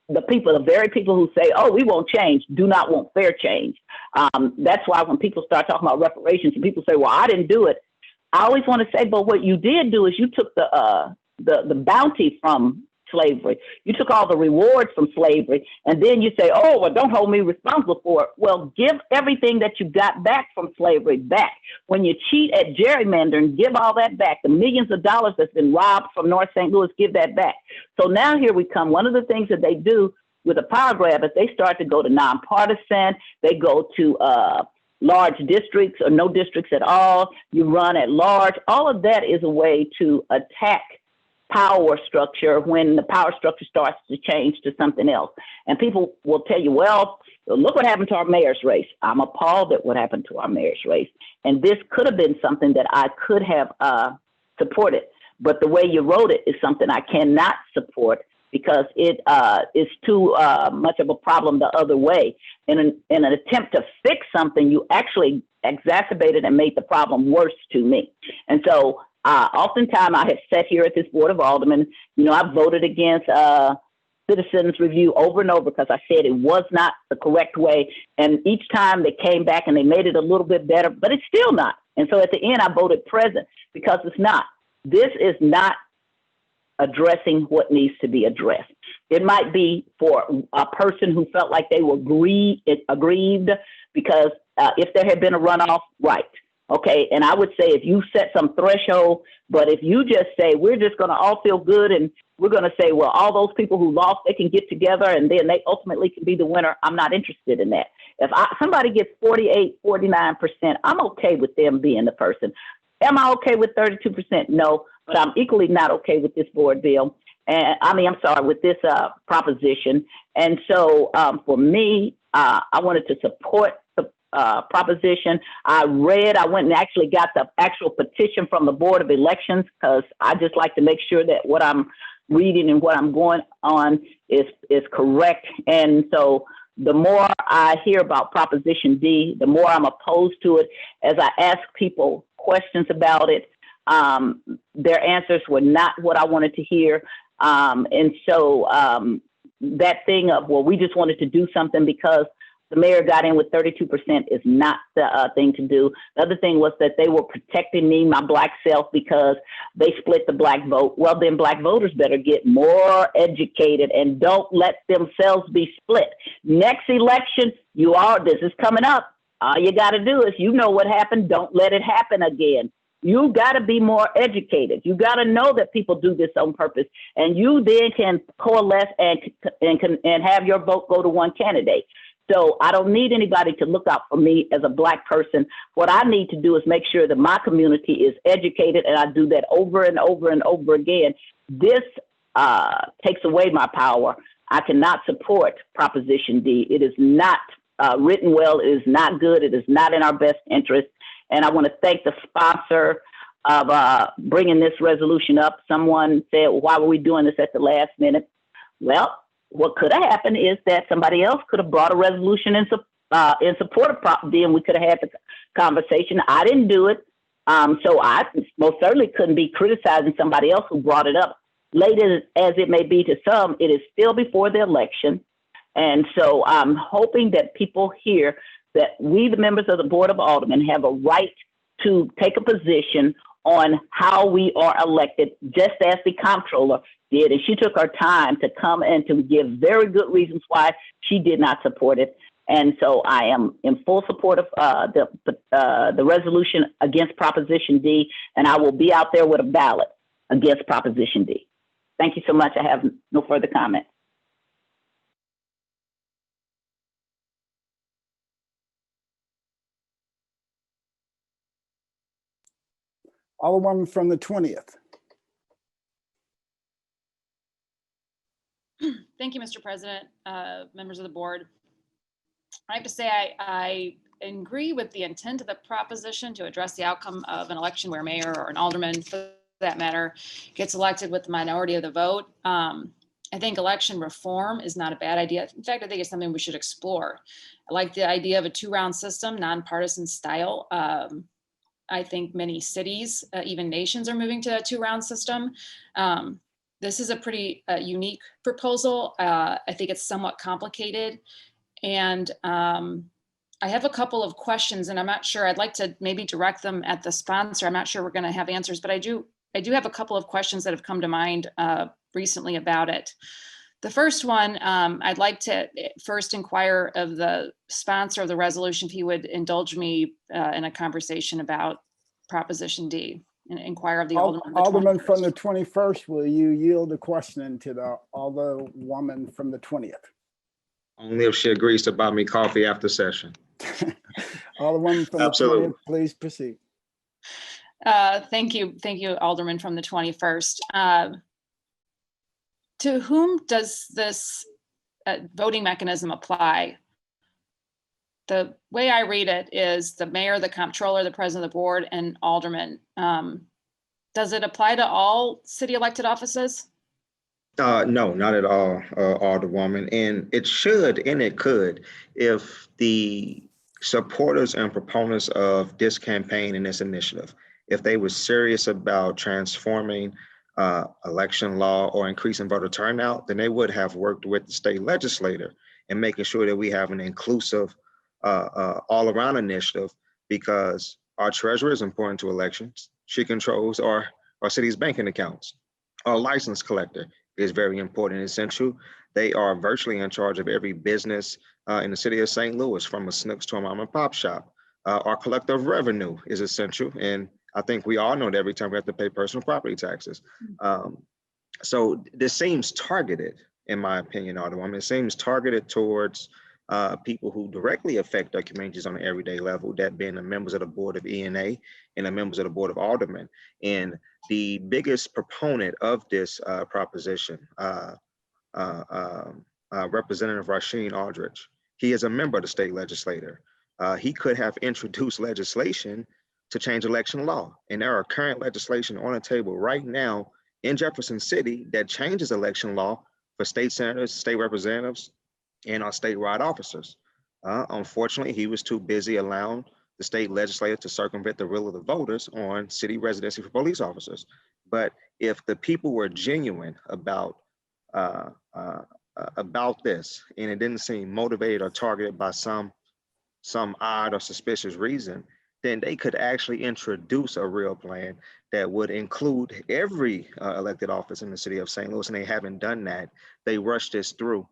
Speaker 3: the very people who say, oh, we won't change, do not want fair change. That's why when people start talking about reparations and people say, well, I didn't do it, I always want to say, but what you did do is you took the bounty from slavery. You took all the rewards from slavery, and then you say, oh, well, don't hold me responsible for it. Well, give everything that you got back from slavery back. When you cheat at gerrymandering, give all that back. The millions of dollars that's been robbed from North St. Louis, give that back. So now here we come. One of the things that they do with a power grab is they start to go to nonpartisan. They go to large districts or no districts at all. You run at large. All of that is a way to attack power structure when the power structure starts to change to something else. And people will tell you, well, look what happened to our mayor's race. I'm appalled at what happened to our mayor's race. And this could have been something that I could have supported. But the way you wrote it is something I cannot support, because it is too much of a problem the other way. In an attempt to fix something, you actually exacerbated and made the problem worse to me. And so oftentimes I have sat here at this Board of Aldermen, I've voted against citizens review over and over because I said it was not the correct way. And each time they came back and they made it a little bit better, but it's still not. And so at the end, I voted present because it's not. This is not addressing what needs to be addressed. It might be for a person who felt like they were aggrieved because if there had been a runoff, right. Okay, and I would say if you set some threshold, but if you just say, we're just going to all feel good and we're going to say, well, all those people who lost, they can get together and then they ultimately can be the winner, I'm not interested in that. If somebody gets 48, 49%, I'm okay with them being the person. Am I okay with 32%? No, but I'm equally not okay with this board bill. And with this proposition. And so for me, I wanted to support the proposition. I went and actually got the actual petition from the Board of Elections, because I just like to make sure that what I'm reading and what I'm going on is correct. And so the more I hear about Proposition D, the more I'm opposed to it. As I ask people questions about it, their answers were not what I wanted to hear. And so that thing of, well, we just wanted to do something because the mayor got in with 32% is not the thing to do. The other thing was that they were protecting me, my Black self, because they split the Black vote. Well, then Black voters better get more educated and don't let themselves be split. Next election, this is coming up. All you got to do is, what happened. Don't let it happen again. You got to be more educated. You got to know that people do this on purpose, and you then can coalesce and have your vote go to one candidate. So I don't need anybody to look out for me as a Black person. What I need to do is make sure that my community is educated, and I do that over and over and over again. This takes away my power. I cannot support Proposition D. It is not written well. It is not good. It is not in our best interest. And I want to thank the sponsor of bringing this resolution up. Someone said, well, why were we doing this at the last minute? Well, what could have happened is that somebody else could have brought a resolution in support of Prop D, and we could have had the conversation. I didn't do it. So I most certainly couldn't be criticizing somebody else who brought it up. Late as it may be to some, it is still before the election. And so I'm hoping that people hear that we, the members of the Board of Aldermen, have a right to take a position on how we are elected, just as the comptroller did. And she took her time to come and to give very good reasons why she did not support it. And so I am in full support of the resolution against Proposition D, and I will be out there with a ballot against Proposition D. Thank you so much. I have no further comment.
Speaker 1: Alderman from the 20th.
Speaker 19: Thank you, Mr. President, members of the board. I have to say, I agree with the intent of the proposition to address the outcome of an election where mayor or an alderman, for that matter, gets elected with the minority of the vote. I think election reform is not a bad idea. In fact, I think it's something we should explore. I like the idea of a two-round system, nonpartisan style. I think many cities, even nations, are moving to a two-round system. This is a pretty unique proposal. I think it's somewhat complicated. And I have a couple of questions, and I'm not sure, I'd like to maybe direct them at the sponsor. I'm not sure we're going to have answers, but I do have a couple of questions that have come to mind recently about it. The first one, I'd like to first inquire of the sponsor of the resolution if he would indulge me in a conversation about Proposition D, and inquire of the
Speaker 1: Alderman from the 21st, will you yield the question to the Alderwoman from the 20th?
Speaker 20: Only if she agrees to buy me coffee after session.
Speaker 1: Alderwoman from
Speaker 20: Absolutely.
Speaker 1: the 20th, please proceed.
Speaker 19: Thank you, Alderman from the 21st. To whom does this voting mechanism apply? The way I read it is the mayor, the comptroller, the president of the board, and aldermen. Does it apply to all city elected offices?
Speaker 20: No, not at all, Alderwoman. And it should, and it could, if the supporters and proponents of this campaign and this initiative, if they were serious about transforming election law or increasing voter turnout, then they would have worked with the state legislator and making sure that we have an inclusive all-around initiative, because our treasurer is important to elections. She controls our city's banking accounts. Our license collector is very important and essential. They are virtually in charge of every business in the city of St. Louis, from a Snooks to a mom and pop shop. Our collector of revenue is essential. And I think we all know that every time we have to pay personal property taxes. So this seems targeted, in my opinion, Alderwoman. It seems targeted towards people who directly affect our communities on an everyday level, that being the members of the board of ENA and the members of the board of aldermen. And the biggest proponent of this proposition, Representative Rasheen Aldridge, he is a member of the state legislature. He could have introduced legislation to change election law. And there are current legislation on the table right now in Jefferson City that changes election law for state senators, state representatives, and our statewide officers. Unfortunately, he was too busy allowing the state legislature to circumvent the will of the voters on city residency for police officers. But if the people were genuine about this, and it didn't seem motivated or targeted by some odd or suspicious reason, then they could actually introduce a real plan that would include every elected office in the city of St. Louis, and they haven't done that. They rushed this through,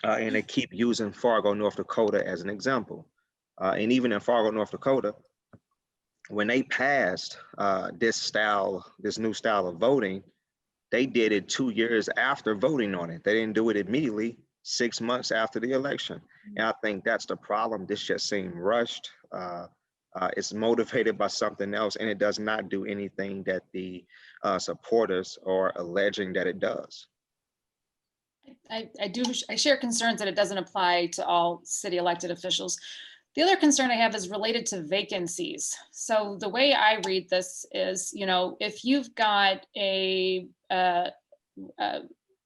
Speaker 20: and they keep using Fargo, North Dakota as an example. And even in Fargo, North Dakota, when they passed this new style of voting, they did it 2 years after voting on it. They didn't do it immediately, 6 months after the election. And I think that's the problem. This just seemed rushed. It's motivated by something else, and it does not do anything that the supporters are alleging that it does.
Speaker 19: I share concerns that it doesn't apply to all city elected officials. The other concern I have is related to vacancies. So the way I read this is, if you've got a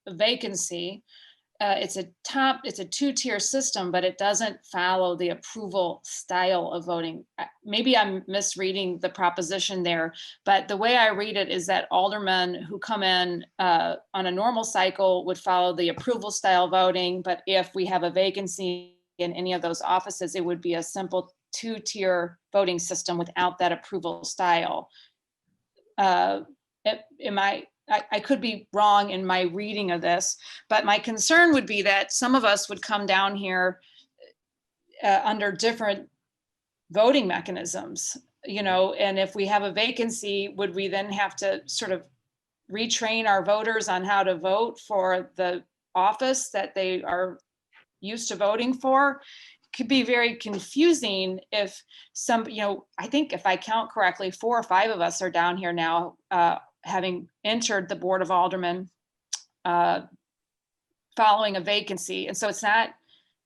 Speaker 19: vacancy, it's a two-tier system, but it doesn't follow the approval style of voting. Maybe I'm misreading the proposition there, but the way I read it is that aldermen who come in on a normal cycle would follow the approval style voting. But if we have a vacancy in any of those offices, it would be a simple two-tier voting system without that approval style. I could be wrong in my reading of this, but my concern would be that some of us would come down here under different voting mechanisms, and if we have a vacancy, would we then have to sort of retrain our voters on how to vote for the office that they are used to voting for? It could be very confusing if I think if I count correctly, 4 or 5 of us are down here now, having entered the Board of Aldermen following a vacancy. And so it's not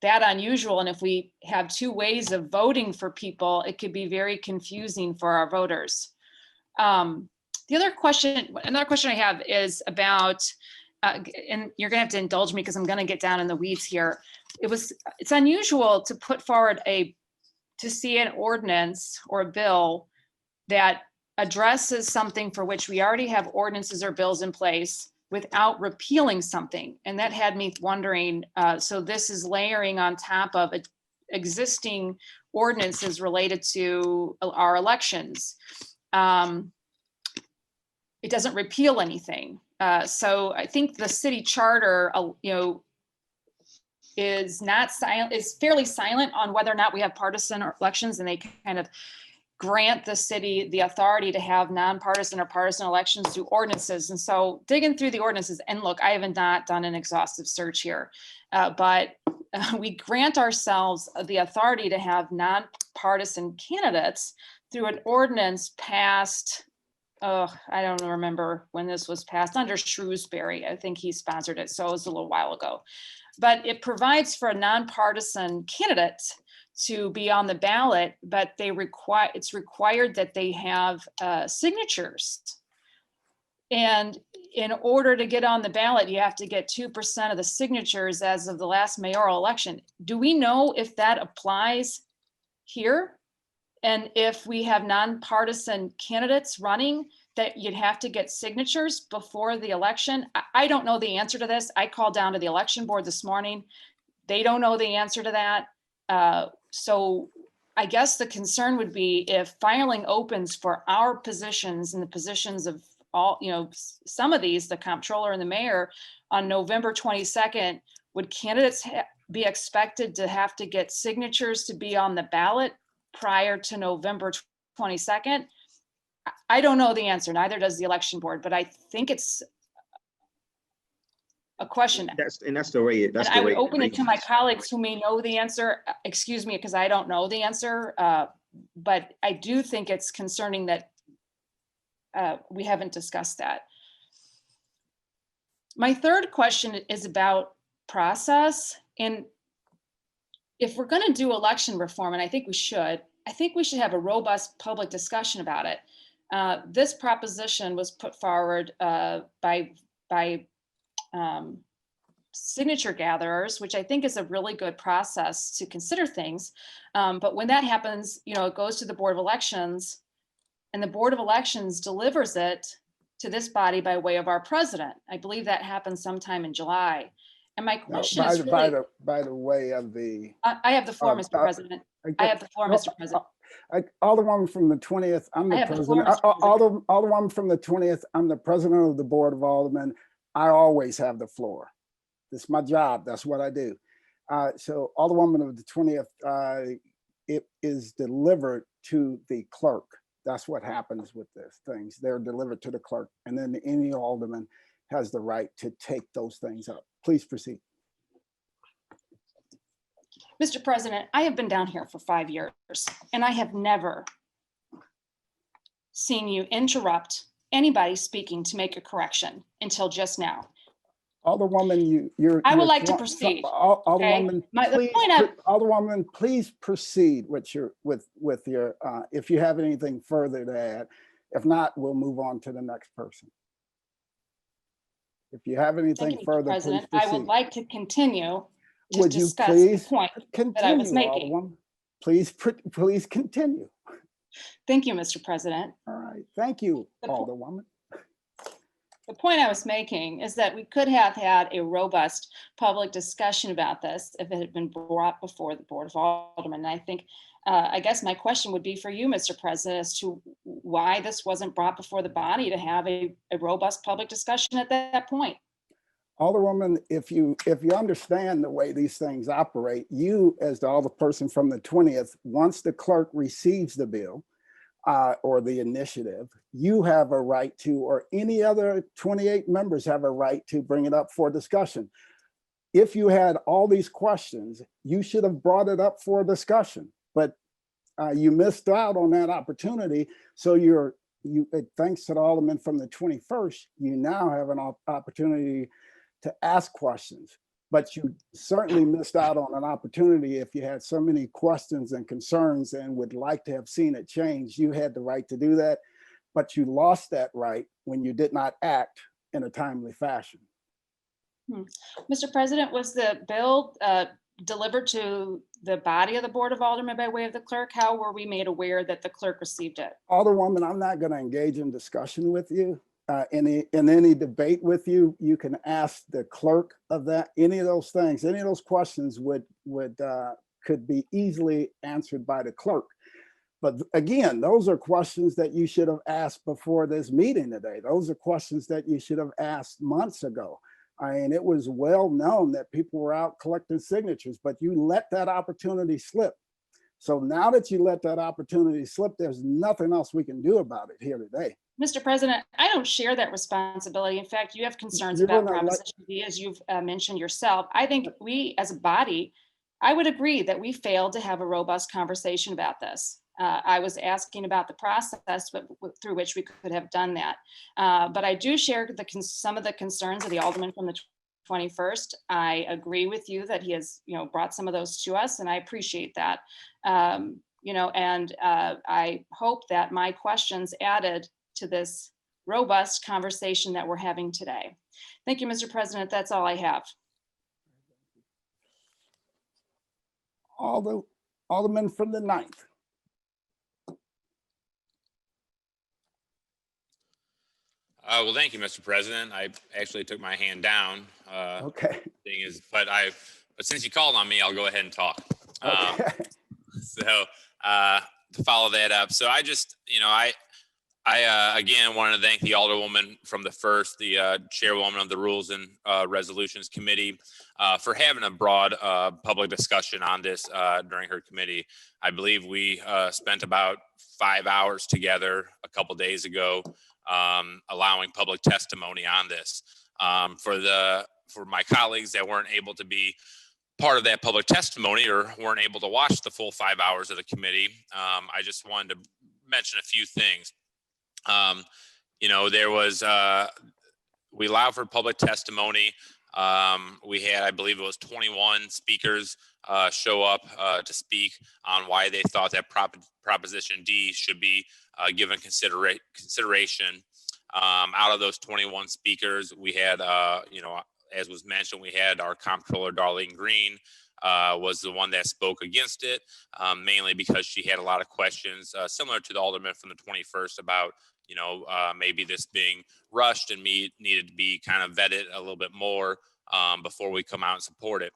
Speaker 19: that unusual. And if we have two ways of voting for people, it could be very confusing for our voters. Another question I have is about, and you're gonna have to indulge me because I'm gonna get down in the weeds here. It's unusual to put forward to see an ordinance or a bill that addresses something for which we already have ordinances or bills in place without repealing something. And that had me wondering, so this is layering on top of existing ordinances related to our elections. It doesn't repeal anything. So I think the city charter, is fairly silent on whether or not we have partisan elections, and they kind of grant the city the authority to have nonpartisan or partisan elections through ordinances. And so digging through the ordinances, and look, I have not done an exhaustive search here, but we grant ourselves the authority to have nonpartisan candidates through an ordinance passed, I don't remember when this was passed, under Shrewsbury. I think he sponsored it, so it was a little while ago. But it provides for a nonpartisan candidate to be on the ballot, but it's required that they have signatures. And in order to get on the ballot, you have to get 2% of the signatures as of the last mayoral election. Do we know if that applies here? And if we have nonpartisan candidates running, that you'd have to get signatures before the election? I don't know the answer to this. I called down to the election board this morning. They don't know the answer to that. So I guess the concern would be if filing opens for our positions and the positions of all, some of these, the comptroller and the mayor, on November 22nd, would candidates be expected to have to get signatures to be on the ballot prior to November 22nd? I don't know the answer, neither does the election board, but I think it's a question.
Speaker 20: That's the way.
Speaker 19: I would open it to my colleagues who may know the answer. Excuse me, because I don't know the answer. But I do think it's concerning that we haven't discussed that. My third question is about process. And if we're going to do election reform, and I think we should have a robust public discussion about it. This proposition was put forward by signature gatherers, which I think is a really good process to consider things. But when that happens, it goes to the Board of Elections, and the Board of Elections delivers it to this body by way of our president. I believe that happens sometime in July. And my question is
Speaker 1: by the way of the.
Speaker 19: I have the floor, Mr. President. I have the floor, Mr. President.
Speaker 1: Alderwoman from the 20th, I'm the president. Alderwoman from the 20th, I'm the president of the Board of Aldermen. I always have the floor. It's my job. That's what I do. So Alderwoman of the 20th, it is delivered to the clerk. That's what happens with these things. They're delivered to the clerk, and then any alderman has the right to take those things up. Please proceed.
Speaker 19: Mr. President, I have been down here for 5 years, and I have never seen you interrupt anybody speaking to make a correction until just now.
Speaker 1: Alderwoman,
Speaker 19: I would like to proceed.
Speaker 1: Alderwoman,
Speaker 19: okay?
Speaker 1: Alderwoman, please proceed with your if you have anything further to add. If not, we'll move on to the next person. If you have anything further, please proceed.
Speaker 19: I would like to continue.
Speaker 1: Would you please continue,
Speaker 19: that I was making.
Speaker 1: Alderwoman? Please continue.
Speaker 19: Thank you, Mr. President.
Speaker 1: All right, thank you, Alderwoman.
Speaker 19: The point I was making is that we could have had a robust public discussion about this if it had been brought before the Board of Aldermen. And I think, I guess my question would be for you, Mr. President, as to why this wasn't brought before the body to have a robust public discussion at that point.
Speaker 1: Alderwoman, if you understand the way these things operate, you as the alderperson from the 20th, once the clerk receives the bill or the initiative, you have a right to, or any other 28 members have a right to bring it up for discussion. If you had all these questions, you should have brought it up for discussion, but you missed out on that opportunity. So thanks to the alderman from the 21st, you now have an opportunity to ask questions. but you certainly missed out on an opportunity. If you had so many questions and concerns and would like to have seen it change, you had the right to do that, but you lost that right when you did not act in a timely fashion.
Speaker 19: Mr. President, was the bill delivered to the body of the Board of Aldermen by way of the clerk? How were we made aware that the clerk received it?
Speaker 1: Alderwoman, I'm not going to engage in discussion with you. In any debate with you, you can ask the clerk of that. Any of those things, any of those questions could be easily answered by the clerk. But again, those are questions that you should have asked before this meeting today. Those are questions that you should have asked months ago. I mean, it was well known that people were out collecting signatures, but you let that opportunity slip. So now that you let that opportunity slip, there's nothing else we can do about it here today.
Speaker 19: Mr. President, I don't share that responsibility. In fact, you have concerns
Speaker 1: You're
Speaker 19: about
Speaker 1: gonna
Speaker 19: Proposition D, as you've mentioned yourself. I think we, as a body, I would agree that we failed to have a robust conversation about this. I was asking about the process through which we could have done that. But I do share some of the concerns of the alderman from the 21st. I agree with you that he has, brought some of those to us, and I appreciate that. I hope that my questions added to this robust conversation that we're having today. Thank you, Mr. President. That's all I have.
Speaker 1: Alderman from the 9th.
Speaker 21: Well, thank you, Mr. President. I actually took my hand down.
Speaker 1: Okay.
Speaker 21: But since you called on me, I'll go ahead and talk.
Speaker 1: Okay.
Speaker 21: To follow that up, so I just, I again wanted to thank the Alderwoman from the 1st, the Chairwoman of the Rules and Resolutions Committee, for having a broad public discussion on this during her committee. I believe we spent about 5 hours together a couple days ago, allowing public testimony on this. For my colleagues that weren't able to be part of that public testimony or weren't able to watch the full 5 hours of the committee, I just wanted to mention a few things. There was, we allowed for public testimony. We had, I believe it was 21 speakers show up to speak on why they thought that Proposition D should be given consideration. Out of those 21 speakers, we had, as was mentioned, we had our comptroller, Darlene Green, was the one that spoke against it, mainly because she had a lot of questions, similar to the alderman from the 21st about, maybe this being rushed and needed to be kind of vetted a little bit more before we come out and support it.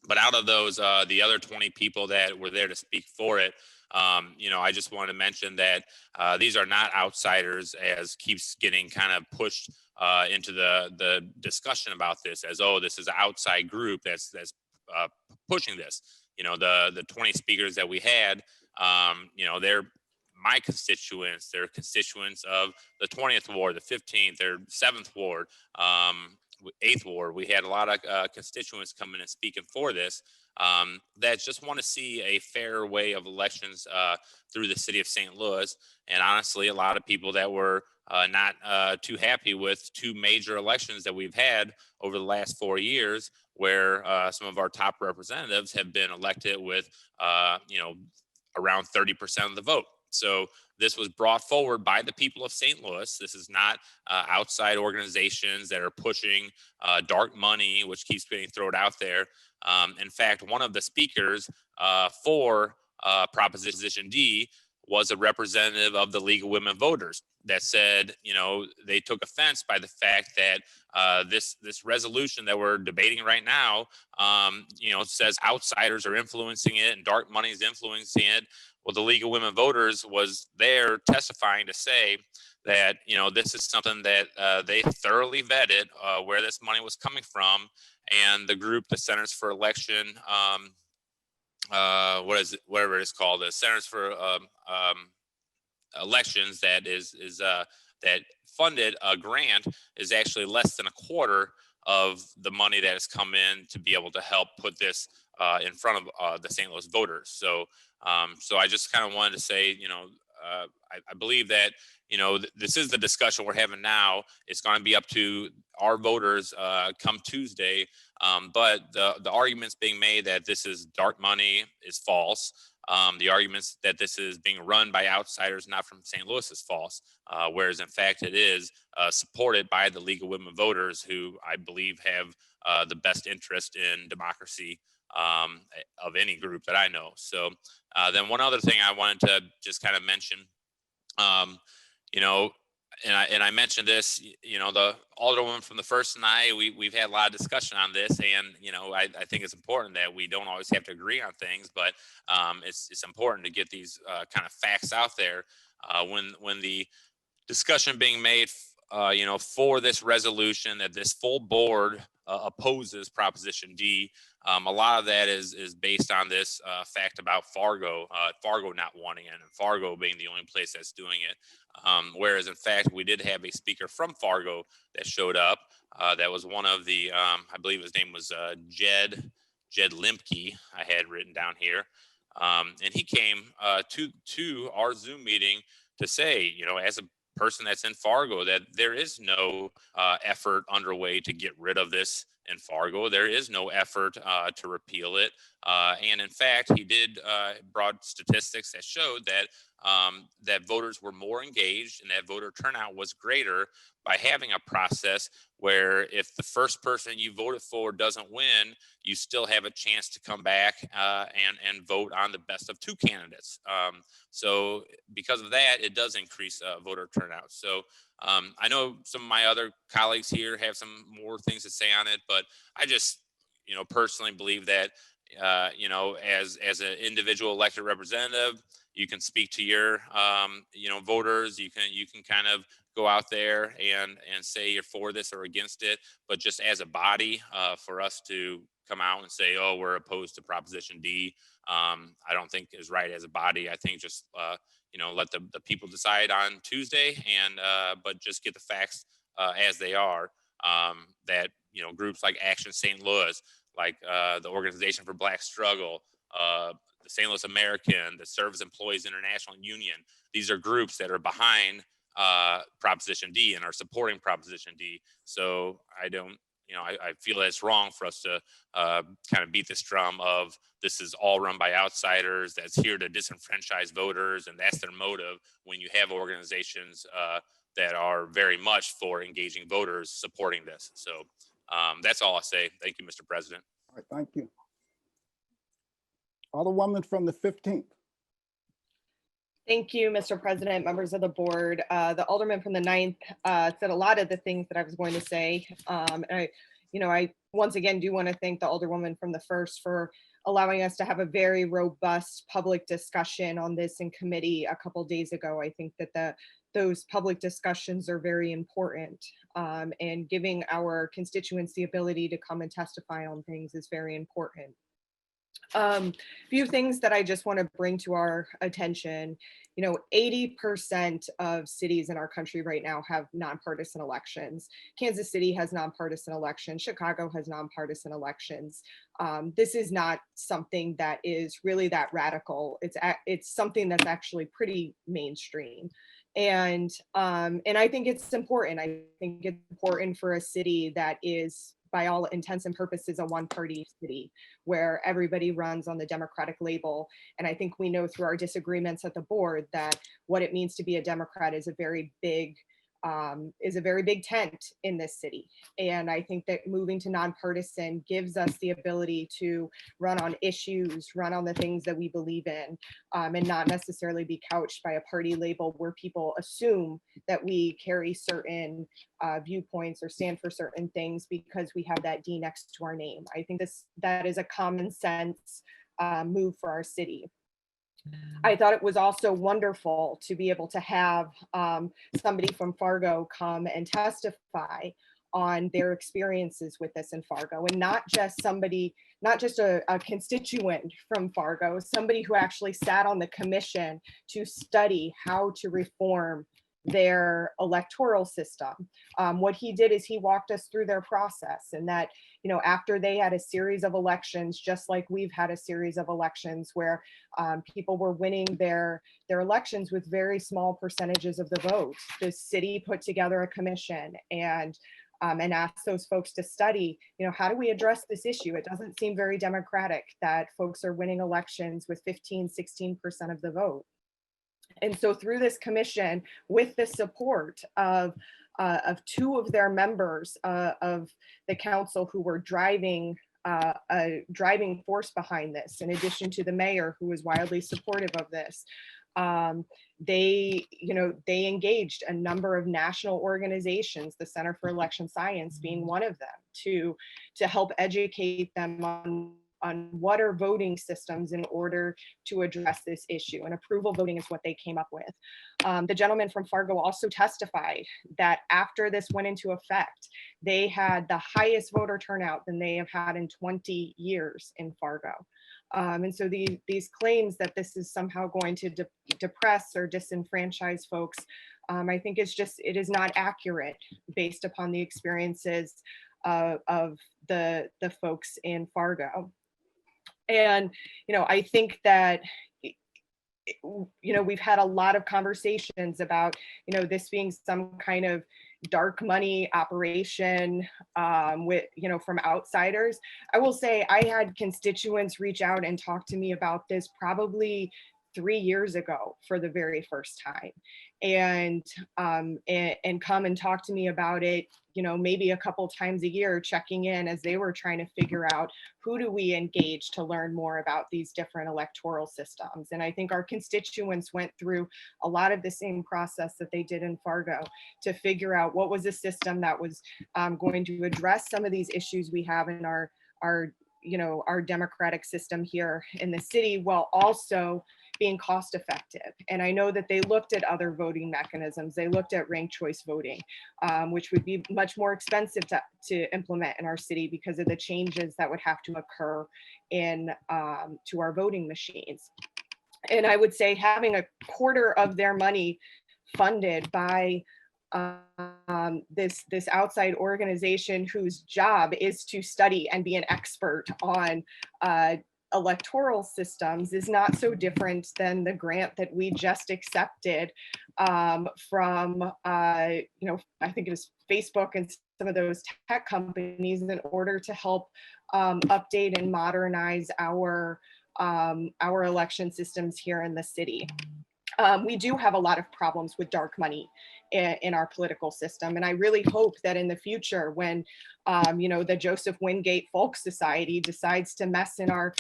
Speaker 21: But out of those, the other 20 people that were there to speak for it, I just wanted to mention that these are not outsiders, as keeps getting kind of pushed into the discussion about this as, oh, this is an outside group that's pushing this. The 20 speakers that we had, they're my constituents. They're constituents of the 20th ward, the 15th, their 7th ward, 8th ward. We had a lot of constituents coming and speaking for this that just want to see a fair way of elections through the city of St. Louis. And honestly, a lot of people that were not too happy with 2 major elections that we've had over the last 4 years, where some of our top representatives have been elected with, around 30% of the vote. So this was brought forward by the people of St. Louis. This is not outside organizations that are pushing dark money, which keeps getting thrown out there. In fact, one of the speakers for Proposition D was a representative of the League of Women Voters that said, they took offense by the fact that this resolution that we're debating right now, says outsiders are influencing it and dark money is influencing it. Well, the League of Women Voters was there testifying to say that, this is something that they thoroughly vetted where this money was coming from. And the group, the Centers for Election, whatever it's called, the Centers for Elections that that funded a grant is actually less than a quarter of the money that has come in to be able to help put this in front of the St. Louis voters. So I just kind of wanted to say, I believe that, this is the discussion we're having now. It's going to be up to our voters come Tuesday. But the arguments being made that this is dark money is false. The arguments that this is being run by outsiders, not from St. Louis, is false. Whereas in fact it is supported by the League of Women Voters, who I believe have the best interest in democracy of any group that I know. So then one other thing I wanted to just kind of mention, and I mentioned this, the Alderwoman from the first and we've had a lot of discussion on this, and I think it's important that we don't always have to agree on things, but it's important to get these kind of facts out there when the discussion being made, for this resolution that this full board opposes Proposition D. A lot of that is based on this fact about Fargo not wanting it, and Fargo being the only place that's doing it. Whereas in fact, we did have a speaker from Fargo that showed up. That was one of the, I believe his name was Jed Limke, I had written down here. And he came to our Zoom meeting to say, as a person that's in Fargo, that there is no effort underway to get rid of this in Fargo. There is no effort to repeal it. And in fact, he did brought statistics that showed that that voters were more engaged and that voter turnout was greater by having a process where if the first person you voted for doesn't win, you still have a chance to come back and vote on the best of two candidates. So because of that, it does increase voter turnout. So I know some of my other colleagues here have some more things to say on it, but I just, personally believe that, as an individual elected representative, you can speak to your, voters. You can kind of go out there and say you're for this or against it. But just as a body, for us to come out and say, oh, we're opposed to Proposition D, I don't think is right as a body. I think just, let the people decide on Tuesday, and but just get the facts as they are. That groups like Action St. Louis, like the Organization for Black Struggle, the St. Louis American, the Service Employees International Union. These are groups that are behind Proposition D and are supporting Proposition D. So I don't, I feel that it's wrong for us to kind of beat this drum of this is all run by outsiders that's here to disenfranchise voters, and that's their motive, when you have organizations that are very much for engaging voters supporting this. So that's all I say. Thank you, Mr. President.
Speaker 1: All right, thank you. Alderwoman from the 15th.
Speaker 19: Thank you, Mr. President, members of the board. The Alderman from the 9th said a lot of the things that I was going to say. And I once again do want to thank the Alderwoman from the 1st for allowing us to have a very robust public discussion on this in committee a couple days ago. I think that those public discussions are very important, and giving our constituents the ability to come and testify on things is very important. Few things that I just want to bring to our attention. 80% of cities in our country right now have nonpartisan elections. Kansas City has nonpartisan elections. Chicago has nonpartisan elections. This is not something that is really that radical. It's something that's actually pretty mainstream. And I think it's important. I think it's important for a city that is, by all intents and purposes, a one-party city where everybody runs on the Democratic label. And I think we know through our disagreements at the board that what it means to be a Democrat is a very big tent in this city. And I think that moving to nonpartisan gives us the ability to run on issues, run on the things that we believe in, and not necessarily be couched by a party label where people assume that we carry certain viewpoints or stand for certain things because we have that D next to our name. I think that is a common sense move for our city. I thought it was also wonderful to be able to have somebody from Fargo come and testify on their experiences with this in Fargo, and not just a constituent from Fargo, somebody who actually sat on the commission to study how to reform their electoral system. What he did is he walked us through their process, and that, you know, after they had a series of elections, just like we've had a series of elections where people were winning their elections with very small percentages of the vote, the city put together a commission and asked those folks to study, you know, how do we address this issue? It doesn't seem very democratic that folks are winning elections with 15, 16% of the vote. And so through this commission, with the support of two of their members of the council who were driving a driving force behind this, in addition to the mayor, who was wildly supportive of this, they engaged a number of national organizations, the Center for Election Science being one of them, to help educate them on what are voting systems in order to address this issue. And approval voting is what they came up with. The gentleman from Fargo also testified that after this went into effect, they had the highest voter turnout than they have had in 20 years in Fargo. And so these claims that this is somehow going to depress or disenfranchise folks, I think it is not accurate based upon the experiences of the folks in Fargo. And, you know, I think that, you know, we've had a lot of conversations about, you know, this being some kind of dark money operation with, you know, from outsiders. I will say I had constituents reach out and talk to me about this probably 3 years ago for the very first time, and come and talk to me about it, you know, maybe a couple times a year, checking in as they were trying to figure out who do we engage to learn more about these different electoral systems. And I think our constituents went through a lot of the same process that they did in Fargo to figure out what was a system that was going to address some of these issues we have in our democratic system here in the city, while also being cost effective. And I know that they looked at other voting mechanisms. They looked at ranked choice voting, which would be much more expensive to implement in our city because of the changes that would have to occur in to our voting machines. And I would say having a quarter of their money funded by this outside organization whose job is to study and be an expert on electoral systems is not so different than the grant that we just accepted from I think it was Facebook and some of those tech companies in order to help update and modernize our election systems here in the city. We do have a lot of problems with dark money in our political system. And I really hope that in the future, when the Joseph Wingate Folk Society decides to mess in our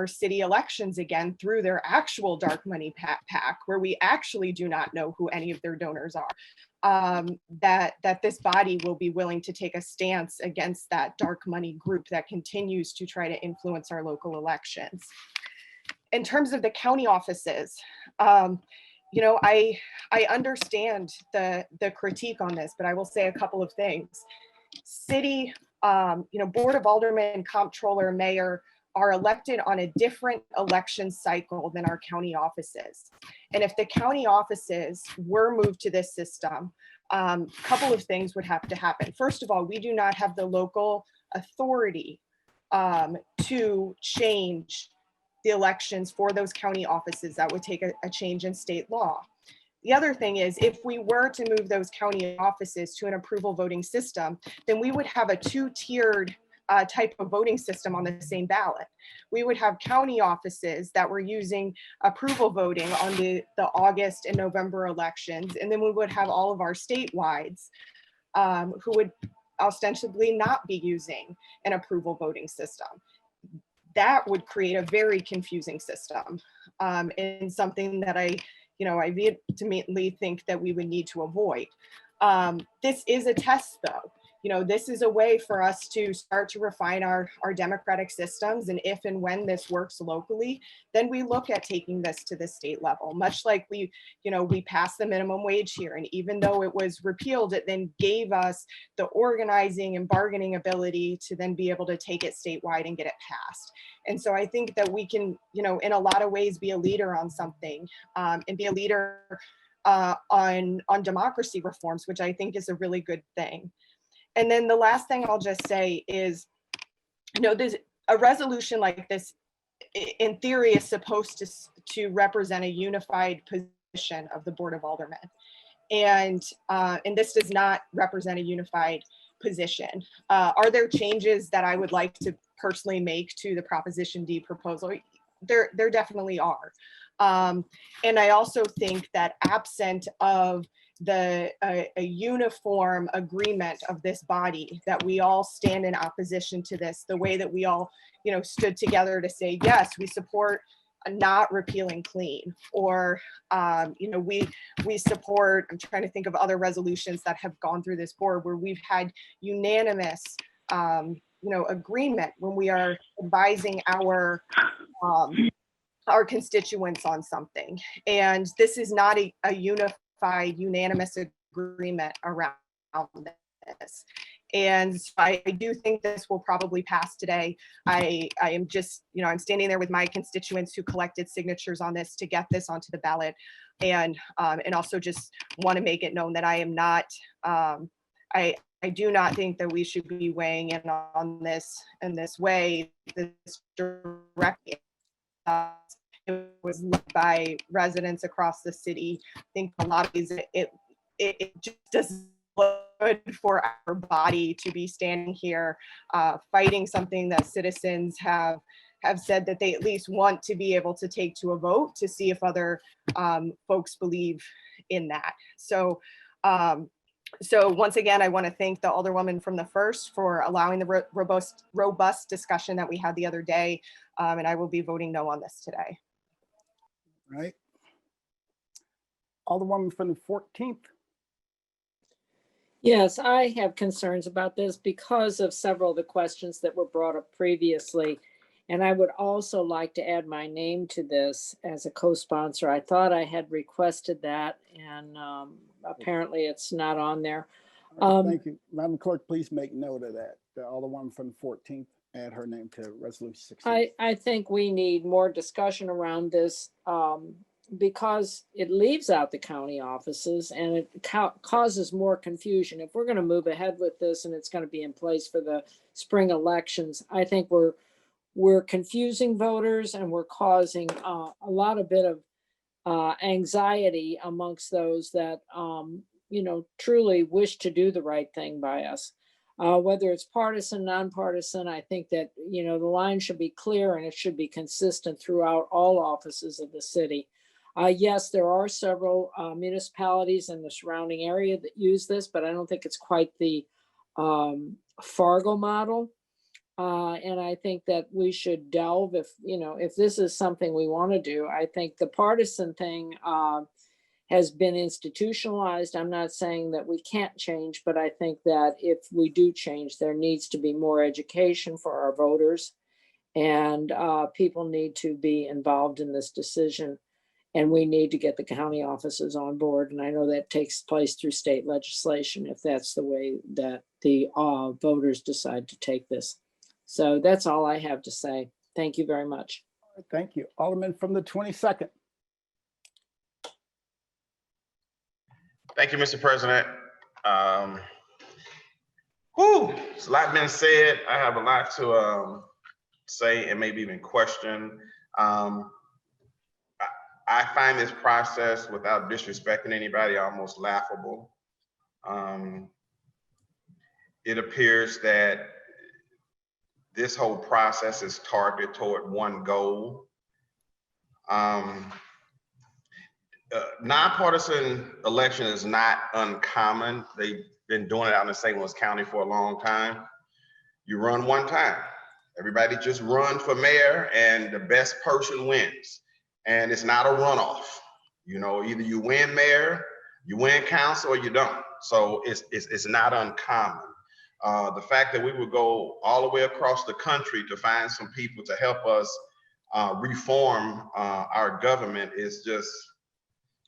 Speaker 19: city elections again through their actual dark money PAC, where we actually do not know who any of their donors are, that this body will be willing to take a stance against that dark money group that continues to try to influence our local elections. In terms of the county offices, I understand the critique on this, but I will say a couple of things. City, Board of Aldermen, Comptroller, Mayor are elected on a different election cycle than our county offices. And if the county offices were moved to this system, a couple of things would have to happen. First of all, we do not have the local authority to change the elections for those county offices. That would take a change in state law. The other thing is, if we were to move those county offices to an approval voting system, then we would have a two-tiered type of voting system on the same ballot. We would have county offices that were using approval voting on the August and November elections, and then we would have all of our statewides who would ostensibly not be using an approval voting system. That would create a very confusing system, and something that I vehemently think that we would need to avoid. This is a test, though. This is a way for us to start to refine our democratic systems. And if and when this works locally, then we look at taking this to the state level, much like we passed the minimum wage here. And even though it was repealed, it then gave us the organizing and bargaining ability to then be able to take it statewide and get it passed. And so I think that we can, in a lot of ways, be a leader on something, and be a leader on democracy reforms, which I think is a really good thing. And then the last thing I'll just say is, there's a resolution like this, in theory, is supposed to represent a unified position of the Board of Aldermen. And this does not represent a unified position. Are there changes that I would like to personally make to the Proposition D proposal? There definitely are. And I also think that absent of a uniform agreement of this body, that we all stand in opposition to this, the way that we all, stood together to say, yes, we support not repealing clean, or, we support, I'm trying to think of other resolutions that have gone through this board where we've had unanimous, agreement when we are advising our constituents on something. And this is not a unified, unanimous agreement around this. And I do think this will probably pass today. I am just, I'm standing there with my constituents who collected signatures on this to get this onto the ballot. And also just want to make it known that I am not, I do not think that we should be weighing in on this in this way. This directly, it was led by residents across the city. I think a lot of these, it just doesn't look good for our body to be standing here fighting something that citizens have said that they at least want to be able to take to a vote to see if other folks believe in that. So once again, I want to thank the Alderwoman from the 1st for allowing the robust discussion that we had the other day. And I will be voting no on this today.
Speaker 1: Right. Alderwoman from the 14th.
Speaker 10: Yes, I have concerns about this because of several of the questions that were brought up previously. And I would also like to add my name to this as a co-sponsor. I thought I had requested that, and apparently it's not on there.
Speaker 1: Thank you. Madam Clerk, please make note of that. The Alderwoman from the 14th, add her name to Resolution 16.
Speaker 10: I think we need more discussion around this because it leaves out the county offices and it causes more confusion. If we're going to move ahead with this and it's going to be in place for the spring elections, I think we're confusing voters and we're causing a lot of bit of anxiety amongst those that truly wish to do the right thing by us. Whether it's partisan, nonpartisan, I think that the line should be clear and it should be consistent throughout all offices of the city. Yes, there are several municipalities in the surrounding area that use this, but I don't think it's quite the Fargo model. And I think that we should delve if this is something we want to do. I think the partisan thing has been institutionalized. I'm not saying that we can't change, but I think that if we do change, there needs to be more education for our voters, and people need to be involved in this decision. And we need to get the county offices on board. And I know that takes place through state legislation if that's the way that the voters decide to take this. So that's all I have to say. Thank you very much.
Speaker 1: Thank you. Alderman from the 22nd.
Speaker 6: Thank you, Mr. President. It's a lot been said. I have a lot to say and maybe even question. I find this process, without disrespecting anybody, almost laughable. It appears that this whole process is targeted toward one goal. Nonpartisan election is not uncommon. They've been doing it out in St. Louis County for a long time. You run one time. Everybody just run for mayor and the best person wins. And it's not a runoff. Either you win mayor, you win council, or you don't. So it's not uncommon. The fact that we would go all the way across the country to find some people to help us reform our government is just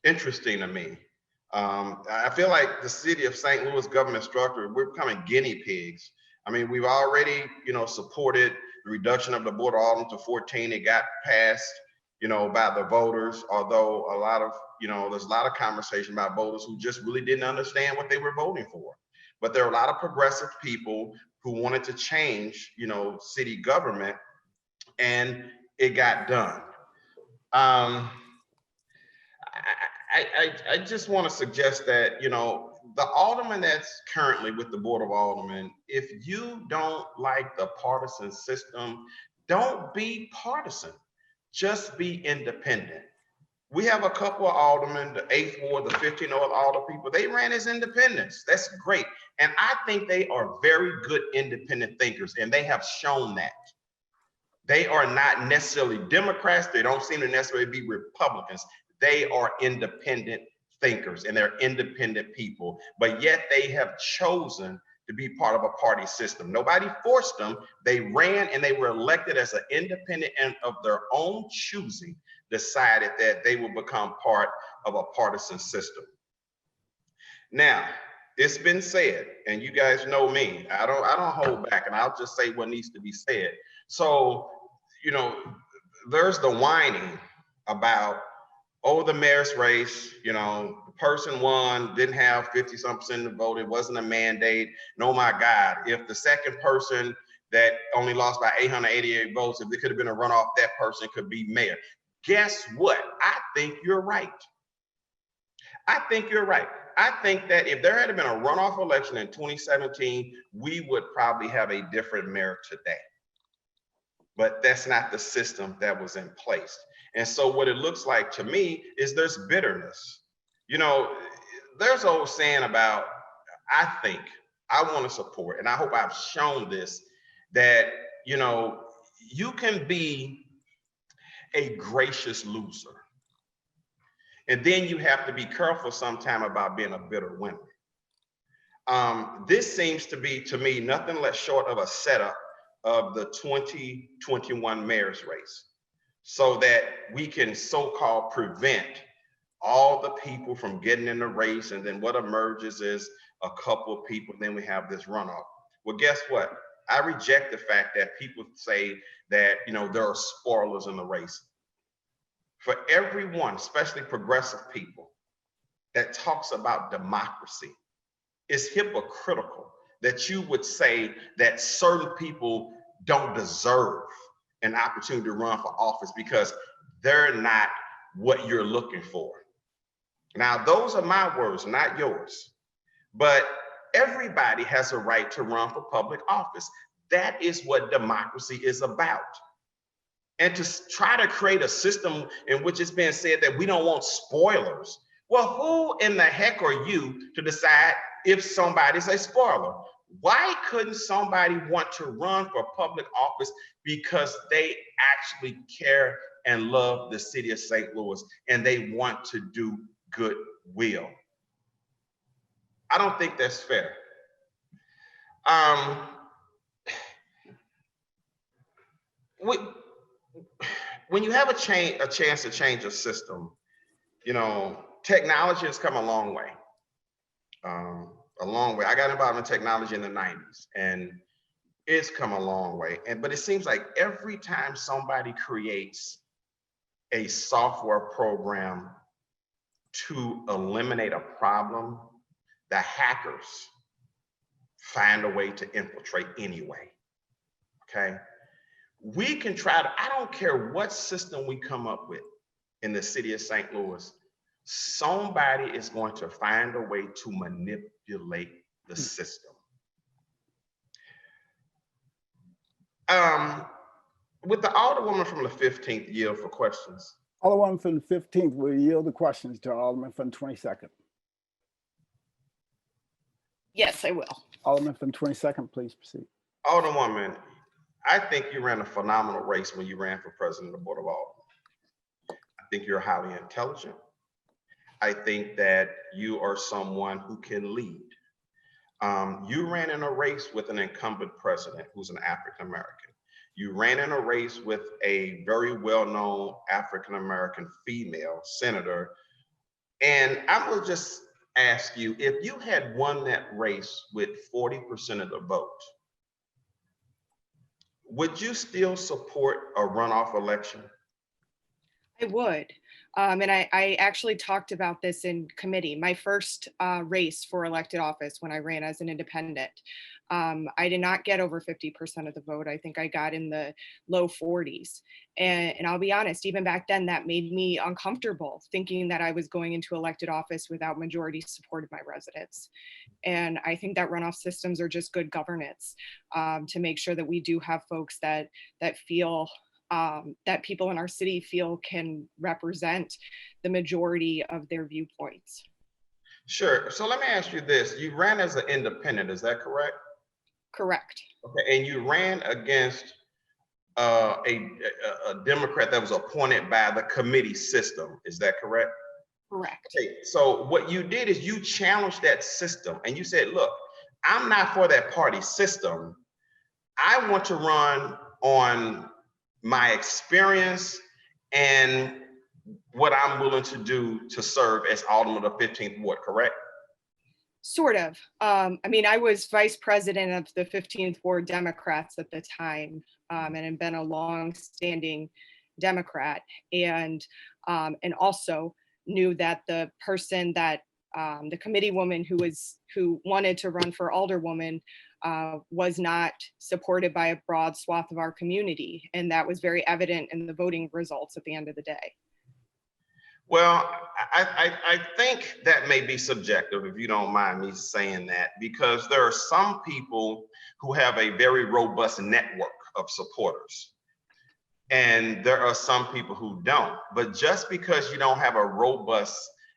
Speaker 6: interesting to me. I feel like the city of St. Louis government structure, we're becoming guinea pigs. I mean, we've already, supported the reduction of the Board of Aldermen to 14. It got passed by the voters, although a lot of, there's a lot of conversation about voters who just really didn't understand what they were voting for. But there are a lot of progressive people who wanted to change, city government, and it got done. I just want to suggest that, the alderman that's currently with the Board of Aldermen, if you don't like the partisan system, don't be partisan, just be independent. We have a couple of aldermen, the 8th Ward, the 15 other alder people, they ran as independents. That's great. And I think they are very good independent thinkers, and they have shown that. They are not necessarily Democrats. They don't seem to necessarily be Republicans. They are independent thinkers, and they're independent people, but yet they have chosen to be part of a party system. Nobody forced them. They ran and they were elected as an independent and of their own choosing, decided that they will become part of a partisan system. Now, it's been said, and you guys know me, I don't hold back, and I'll just say what needs to be said. So, there's the whining about, oh, the mayor's race, the person won, didn't have 50-something of the vote, it wasn't a mandate. And oh my God, if the second person that only lost by 888 votes, if it could have been a runoff, that person could be mayor. Guess what? I think you're right. I think you're right. I think that if there had been a runoff election in 2017, we would probably have a different mayor today. But that's not the system that was in place. And so what it looks like to me is there's bitterness. There's an old saying about, I think, I want to support, and I hope I've shown this, that, you can be a gracious loser. And then you have to be careful sometime about being a bitter winner. This seems to be, to me, nothing less short of a setup of the 2021 mayor's race, so that we can so-called prevent all the people from getting in the race. And then what emerges is a couple of people, then we have this runoff. Well, guess what? I reject the fact that people say that, there are spoilers in the race. For everyone, especially progressive people, that talks about democracy, it's hypocritical that you would say that certain people don't deserve an opportunity to run for office because they're not what you're looking for. Now, those are my words, not yours. But everybody has a right to run for public office. That is what democracy is about. And to try to create a system in which it's been said that we don't want spoilers. Well, who in the heck are you to decide if somebody's a spoiler? Why couldn't somebody want to run for public office because they actually care and love the city of St. Louis and they want to do goodwill? I don't think that's fair. When you have a chance to change a system, technology has come a long way. A long way. I got involved in technology in the 90s, and it's come a long way. But it seems like every time somebody creates a software program to eliminate a problem, the hackers find a way to infiltrate anyway. Okay? We can try to, I don't care what system we come up with in the city of St. Louis, somebody is going to find a way to manipulate the system. With the Alderwoman from the 15th yield for questions.
Speaker 1: Alderwoman from the 15th will yield the questions to Alderman from the 22nd.
Speaker 19: Yes, I will.
Speaker 1: Alderman from the 22nd, please proceed.
Speaker 6: Alderwoman, I think you ran a phenomenal race when you ran for president of the Board of Aldermen. I think you're highly intelligent. I think that you are someone who can lead. You ran in a race with an incumbent president who's an African-American. You ran in a race with a very well-known African-American female senator. And I will just ask you, if you had won that race with 40% of the vote, would you still support a runoff election?
Speaker 19: I would. And I actually talked about this in committee. My first race for elected office when I ran as an independent, I did not get over 50% of the vote. I think I got in the low 40s. And I'll be honest, even back then, that made me uncomfortable thinking that I was going into elected office without majority support of my residents. And I think that runoff systems are just good governance to make sure that we do have folks that feel that people in our city feel can represent the majority of their viewpoints.
Speaker 6: Sure. So let me ask you this. You ran as an independent, is that correct?
Speaker 19: Correct.
Speaker 6: Okay. And you ran against a Democrat that was appointed by the committee system, is that correct?
Speaker 19: Correct.
Speaker 6: Okay. So what you did is you challenged that system and you said, look, I'm not for that party system. I want to run on my experience and what I'm willing to do to serve as Alderman of the 15th Ward, correct?
Speaker 19: Sort of. I mean, I was vice president of the 15th Ward Democrats at the time, and had been a long-standing Democrat, and also knew that the person that the committee woman who wanted to run for alderwoman was not supported by a broad swath of our community. And that was very evident in the voting results at the end of the day.
Speaker 6: Well, I think that may be subjective, if you don't mind me saying that, because there are some people who have a very robust network of supporters. And there are some people who don't. But just because you don't have a robust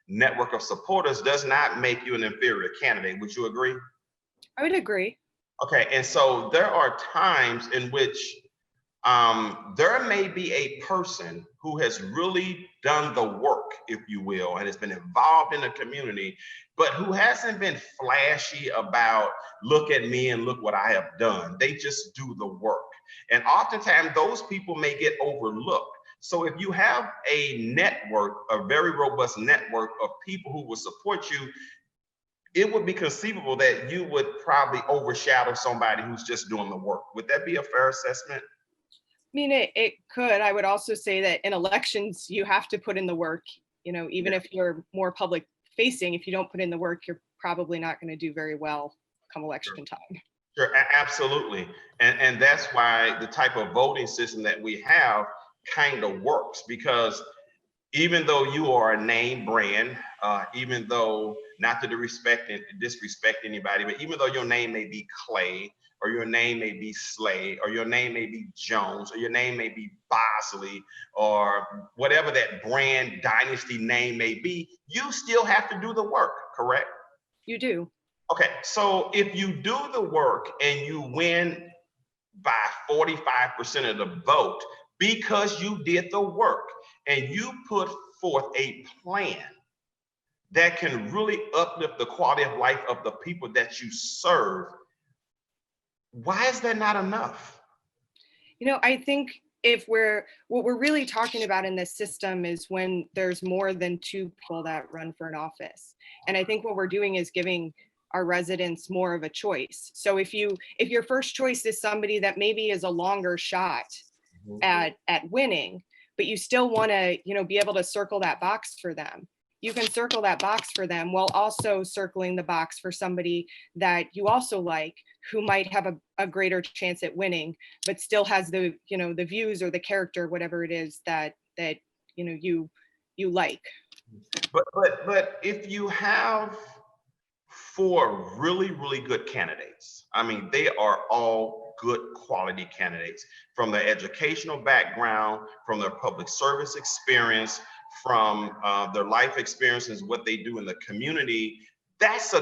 Speaker 6: network of supporters does not make you an inferior candidate. Would you agree?
Speaker 19: I would agree.
Speaker 6: Okay, and so there are times in which there may be a person who has really done the work, if you will, and has been involved in the community, but who hasn't been flashy about, look at me and look what I have done. They just do the work. And oftentimes those people may get overlooked. So if you have a network, a very robust network of people who will support you, it would be conceivable that you would probably overshadow somebody who's just doing the work. Would that be a fair assessment?
Speaker 19: I mean, it could. I would also say that in elections, you have to put in the work, you know, even if you're more public facing, if you don't put in the work, you're probably not going to do very well come election time.
Speaker 6: Sure, absolutely. And that's why the type of voting system that we have kind of works, because even though you are a name brand, even though, not to disrespect anybody, but even though your name may be Clay, or your name may be Slay, or your name may be Jones, or your name may be Bosley, or whatever that brand dynasty name may be, you still have to do the work, correct?
Speaker 19: You do.
Speaker 6: Okay, so if you do the work and you win by 45% of the vote because you did the work and you put forth a plan that can really uplift the quality of life of the people that you serve, why is that not enough?
Speaker 19: You know, I think what we're really talking about in this system is when there's more than two people that run for an office. And I think what we're doing is giving our residents more of a choice. So if your first choice is somebody that maybe is a longer shot at winning, but you still want to, you know, be able to circle that box for them, you can circle that box for them while also circling the box for somebody that you also like, who might have a greater chance at winning, but still has the, you know, the views or the character, whatever it is that you know, you like.
Speaker 6: But if you have 4 really, really good candidates, I mean, they are all good quality candidates from their educational background, from their public service experience, from their life experiences, what they do in the community. That's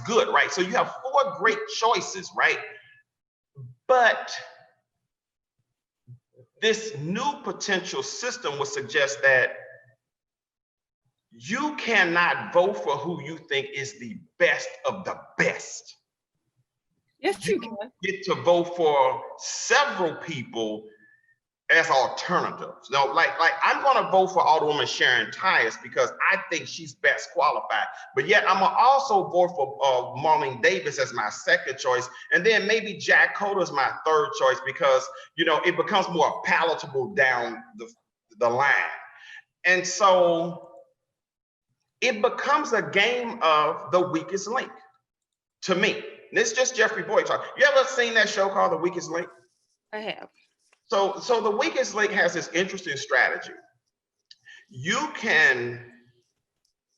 Speaker 6: good, right? So you have 4 great choices, right? But this new potential system would suggest that you cannot vote for who you think is the best of the best.
Speaker 19: Yes, you can.
Speaker 6: Get to vote for several people as alternatives. Now, like I'm going to vote for Alderwoman Sharon Tyus because I think she's best qualified. But yet I'm going to also vote for Marlene Davis as my second choice, and then maybe Jack Coder is my third choice because, you know, it becomes more palatable down the line. And so it becomes a game of the weakest link to me. This is just Jeffrey Boyd talk. You ever seen that show called The Weakest Link?
Speaker 19: I have.
Speaker 6: So The Weakest Link has this interesting strategy. You can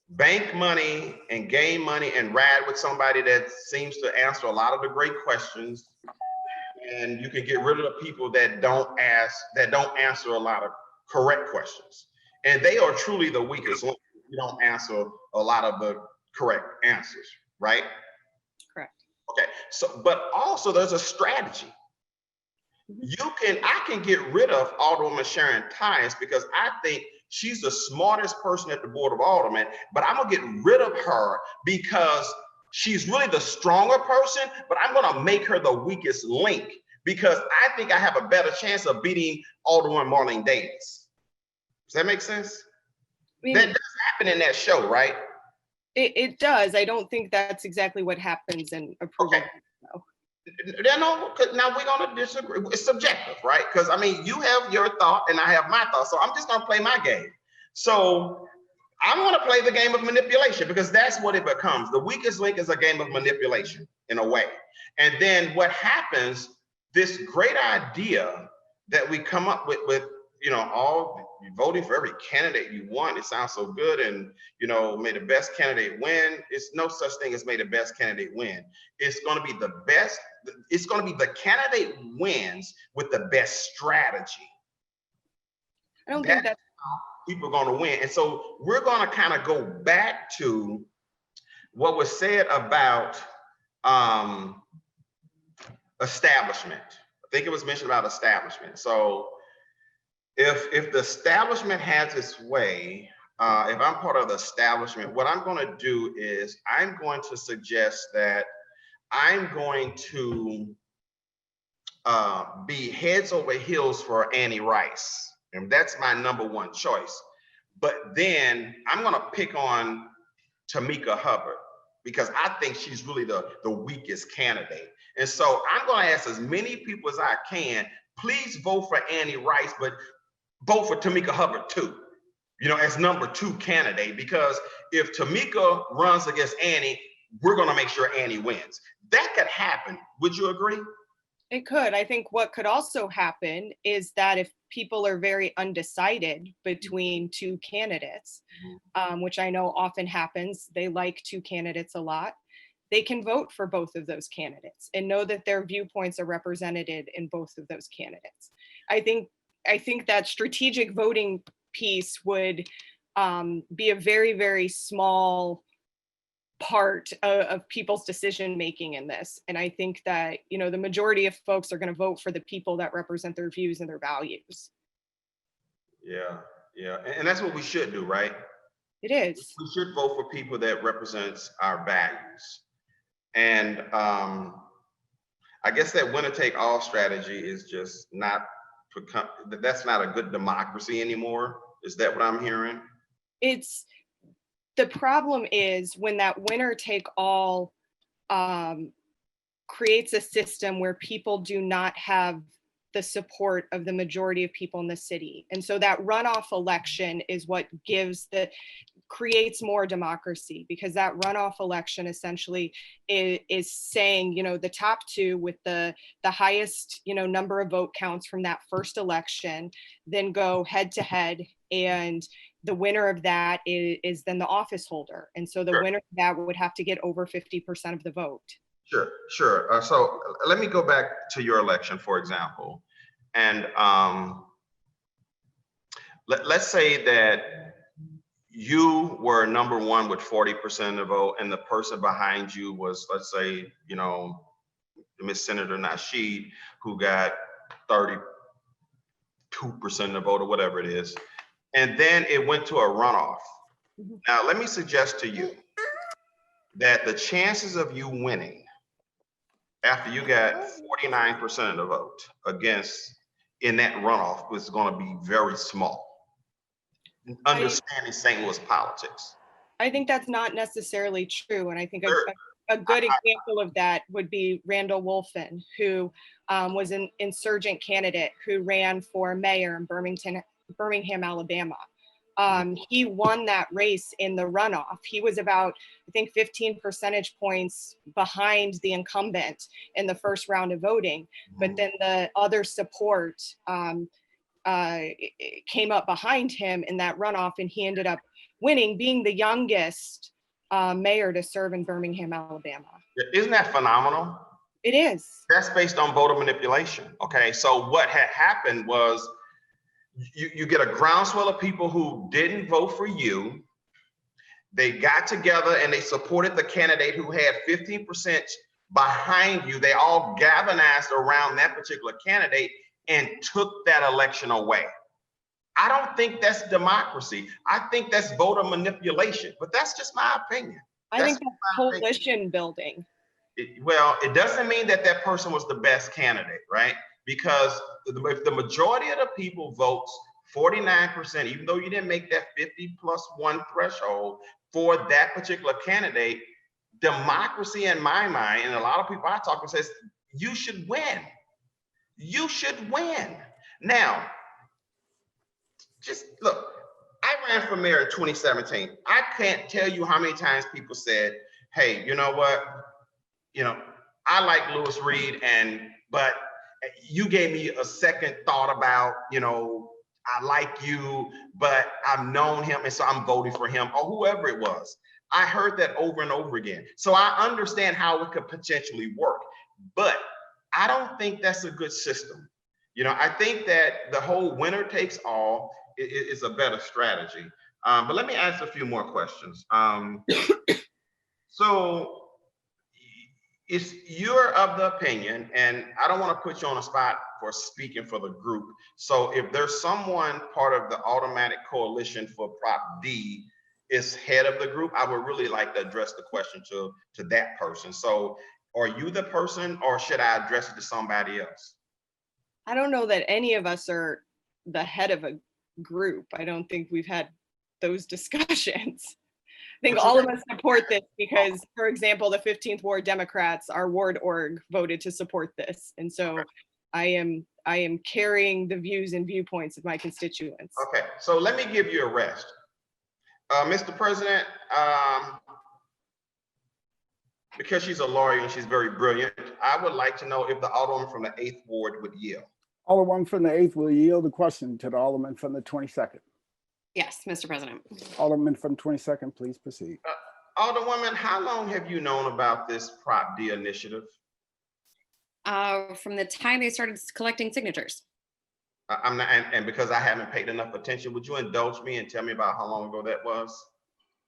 Speaker 6: bank money and gain money and ride with somebody that seems to answer a lot of the great questions, and you can get rid of the people that don't answer a lot of correct questions. And they are truly the weakest link. You don't answer a lot of the correct answers, right?
Speaker 19: Correct.
Speaker 6: Okay, so but also there's a strategy. I can get rid of Alderwoman Sharon Tynes because I think she's the smartest person at the Board of Aldermen, but I'm gonna get rid of her because she's really the stronger person, but I'm gonna make her the weakest link because I think I have a better chance of beating Alderwoman Marlene Davis. Does that make sense? That does happen in that show, right?
Speaker 19: It does. I don't think that's exactly what happens in approval.
Speaker 6: Okay. No, now we're gonna disagree. It's subjective, right? Because I mean, you have your thought and I have my thought, so I'm just gonna play my game. So I'm gonna play the game of manipulation because that's what it becomes. The weakest link is a game of manipulation in a way. And then what happens, this great idea that we come up with voting for every candidate you want, it sounds so good, and may the best candidate win. It's no such thing as may the best candidate win. It's going to be the best. It's going to be the candidate wins with the best strategy.
Speaker 19: I don't think that's
Speaker 6: how people are going to win. And so we're going to kind of go back to what was said about establishment. I think it was mentioned about establishment. So if the establishment has its way, if I'm part of the establishment, what I'm going to do is I'm going to suggest that I'm going to be heads over heels for Annie Rice. And that's my number one choice. But then I'm going to pick on Tammika Hubbard because I think she's really the weakest candidate. And so I'm going to ask as many people as I can, please vote for Annie Rice, but vote for Tammika Hubbard too, as number 2 candidate, because if Tammika runs against Annie, we're going to make sure Annie wins. That could happen. Would you agree?
Speaker 19: It could. I think what could also happen is that if people are very undecided between 2 candidates, which I know often happens, they like 2 candidates a lot, they can vote for both of those candidates and know that their viewpoints are represented in both of those candidates. I think that strategic voting piece would be a very, very small part of people's decision making in this. And I think that, the majority of folks are going to vote for the people that represent their views and their values.
Speaker 6: Yeah. And that's what we should do, right?
Speaker 19: It is.
Speaker 6: We should vote for people that represents our values. And I guess that winner take all strategy is just that's not a good democracy anymore. Is that what I'm hearing?
Speaker 19: The problem is when that winner take all creates a system where people do not have the support of the majority of people in the city. And so that runoff election is what creates more democracy, because that runoff election essentially is saying, the top 2 with the highest, number of vote counts from that first election, then go head to head. And the winner of that is then the office holder. And so the winner of that would have to get over 50% of the vote.
Speaker 6: Sure. So let me go back to your election, for example. And let's say that you were number 1 with 40% of the vote, and the person behind you was, let's say, Miss Senator Nasheed, who got 32% of the vote or whatever it is. And then it went to a runoff. Now, let me suggest to you that the chances of you winning after you got 49% of the vote in that runoff was going to be very small. Understanding St. Louis politics.
Speaker 19: I think that's not necessarily true. And I think a good example of that would be Randall Wolfen, who was an insurgent candidate who ran for mayor in Birmingham, Alabama. He won that race in the runoff. He was about, I think, 15 percentage points behind the incumbent in the first round of voting. But then the other support came up behind him in that runoff, and he ended up winning, being the youngest mayor to serve in Birmingham, Alabama.
Speaker 6: Isn't that phenomenal?
Speaker 19: It is.
Speaker 6: That's based on voter manipulation. Okay, so what had happened was you get a groundswell of people who didn't vote for you. They got together and they supported the candidate who had 15% behind you. They all galvanized around that particular candidate and took that election away. I don't think that's democracy. I think that's voter manipulation, but that's just my opinion.
Speaker 19: I think that's coalition building.
Speaker 6: Well, it doesn't mean that that person was the best candidate, right? Because if the majority of the people votes 49%, even though you didn't make that 50+1 threshold for that particular candidate, democracy in my mind, and a lot of people I talk to says, you should win. You should win. Now, just look, I ran for mayor in 2017. I can't tell you how many times people said, hey, you know what? You know, I like Lewis Reed, but you gave me a second thought about, you know, I like you, but I've known him, and so I'm voting for him, or whoever it was. I heard that over and over again. So I understand how it could potentially work, but I don't think that's a good system. You know, I think that the whole winner takes all is a better strategy. But let me ask a few more questions. So you're of the opinion, and I don't want to put you on a spot for speaking for the group. So if there's someone part of the automatic coalition for Prop D is head of the group, I would really like to address the question to that person. So are you the person, or should I address it to somebody else?
Speaker 19: I don't know that any of us are the head of a group. I don't think we've had those discussions. I think all of us support this because, for example, the 15th Ward Democrats, our ward org, voted to support this. And so I am carrying the views and viewpoints of my constituents.
Speaker 6: Okay, so let me give you a rest. Mr. President, because she's a lawyer and she's very brilliant, I would like to know if the Alderman from the 8th Ward would yield.
Speaker 1: Alderman from the 8th will yield the question to the Alderman from the 22nd.
Speaker 11: Yes, Mr. President.
Speaker 1: Alderman from 22nd, please proceed.
Speaker 6: Alderwoman, how long have you known about this Prop D initiative?
Speaker 11: From the time they started collecting signatures.
Speaker 6: I'm not, and because I haven't paid enough attention, would you indulge me and tell me about how long ago that was?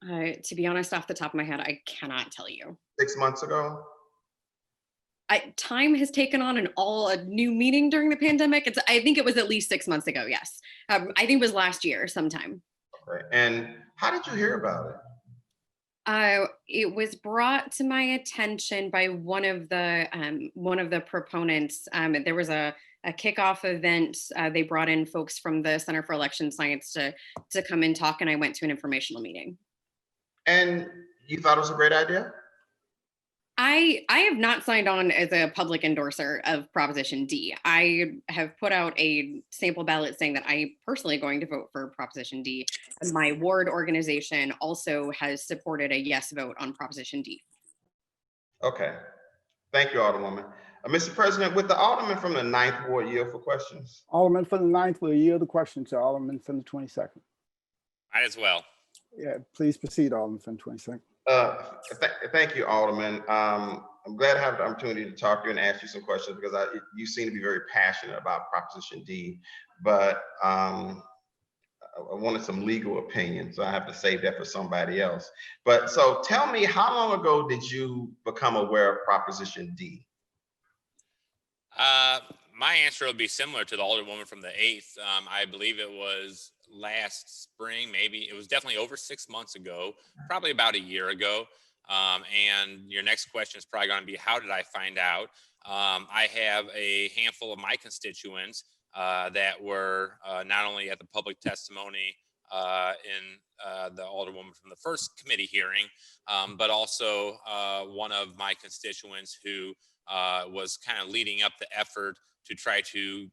Speaker 11: To be honest, off the top of my head, I cannot tell you.
Speaker 6: 6 months ago?
Speaker 11: Time has taken on a new meaning during the pandemic. I think it was at least 6 months ago. Yes, I think it was last year sometime.
Speaker 6: Okay. And how did you hear about it?
Speaker 11: It was brought to my attention by one of the proponents. There was a kickoff event. They brought in folks from the Center for Election Science to come and talk, and I went to an informational meeting.
Speaker 6: And you thought it was a great idea?
Speaker 11: I have not signed on as a public endorser of Proposition D. I have put out a sample ballot saying that I'm personally going to vote for Proposition D. My ward organization also has supported a yes vote on Proposition D.
Speaker 6: Okay. Thank you, Alderwoman. Mr. President, would the Alderman from the 9th Ward yield for questions?
Speaker 1: Alderman from the 9th will yield the question to Alderman from the 22nd.
Speaker 21: Might as well.
Speaker 1: Yeah, please proceed, Alderman from the 22nd.
Speaker 6: Thank you, Alderman. I'm glad to have the opportunity to talk to you and ask you some questions because you seem to be very passionate about Proposition D, but I wanted some legal opinion, so I have to save that for somebody else. But so tell me, how long ago did you become aware of Proposition D?
Speaker 21: My answer would be similar to the Alderwoman from the 8th. I believe it was last spring, maybe. It was definitely over 6 months ago, probably about a year ago. And your next question is probably going to be, how did I find out? I have a handful of my constituents that were not only at the public testimony in the Alderwoman from the first committee hearing, but also one of my constituents who was kind of leading up the effort to try to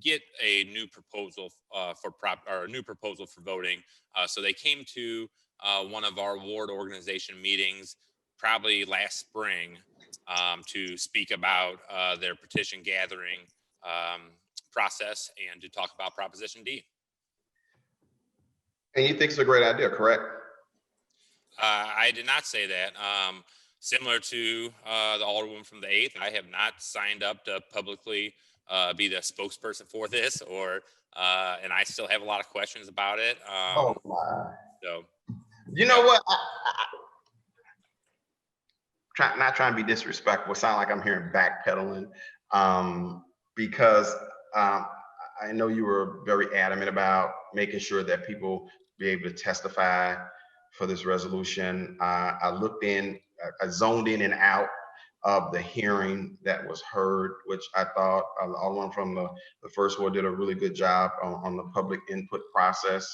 Speaker 21: get a new proposal or a new proposal for voting. So they came to one of our ward organization meetings probably last spring to speak about their petition gathering process and to talk about Proposition D.
Speaker 6: And you think it's a great idea, correct?
Speaker 21: I did not say that. Similar to the Alderwoman from the 8th, I have not signed up to publicly be the spokesperson for this, and I still have a lot of questions about it.
Speaker 6: Oh my!
Speaker 21: So,
Speaker 6: you know what? Not trying to be disrespectful. It sounds like I'm hearing backpedaling, because I know you were very adamant about making sure that people be able to testify for this resolution. I looked in, I zoned in and out of the hearing that was heard, which I thought Alderman from the first ward did a really good job on the public input process,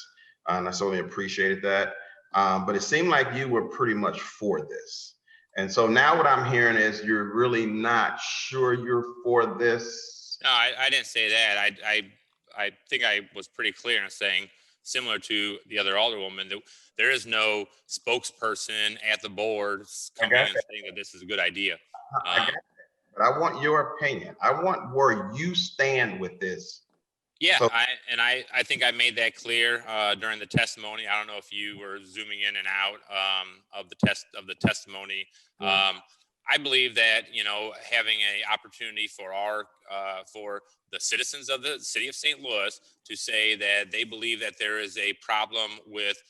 Speaker 6: and I certainly appreciated that. But it seemed like you were pretty much for this. And so now what I'm hearing is you're really not sure you're for this.
Speaker 21: no, I didn't say that. I think I was pretty clear in saying, similar to the other Alderwoman, that there is no spokesperson at the board coming and saying that this is a good idea.
Speaker 6: I got that, but I want your opinion. I want where you stand with this.
Speaker 21: Yeah,
Speaker 6: So,
Speaker 21: I think I made that clear during the testimony. I don't know if you were zooming in and out of the testimony. I believe that, you know, having an opportunity for for the citizens of the city of St. Louis to say that they believe that there is a problem with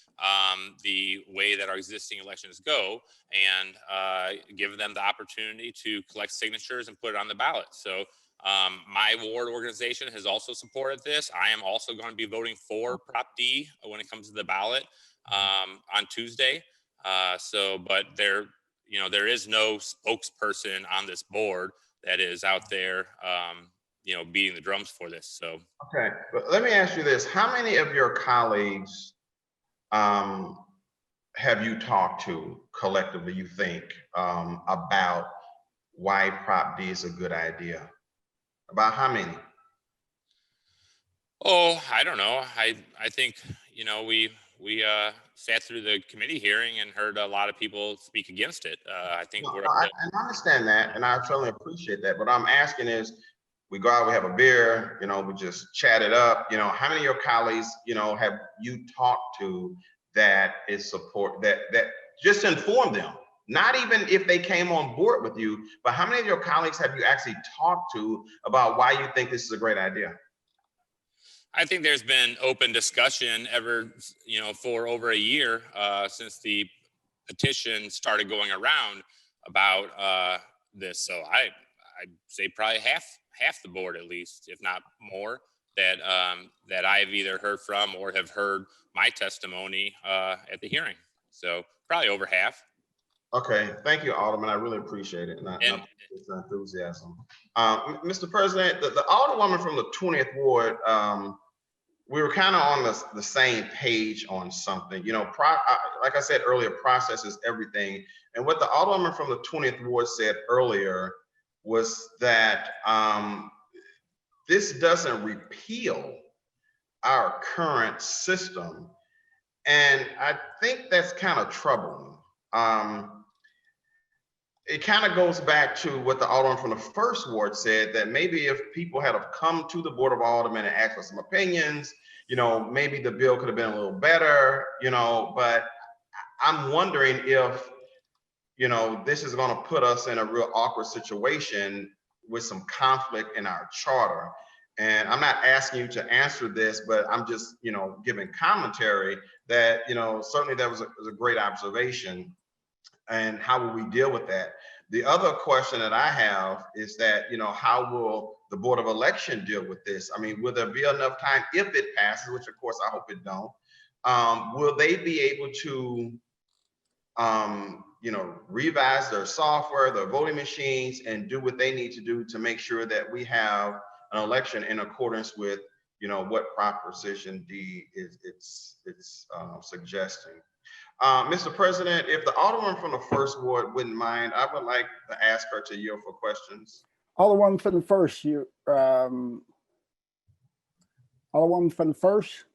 Speaker 21: the way that our existing elections go, and give them the opportunity to collect signatures and put it on the ballot. So my ward organization has also supported this. I am also going to be voting for Prop D when it comes to the ballot on Tuesday. But there is no spokesperson on this board that is out there, beating the drums for this. So,
Speaker 6: okay, but let me ask you this: how many of your colleagues have you talked to collectively, you think, about why Prop D is a good idea? About how many?
Speaker 21: Oh, I don't know. I think, we sat through the committee hearing and heard a lot of people speak against it. I think
Speaker 6: I understand that, and I certainly appreciate that. But I'm asking is, we go out, we have a beer, we just chat it up. How many of your colleagues, have you talked to that is support that just inform them? Not even if they came on board with you, but how many of your colleagues have you actually talked to about why you think this is a great idea?
Speaker 21: I think there's been open discussion for over a year since the petition started going around about this. So I'd say probably half the board, at least, if not more, that I've either heard from or have heard my testimony at the hearing. So probably over half.
Speaker 6: Okay, thank you, Alderman. I really appreciate it, and I appreciate the enthusiasm. Mr. President, the Alderwoman from the 20th Ward, we were kind of on the same page on something. Like I said earlier, process is everything. And what the Alderwoman from the 20th Ward said earlier was that this doesn't repeal our current system. And I think that's kind of troubling. It kind of goes back to what the Alderman from the first ward said, that maybe if people had have come to the Board of Aldermen and asked for some opinions, maybe the bill could have been a little better, but I'm wondering if, this is going to put us in a real awkward situation with some conflict in our charter. And I'm not asking you to answer this, but I'm just, giving commentary that, certainly that was a great observation. And how will we deal with that? The other question that I have is that, how will the Board of Election deal with this? I mean, will there be enough time if it passes, which of course I hope it don't, will they be able to, revise their software, their voting machines, and do what they need to do to make sure that we have an election in accordance with, what Proposition D is suggesting? Mr. President, if the Alderman from the first ward wouldn't mind, I would like to ask her to yield for questions.
Speaker 1: Alderman from the first, Alderwoman from the first.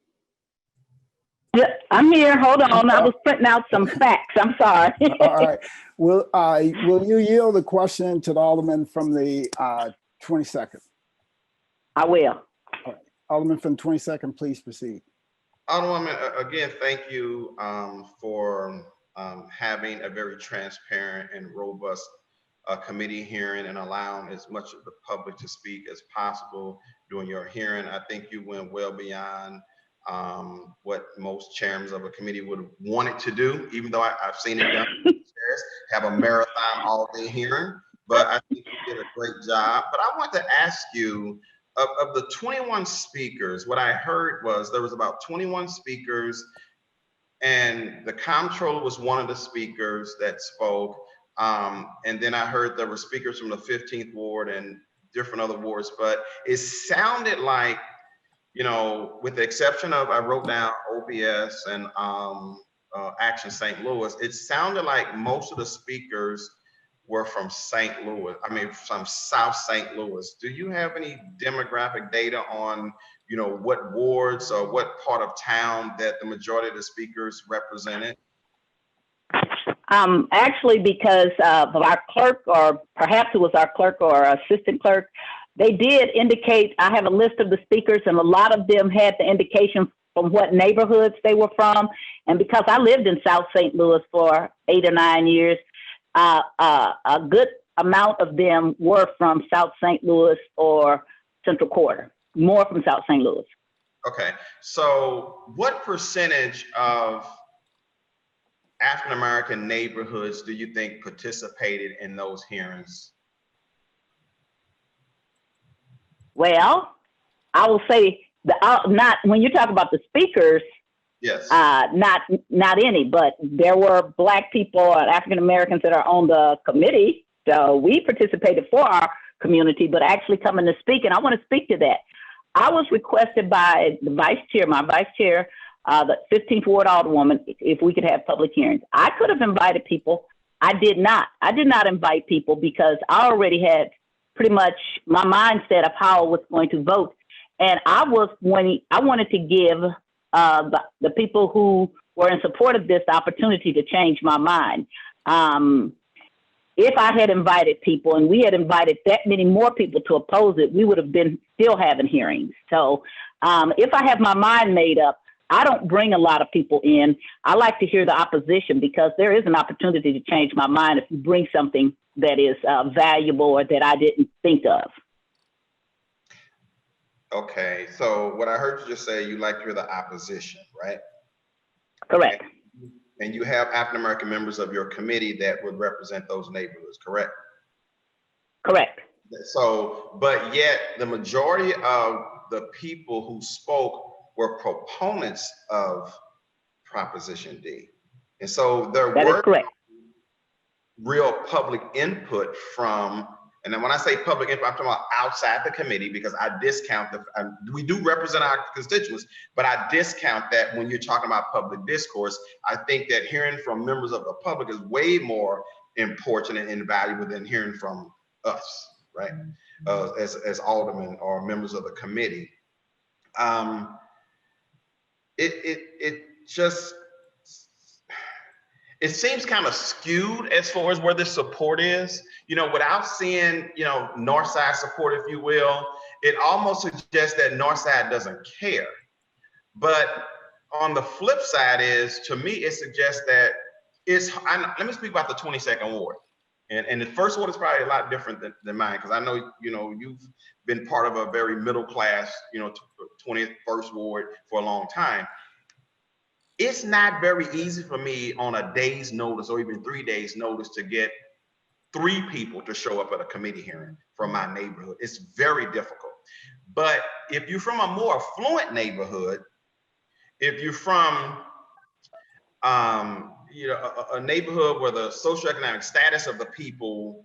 Speaker 3: Yeah, I'm here. Hold on. I was printing out some facts. I'm sorry.
Speaker 1: All right. Will you yield the question to the Alderman from the 22nd?
Speaker 3: I will.
Speaker 1: All right. Alderman from 22nd, please proceed.
Speaker 6: Alderwoman, again, thank you for having a very transparent and robust committee hearing and allowing as much of the public to speak as possible during your hearing. I think you went well beyond what most chairmen of a committee would have wanted to do, even though I've seen it done. Have a marathon all day hearing, but I think you did a great job. But I want to ask you, of the 21 speakers, what I heard was there was about 21 speakers, and the comptroller was one of the speakers that spoke. And then I heard there were speakers from the 15th ward and different other wards, but it sounded like, you know, with the exception of, I wrote down OPS and Action St. Louis, it sounded like most of the speakers were from St. Louis, from South St. Louis. Do you have any demographic data on, you know, what wards or what part of town that the majority of the speakers represented?
Speaker 3: Actually, because of our clerk, or perhaps it was our clerk or assistant clerk, they did indicate, I have a list of the speakers, and a lot of them had the indication from what neighborhoods they were from. And because I lived in South St. Louis for 8 or 9 years, a good amount of them were from South St. Louis or Central Quarter, more from South St. Louis.
Speaker 6: Okay, so what percentage of African-American neighborhoods do you think participated in those hearings?
Speaker 3: Well, I will say not when you talk about the speakers.
Speaker 6: Yes.
Speaker 3: Not any, but there were Black people and African Americans that are on the committee. So we participated for our community, but actually coming to speak, and I want to speak to that. I was requested by the vice chair, my vice chair, the 15th Ward Alderwoman, if we could have public hearings. I could have invited people. I did not. I did not invite people because I already had pretty much my mindset of how I was going to vote. And I wanted to give the people who were in support of this the opportunity to change my mind. If I had invited people and we had invited that many more people to oppose it, we would have been still having hearings. So if I have my mind made up, I don't bring a lot of people in. I like to hear the opposition because there is an opportunity to change my mind if you bring something that is valuable or that I didn't think of.
Speaker 6: Okay, so what I heard you just say, you like to hear the opposition, right?
Speaker 3: Correct.
Speaker 6: And you have African-American members of your committee that would represent those neighborhoods, correct?
Speaker 3: Correct.
Speaker 6: So, but yet the majority of the people who spoke were proponents of Proposition D. And so there were real public input from, and then when I say public input, I'm talking about outside the committee, because I discount we do represent our constituents, but I discount that when you're talking about public discourse. I think that hearing from members of the public is way more important and invaluable than hearing from us, right? As aldermen or members of the committee. It seems kind of skewed as far as where the support is, you know, without seeing, you know, North Side support, if you will. It almost suggests that North Side doesn't care. But on the flip side is, to me, it suggests that let me speak about the 22nd Ward. And the first ward is probably a lot different than mine, because I know, you know, you've been part of a very middle class, you know, 21st Ward for a long time. It's not very easy for me on a day's notice or even 3 days notice to get 3 people to show up at a committee hearing from my neighborhood. It's very difficult. But if you're from a more affluent neighborhood, if you're from you know, a neighborhood where the socioeconomic status of the people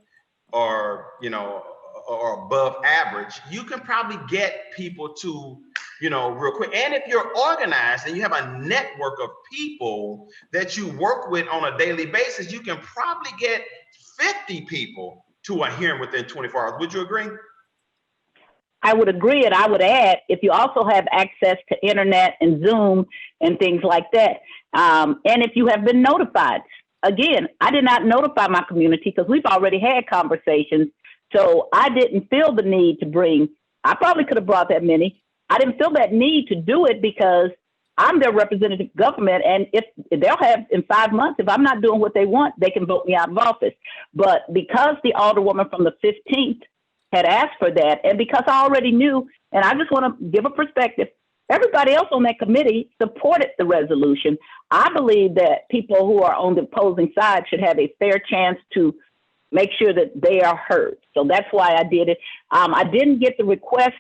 Speaker 6: are, you know, or above average, you can probably get people to, you know, real quick. And if you're organized and you have a network of people that you work with on a daily basis, you can probably get 50 people to a hearing within 24 hours. Would you agree?
Speaker 3: I would agree, and I would add, if you also have access to internet and Zoom and things like that, and if you have been notified. Again, I did not notify my community because we've already had conversations, so I didn't feel the need to bring, I probably could have brought that many. I didn't feel that need to do it because I'm their representative government, and if they'll have in 5 months, if I'm not doing what they want, they can vote me out of office. But because the alderwoman from the 15th had asked for that, and because I already knew, and I just want to give a perspective, everybody else on that committee supported the resolution. I believe that people who are on the opposing side should have a fair chance to make sure that they are heard. So that's why I did it. I didn't get the request,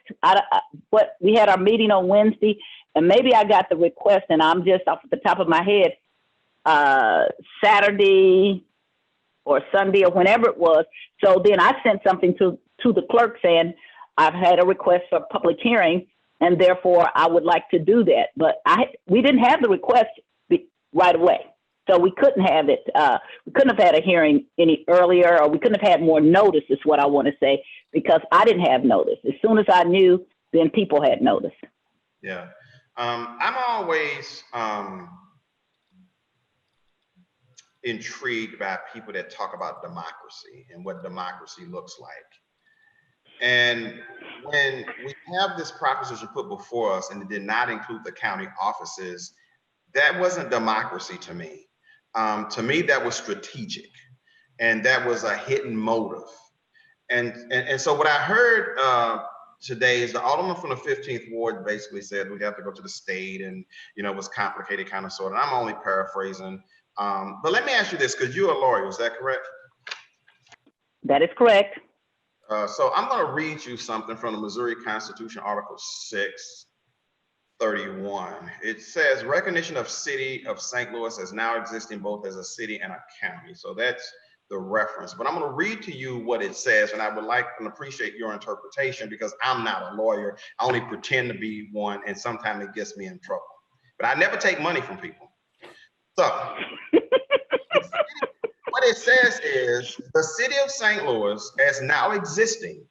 Speaker 3: but we had our meeting on Wednesday, and maybe I got the request, and I'm just off the top of my head, Saturday or Sunday or whenever it was. So then I sent something to the clerk saying, I've had a request for a public hearing, and therefore I would like to do that. But we didn't have the request right away. So we couldn't have it, we couldn't have had a hearing any earlier, or we couldn't have had more notice is what I want to say, because I didn't have notice. As soon as I knew, then people had notice.
Speaker 6: Yeah. I'm always intrigued by people that talk about democracy and what democracy looks like. And when we have this proposition put before us and it did not include the county offices, that wasn't democracy to me. To me, that was strategic, and that was a hidden motive. And so what I heard today is the alderman from the 15th ward basically said we have to go to the state, and it was complicated, kind of sort of. I'm only paraphrasing, but let me ask you this, because you're a lawyer, is that correct?
Speaker 3: That is correct.
Speaker 6: So I'm going to read you something from the Missouri Constitution, Article 631. It says recognition of city of St. Louis as now existing both as a city and a county. So that's the reference, but I'm going to read to you what it says, and I would like and appreciate your interpretation, because I'm not a lawyer. I only pretend to be one, and sometimes it gets me in trouble, but I never take money from people. So what it says is the city of St. Louis as now existing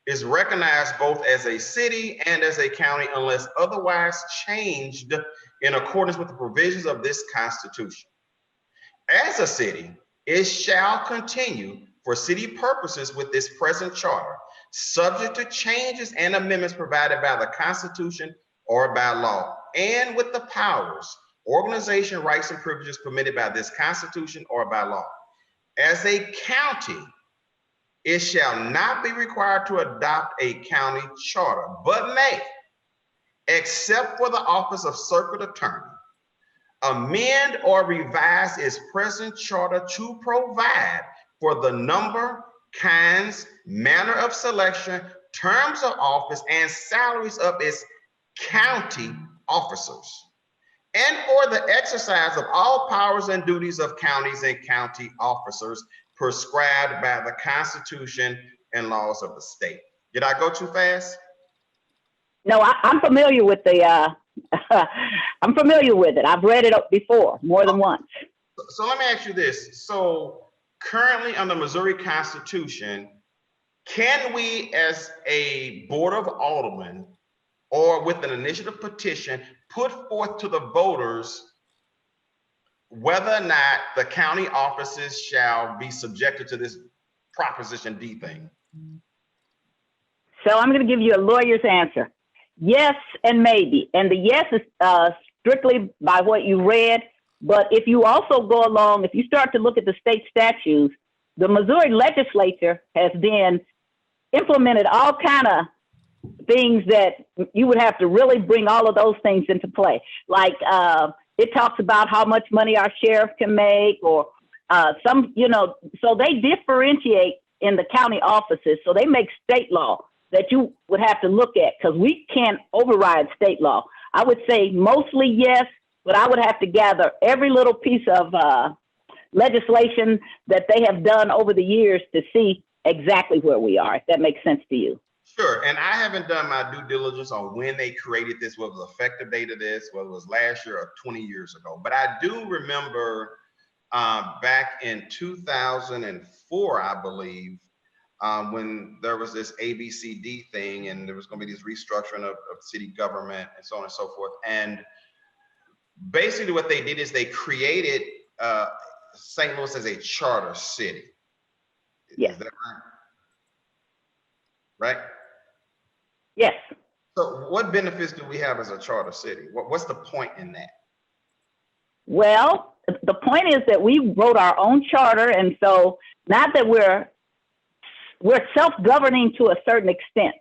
Speaker 6: is recognized both as a city and as a county unless otherwise changed in accordance with the provisions of this Constitution. As a city, it shall continue for city purposes with this present charter, subject to changes and amendments provided by the Constitution or by law, and with the powers, organization, rights, and privileges permitted by this Constitution or by law. As a county, it shall not be required to adopt a county charter, but may, except for the office of circuit attorney, amend or revise its present charter to provide for the number, kinds, manner of selection, terms of office, and salaries of its county officers, and for the exercise of all powers and duties of counties and county officers prescribed by the Constitution and laws of the state. Did I go too fast?
Speaker 3: No, I'm familiar with the, I'm familiar with it. I've read it before, more than once.
Speaker 6: So let me ask you this. So currently under Missouri Constitution, can we as a Board of Aldermen or with an initiative petition put forth to the voters whether or not the county offices shall be subjected to this Proposition D thing?
Speaker 3: So I'm going to give you a lawyer's answer. Yes and maybe. And the yes is strictly by what you read. But if you also go along, if you start to look at the state statutes, the Missouri legislature has then implemented all kind of things that you would have to really bring all of those things into play. Like it talks about how much money our sheriff can make, or some, so they differentiate in the county offices. So they make state law that you would have to look at, because we can't override state law. I would say mostly yes, but I would have to gather every little piece of legislation that they have done over the years to see exactly where we are, if that makes sense to you.
Speaker 6: Sure, and I haven't done my due diligence on when they created this, what was the effective date of this, whether it was last year or 20 years ago. But I do remember back in 2004, I believe, when there was this ABCD thing and there was going to be this restructuring of city government and so on and so forth. And basically what they did is they created St. Louis as a charter city.
Speaker 3: Yes.
Speaker 6: Is that right? Right?
Speaker 3: Yes.
Speaker 6: So what benefits do we have as a charter city? What's the point in that?
Speaker 3: Well, the point is that we wrote our own charter, and so not that we're self-governing to a certain extent,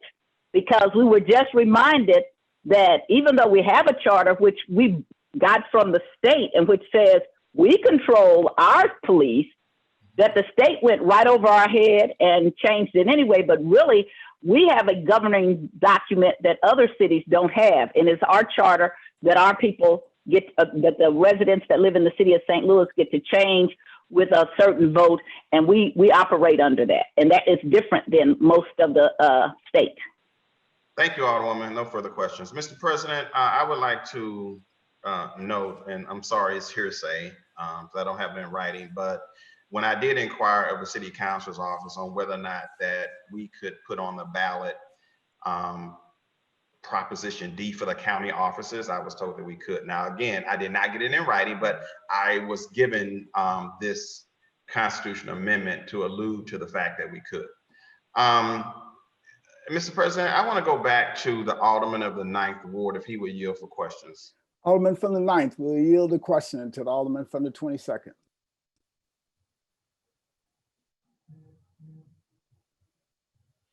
Speaker 3: because we were just reminded that even though we have a charter, which we got from the state and which says we control our police, that the state went right over our head and changed it anyway. But really, we have a governing document that other cities don't have, and it's our charter that our people get, that the residents that live in the city of St. Louis get to change with a certain vote, and we operate under that, and that is different than most of the state.
Speaker 6: Thank you, Alderwoman. No further questions. Mr. President, I would like to note, and I'm sorry it's hearsay, because I don't have it in writing, but when I did inquire of the city council's office on whether or not that we could put on the ballot Proposition D for the county offices, I was told that we could. Now, again, I did not get it in writing, but I was given this constitutional amendment to allude to the fact that we could. Mr. President, I want to go back to the Alderman of the 9th Ward, if he would yield for questions.
Speaker 1: Alderman from the 9th will yield the question to the Alderman from the 22nd.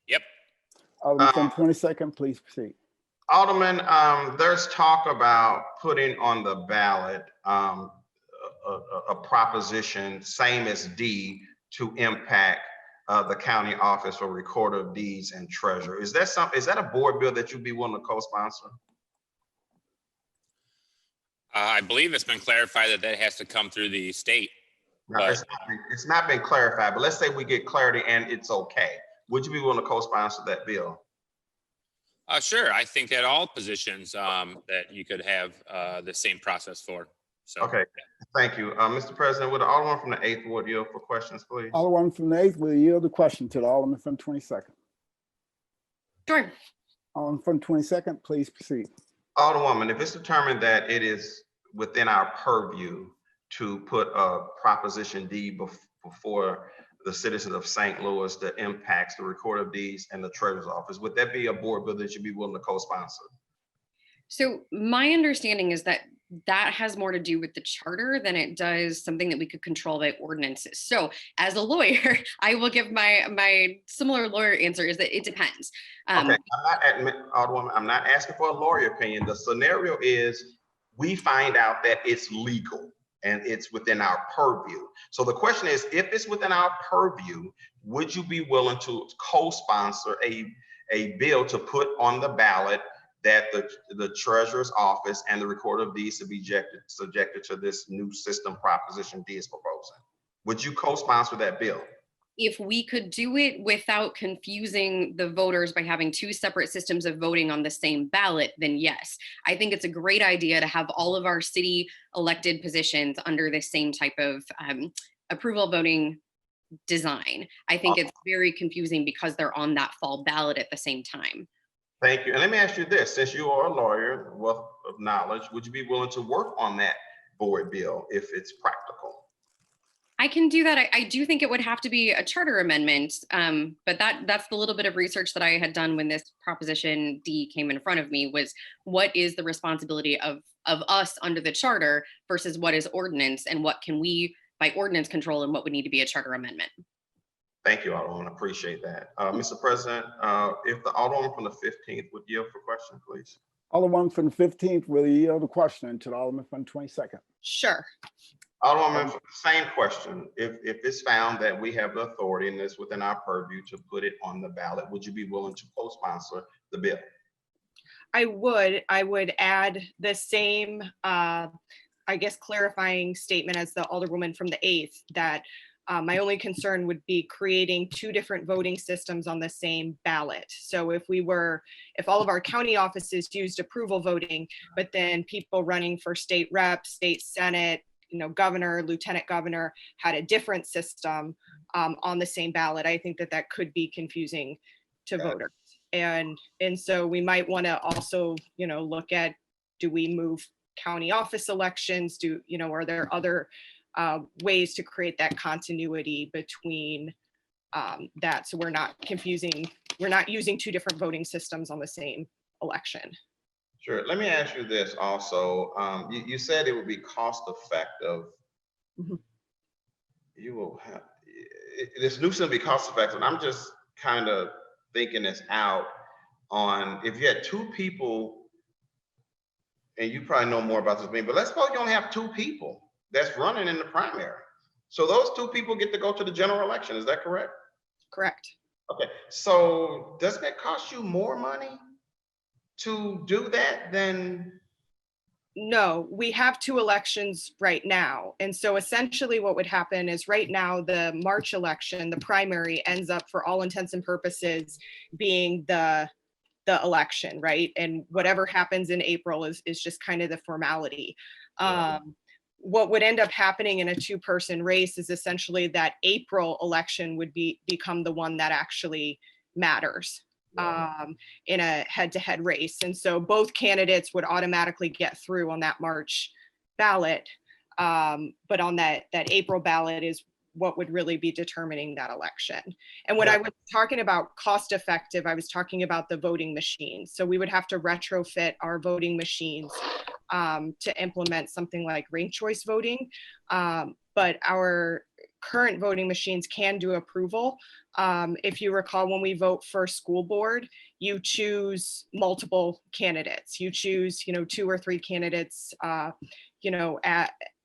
Speaker 21: Yep.
Speaker 1: Alderman from 22nd, please proceed.
Speaker 6: Alderman, there's talk about putting on the ballot a proposition, same as D, to impact the county office for recorder of deeds and treasurer. Is that a board bill that you'd be willing to co-sponsor?
Speaker 21: I believe it's been clarified that has to come through the state.
Speaker 6: No, it's not been clarified, but let's say we get clarity and it's okay. Would you be willing to co-sponsor that bill?
Speaker 21: Sure. I think that all positions that you could have the same process for. So.
Speaker 6: Okay. Thank you. Mr. President, would the Alderman from the 8th Ward yield for questions, please?
Speaker 1: Alderman from the 8th will yield the question to the Alderman from 22nd.
Speaker 11: Sure.
Speaker 1: Alderman from 22nd, please proceed.
Speaker 6: Alderwoman, if it's determined that it is within our purview to put a Proposition D before the citizens of St. Louis that impacts the recorder of deeds and the treasurer's office, would that be a board bill that you'd be willing to co-sponsor?
Speaker 11: So my understanding is that that has more to do with the charter than it does something that we could control by ordinances. So as a lawyer, I will give my similar lawyer answer is that it depends.
Speaker 6: Okay, Alderwoman, I'm not asking for a lawyer opinion. The scenario is we find out that it's legal and it's within our purview. So the question is, if it's within our purview, would you be willing to co-sponsor a bill to put on the ballot that the treasurer's office and the recorder of deeds to be subjected to this new system Proposition D is proposing? Would you co-sponsor that bill?
Speaker 11: If we could do it without confusing the voters by having two separate systems of voting on the same ballot, then yes. I think it's a great idea to have all of our city elected positions under the same type of approval voting design. I think it's very confusing because they're on that fall ballot at the same time.
Speaker 6: Thank you. And let me ask you this, since you are a lawyer, wealth of knowledge, would you be willing to work on that board bill if it's practical?
Speaker 11: I can do that. I do think it would have to be a charter amendment, but that's the little bit of research that I had done when this Proposition D came in front of me was what is the responsibility of us under the charter versus what is ordinance and what can we by ordinance control and what would need to be a charter amendment.
Speaker 6: Thank you, Alderman. Appreciate that. Mr. President, if the Alderman from the 15th would yield for question, please.
Speaker 1: Alderman from the 15th will yield the question to the Alderman from the 22nd.
Speaker 11: Sure.
Speaker 6: Alderwoman, same question. If it's found that we have the authority and it's within our purview to put it on the ballot, would you be willing to co-sponsor the bill?
Speaker 19: I would add the same, I guess, clarifying statement as the Alderwoman from the 8th that my only concern would be creating two different voting systems on the same ballot. So if all of our county offices used approval voting, but then people running for state rep, state senate, governor, lieutenant governor had a different system, on the same ballot. I think that could be confusing to voters. And so we might want to also, look at, do we move county office elections? Are there other ways to create that continuity between that, so we're not using two different voting systems on the same election?
Speaker 6: Sure. Let me ask you this also. You said it would be cost effective.
Speaker 19: Mm-hmm.
Speaker 6: You will have this new system be cost effective. I'm just kind of thinking this out on if you had two people, and you probably know more about this than me, but let's suppose you only have two people that's running in the primary. So those two people get to go to the general election. Is that correct?
Speaker 19: Correct.
Speaker 6: Okay. So does that cost you more money to do that than?
Speaker 19: No, we have two elections right now. And so essentially what would happen is right now, the March election, the primary, ends up for all intents and purposes being the election, right? And whatever happens in April is just kind of the formality. What would end up happening in a two-person race is essentially that April election would become the one that actually matters in a head-to-head race. And so both candidates would automatically get through on that March ballot. But on that April ballot is what would really be determining that election. And when I was talking about cost effective, I was talking about the voting machines. So we would have to retrofit our voting machines to implement something like ranked choice voting. But our current voting machines can do approval. If you recall, when we vote for school board, you choose multiple candidates. You choose, 2 or 3 candidates,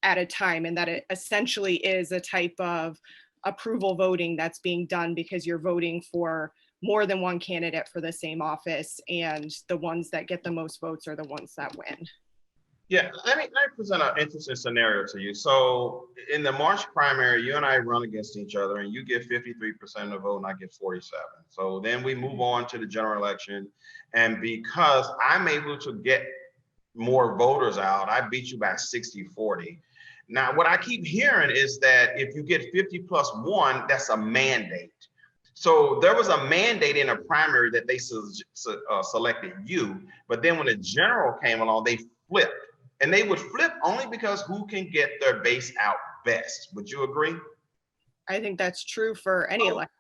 Speaker 19: at a time. And that it essentially is a type of approval voting that's being done because you're voting for more than one candidate for the same office. And the ones that get the most votes are the ones that win.
Speaker 6: Yeah, let me present an interesting scenario to you. So in the March primary, you and I run against each other, and you get 53% of the vote and I get 47. So then we move on to the general election. And because I'm able to get more voters out, I beat you by 60-40. Now, what I keep hearing is that if you get 50 plus 1, that's a mandate. So there was a mandate in a primary that they selected you, but then when the general came along, they flipped. And they would flip only because who can get their base out best. Would you agree?
Speaker 19: I think that's true for any election.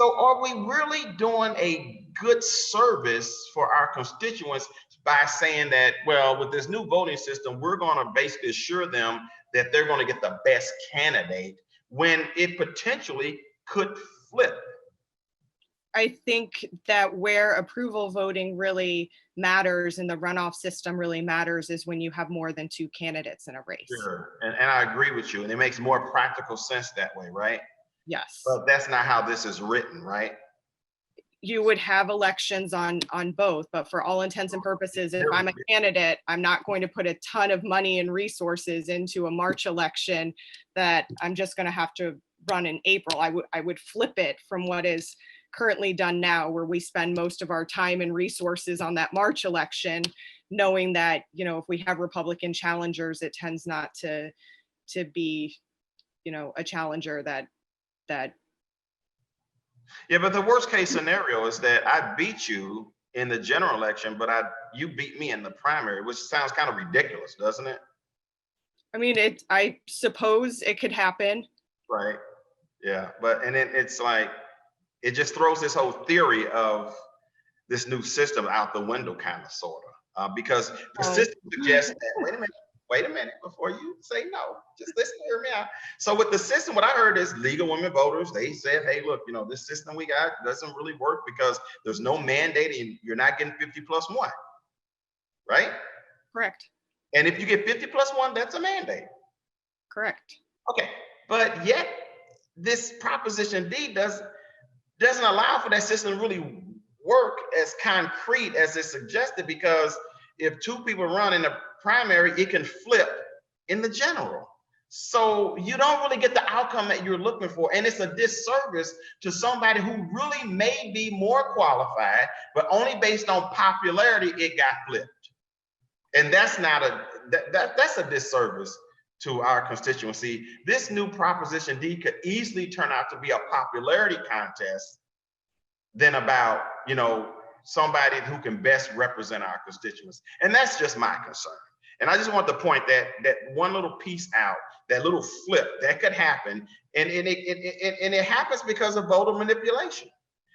Speaker 6: So are we really doing a good service for our constituents by saying that, well, with this new voting system, we're going to basically assure them that they're going to get the best candidate when it potentially could flip?
Speaker 19: I think that where approval voting really matters and the runoff system really matters is when you have more than 2 candidates in a race.
Speaker 6: Sure, and I agree with you, and it makes more practical sense that way, right?
Speaker 19: Yes.
Speaker 6: But that's not how this is written, right?
Speaker 19: You would have elections on both, but for all intents and purposes, if I'm a candidate, I'm not going to put a ton of money and resources into a March election that I'm just going to have to run in April. I would flip it from what is currently done now, where we spend most of our time and resources on that March election, knowing that, if we have Republican challengers, it tends not to be, a challenger that.
Speaker 6: Yeah, but the worst case scenario is that I beat you in the general election, but you beat me in the primary, which sounds kind of ridiculous, doesn't it?
Speaker 19: I mean, I suppose it could happen.
Speaker 6: Right. Yeah, but and then it's like, it just throws this whole theory of this new system out the window, kind of, sort of, because the system suggests that, wait a minute, before you say no, just listen, hear me out. So with the system, what I heard is legal women voters, they said, hey, look, this system we got doesn't really work because there's no mandate and you're not getting 50 plus 1, right?
Speaker 19: Correct.
Speaker 6: And if you get 50 plus 1, that's a mandate.
Speaker 19: Correct.
Speaker 6: Okay, but yet this Proposition D doesn't allow for that system to really work as concrete as it's suggested, because if 2 people run in the primary, it can flip in the general. So you don't really get the outcome that you're looking for. And it's a disservice to somebody who really may be more qualified, but only based on popularity, it got flipped. And that's not that's a disservice to our constituency, this new Proposition D could easily turn out to be a popularity contest than about, you know, somebody who can best represent our constituents. And that's just my concern. And I just want to point that one little piece out, that little flip that could happen. And it happens because of voter manipulation.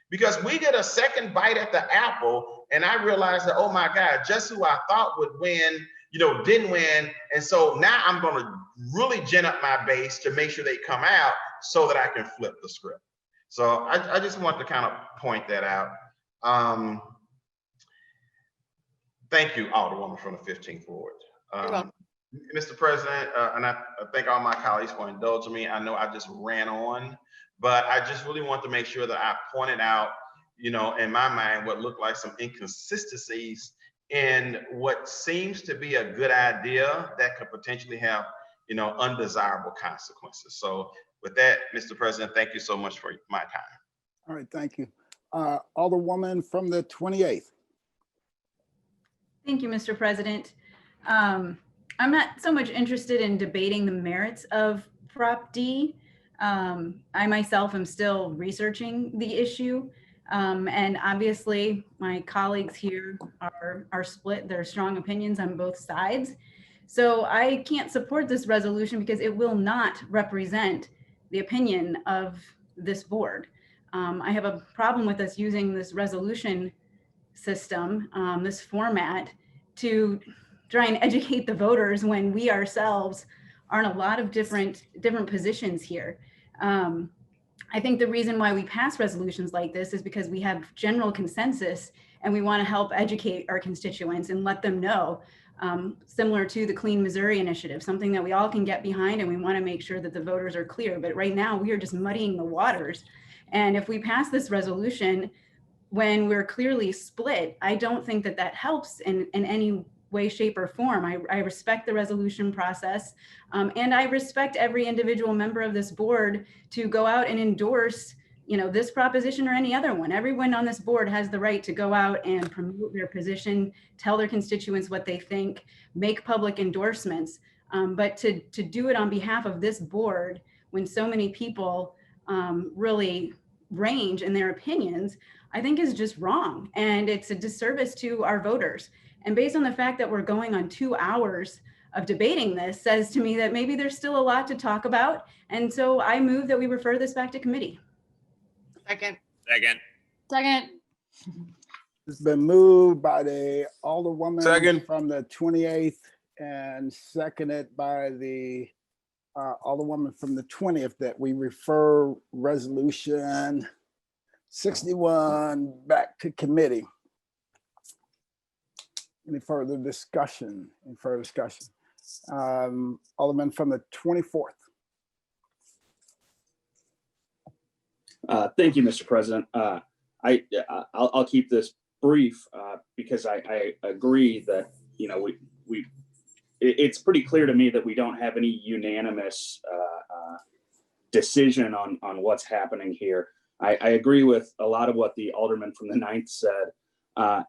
Speaker 6: Because we get a second bite at the apple, and I realize that, oh my God, just who I thought would win, you know, didn't win. And so now I'm going to really gin up my base to make sure they come out so that I can flip the script. So I just want to kind of point that out. Thank you, Alderwoman from the 15th Ward. Mr. President, and I thank all my colleagues for indulging me. I know I just ran on, but I just really want to make sure that I pointed out, you know, in my mind, what looked like some inconsistencies in what seems to be a good idea that could potentially have, you know, undesirable consequences. So with that, Mr. President, thank you so much for my time.
Speaker 1: All right, thank you. Alderwoman from the 28th.
Speaker 15: Thank you, Mr. President. I'm not so much interested in debating the merits of Prop D. I myself am still researching the issue. And obviously my colleagues here are split. There are strong opinions on both sides. So I can't support this resolution because it will not represent the opinion of this board. I have a problem with us using this resolution system, this format, to try and educate the voters when we ourselves are in a lot of different positions here. I think the reason why we pass resolutions like this is because we have general consensus and we want to help educate our constituents and let them know, similar to the Clean Missouri Initiative, something that we all can get behind, and we want to make sure that the voters are clear. But right now we are just muddying the waters. And if we pass this resolution when we're clearly split, I don't think that that helps in any way, shape, or form. I respect the resolution process, and I respect every individual member of this board to go out and endorse, you know, this proposition or any other one. Everyone on this board has the right to go out and promote their position, tell their constituents what they think, make public endorsements. But to do it on behalf of this board, when so many people really range in their opinions, I think is just wrong. And it's a disservice to our voters. And based on the fact that we're going on 2 hours of debating this, says to me that maybe there's still a lot to talk about. And so I move that we refer this back to committee.
Speaker 19: Second.
Speaker 18: Second.
Speaker 5: Second.
Speaker 1: It's been moved by the Alderwoman
Speaker 9: Second.
Speaker 1: from the 28th and seconded by the Alderwoman from the 20th that we refer resolution 61 back to committee. Any further discussion? Alderman from the 24th.
Speaker 12: Thank you, Mr. President. I'll keep this brief because I agree that, you know, it's pretty clear to me that we don't have any unanimous decision on what's happening here. I agree with a lot of what the Alderman from the 9th said,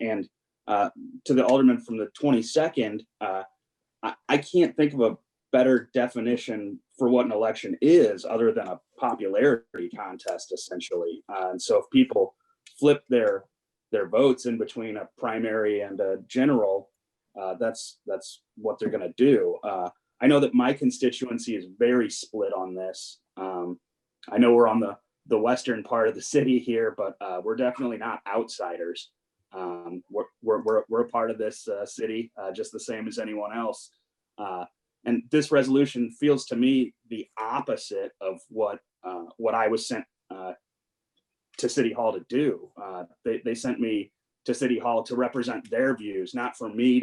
Speaker 12: and to the Alderman from the 22nd, I can't think of a better definition for what an election is other than a popularity contest, essentially. And so if people flip their votes in between a primary and a general, that's what they're going to do. I know that my constituency is very split on this. I know we're on the western part of the city here, but we're definitely not outsiders. We're a part of this city just the same as anyone else. And this resolution feels to me the opposite of what I was sent to City Hall to do. They sent me to City Hall to represent their views, not for me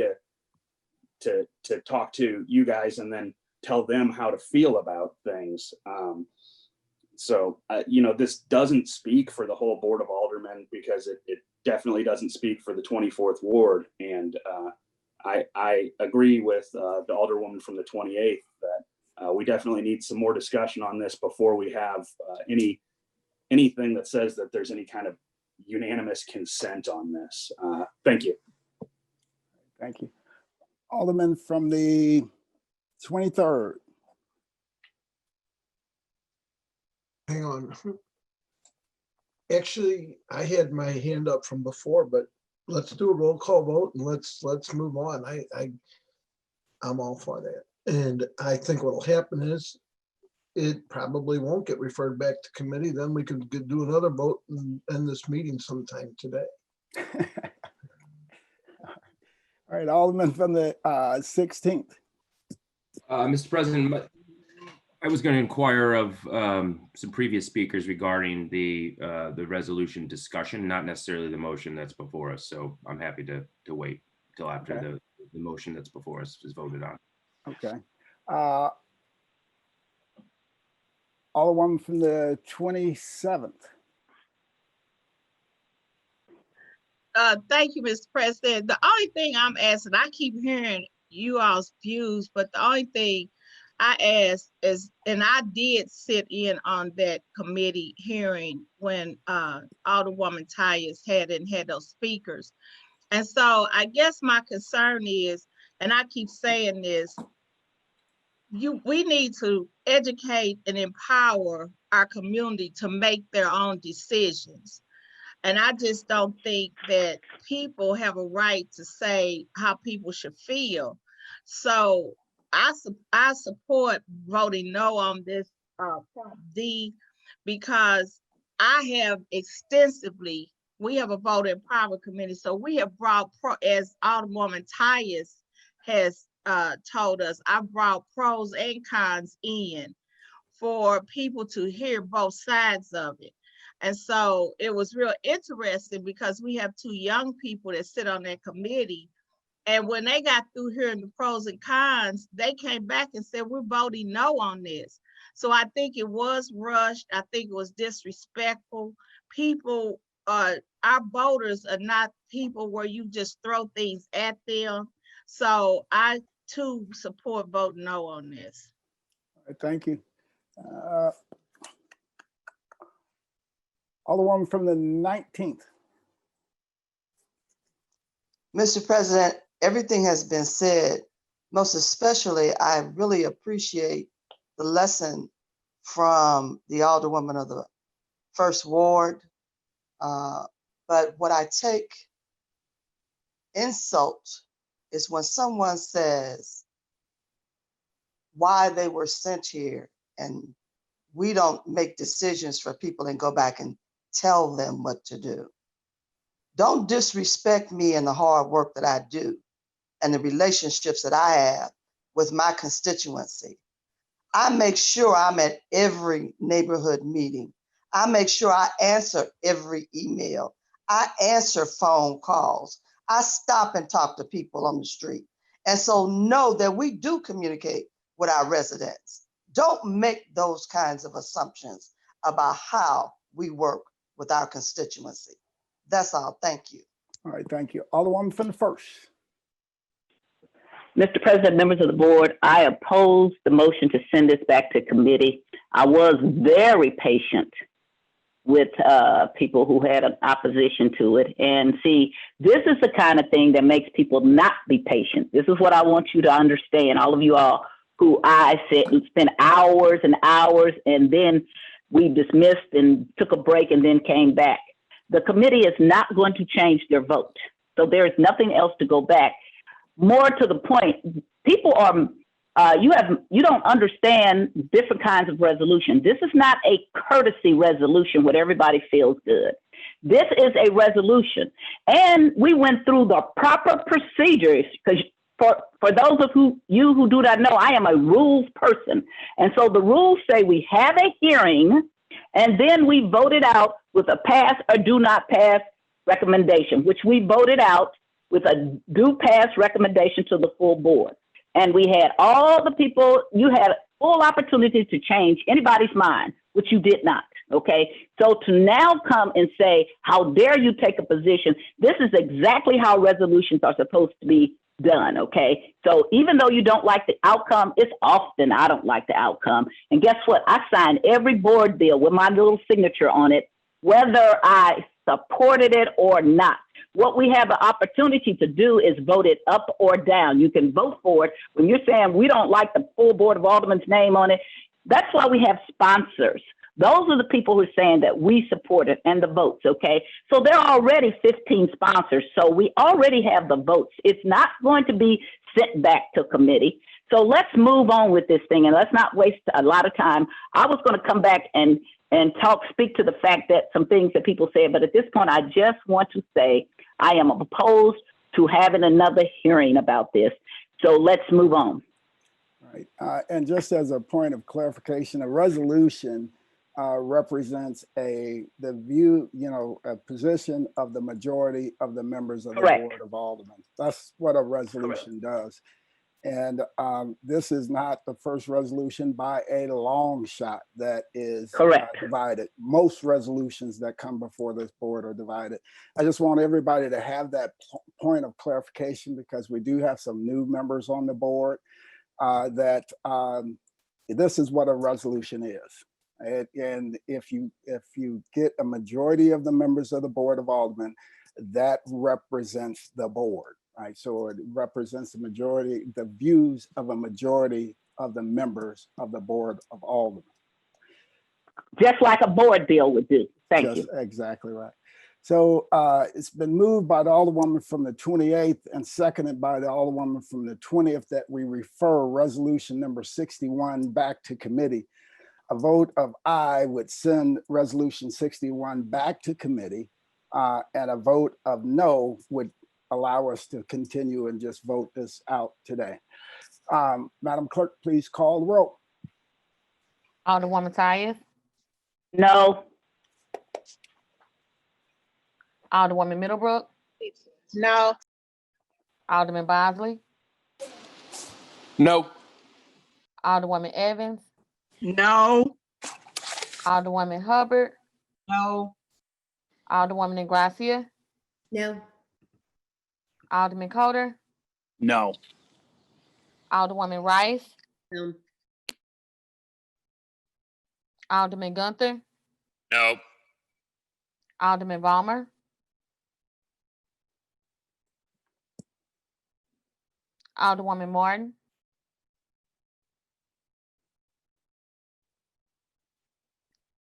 Speaker 12: to talk to you guys and then tell them how to feel about things. So, you know, this doesn't speak for the whole Board of Aldermen because it definitely doesn't speak for the 24th Ward. And I agree with the Alderwoman from the 28th that we definitely need some more discussion on this before we have anything that says that there's any kind of unanimous consent on this. Thank you.
Speaker 1: Thank you. Alderman from the 23rd.
Speaker 8: Hang on. Actually, I had my hand up from before, but let's do a roll call vote and let's move on. I'm all for that. And I think what'll happen is it probably won't get referred back to committee. Then we could do another vote and end this meeting sometime today.
Speaker 1: All right, Alderman from the 16th.
Speaker 7: Mr. President, I was going to inquire of some previous speakers regarding the resolution discussion, not necessarily the motion that's before us. So I'm happy to wait till after
Speaker 1: Okay.
Speaker 7: the motion that's before us is voted on.
Speaker 1: Okay. Alderman from the 27th.
Speaker 22: Thank you, Mr. President. The only thing I'm asking, I keep hearing you all's views, but the only thing I asked is, and I did sit in on that committee hearing when Alderwoman Tyus had those speakers. And so I guess my concern is, and I keep saying this, we need to educate and empower our community to make their own decisions. And I just don't think that people have a right to say how people should feel. So I support voting no on this Prop D, because I have extensively, we have a vote in private committee, so we have brought, as Alderwoman Tyus has told us, I brought pros and cons in for people to hear both sides of it. And so it was real interesting because we have two young people that sit on that committee. And when they got through hearing the pros and cons, they came back and said, we're voting no on this. So I think it was rushed. I think it was disrespectful. People, our voters are not people where you just throw things at them. So I too support voting no on this.
Speaker 1: All right, thank you. Alderwoman from the 19th.
Speaker 17: Mr. President, everything has been said. Most especially, I really appreciate the lesson from the Alderwoman of the First Ward. But what I take insult is when someone says why they were sent here, and we don't make decisions for people and go back and tell them what to do. Don't disrespect me and the hard work that I do and the relationships that I have with my constituency. I make sure I'm at every neighborhood meeting. I make sure I answer every email. I answer phone calls. I stop and talk to people on the street. And so know that we do communicate with our residents. Don't make those kinds of assumptions about how we work with our constituency. That's all. Thank you.
Speaker 1: All right, thank you. Alderwoman from the 1st.
Speaker 3: Mr. President, members of the board, I oppose the motion to send this back to committee. I was very patient with people who had an opposition to it. And see, this is the kind of thing that makes people not be patient. This is what I want you to understand, all of you all who I said spent hours and hours, and then we dismissed and took a break and then came back. The committee is not going to change their vote. So there is nothing else to go back. More to the point, people are, you don't understand different kinds of resolution. This is not a courtesy resolution where everybody feels good. This is a resolution. And we went through the proper procedures, because for those of you who do not know, I am a rules person. And so the rules say we have a hearing and then we vote it out with a pass or do not pass recommendation, which we voted out with a do pass recommendation to the full board. And we had all the people, you had full opportunity to change anybody's mind, which you did not, okay? So to now come and say, how dare you take a position, this is exactly how resolutions are supposed to be done, okay? So even though you don't like the outcome, it's often I don't like the outcome. And guess what? I signed every board bill with my little signature on it, whether I supported it or not. What we have the opportunity to do is vote it up or down. You can vote for it. When you're saying we don't like the full Board of Aldermen's name on it, that's why we have sponsors. Those are the people who are saying that we support it and the votes, okay? So there are already 15 sponsors, so we already have the votes. It's not going to be sent back to committee. So let's move on with this thing and let's not waste a lot of time. I was going to come back and speak to the fact that some things that people said, but at this point, I just want to say I am opposed to having another hearing about this. So let's move on.
Speaker 1: Right. And just as a point of clarification, a resolution represents the view, a position of the majority of the members of the Board of Aldermen. That's what a resolution does. And this is not the first resolution by a long shot that is divided. Most resolutions that come before this board are divided. I just want everybody to have that point of clarification because we do have some new members on the board that this is what a resolution is. And if you get a majority of the members of the Board of Aldermen, that represents the board. Right, so it represents the views of a majority of the members of the Board of Aldermen.
Speaker 3: Just like a board bill would do. Thank you.
Speaker 1: Exactly right. So it's been moved by the Alderwoman from the 28th and seconded by the Alderwoman from the 20th that we refer resolution number 61 back to committee. A vote of aye would send resolution 61 back to committee, and a vote of no would allow us to continue and just vote this out today. Madam Clerk, please call the roll.
Speaker 2: Alderwoman Tyus.
Speaker 3: No.
Speaker 2: Alderwoman Middlebrook.
Speaker 22: No.
Speaker 2: Alderman Bosley.
Speaker 4: No.
Speaker 2: Alderwoman Evans.
Speaker 22: No.
Speaker 2: Alderwoman Hubbard.
Speaker 22: No.
Speaker 2: Alderwoman Ingracia.
Speaker 5: No.
Speaker 2: Alderman Coder.
Speaker 12: No.
Speaker 2: Alderwoman Rice.
Speaker 5: No.
Speaker 2: Alderman Gunther.
Speaker 18: No.
Speaker 2: Alderman Balmer. Alderwoman Martin.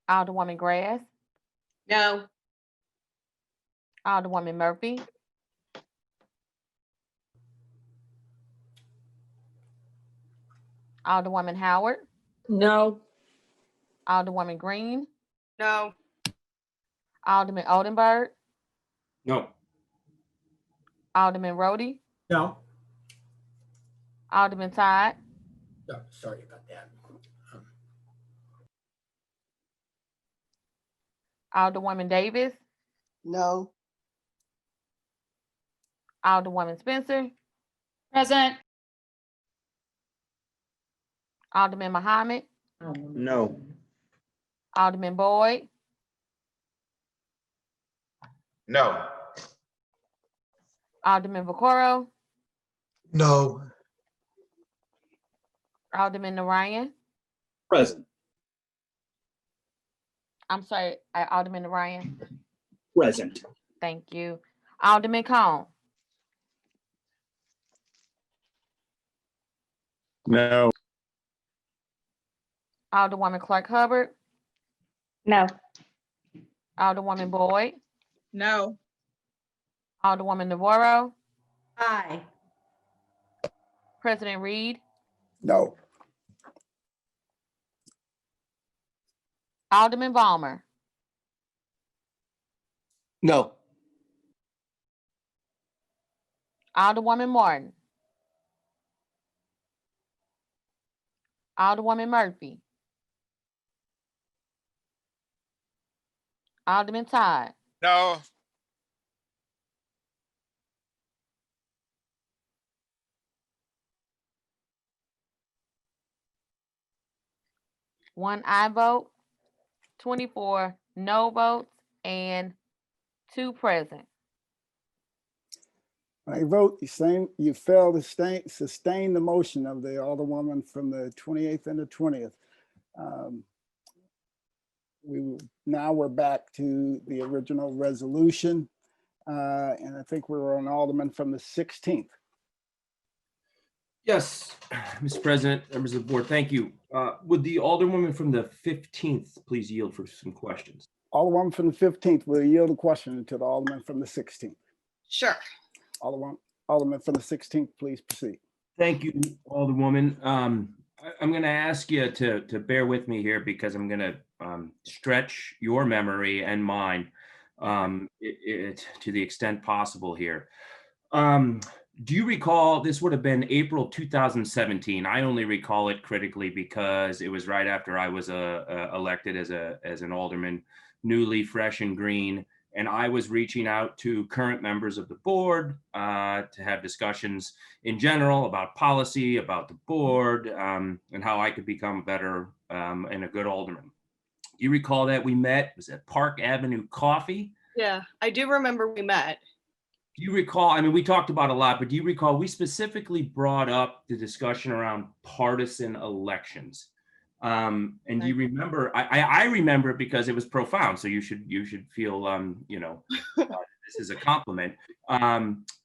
Speaker 2: Alderwoman Grass.
Speaker 5: No.
Speaker 2: Alderwoman Murphy. Alderwoman Howard.
Speaker 10: No.
Speaker 2: Alderwoman Green.
Speaker 19: No.
Speaker 2: Alderman Oldenburg.
Speaker 7: No.
Speaker 2: Alderman Rhodey.
Speaker 13: No.
Speaker 2: Alderman Todd.
Speaker 13: No, sorry about that.
Speaker 2: Alderwoman Davis.
Speaker 17: No.
Speaker 2: Alderwoman Spencer.
Speaker 5: Present.
Speaker 2: Alderman Muhammad.
Speaker 20: No.
Speaker 2: Alderman Boyd.
Speaker 6: No.
Speaker 2: Alderman Vaccaro.
Speaker 8: No.
Speaker 2: Alderman Narayan.
Speaker 12: Present.
Speaker 2: I'm sorry, Alderman Narayan.
Speaker 12: Present.
Speaker 2: Thank you. Alderman Cone.
Speaker 20: No.
Speaker 2: Alderwoman Clark Hubbard.
Speaker 5: No.
Speaker 2: Alderwoman Boyd.
Speaker 22: No.
Speaker 2: Alderwoman Navarro.
Speaker 15: Aye.
Speaker 2: President Reed.
Speaker 1: No.
Speaker 2: Alderman Balmer.
Speaker 9: No.
Speaker 2: Alderwoman Martin. Alderwoman Murphy. Alderman Todd.
Speaker 18: No.
Speaker 2: One aye vote, 24 no votes, and 2 present.
Speaker 1: I vote you fail to sustain the motion of the Alderwoman from the 28th and the 20th. Now we're back to the original resolution. And I think we were on Alderman from the 16th.
Speaker 4: Yes,
Speaker 7: Mr. President, members of the board, thank you. Would the Alderwoman from the 15th please yield for some questions?
Speaker 1: Alderman from the 15th will yield the question to the Alderman from the 16th.
Speaker 19: Sure.
Speaker 1: Alderman from the 16th, please proceed.
Speaker 7: Thank you, Alderwoman. I'm going to ask you to bear with me here because I'm going to stretch your memory and mine to the extent possible here. Do you recall, this would have been April 2017. I only recall it critically because it was right after I was elected as an alderman, newly fresh and green. And I was reaching out to current members of the board to have discussions in general about policy, about the board, and how I could become better and a good alderman. Do you recall that we met? Was at Park Avenue Coffee?
Speaker 19: Yeah, I do remember we met.
Speaker 7: Do you recall, I mean, we talked about a lot, but do you recall we specifically brought up the discussion around partisan elections? And do you remember, I remember it because it was profound. So you should feel, this is a compliment.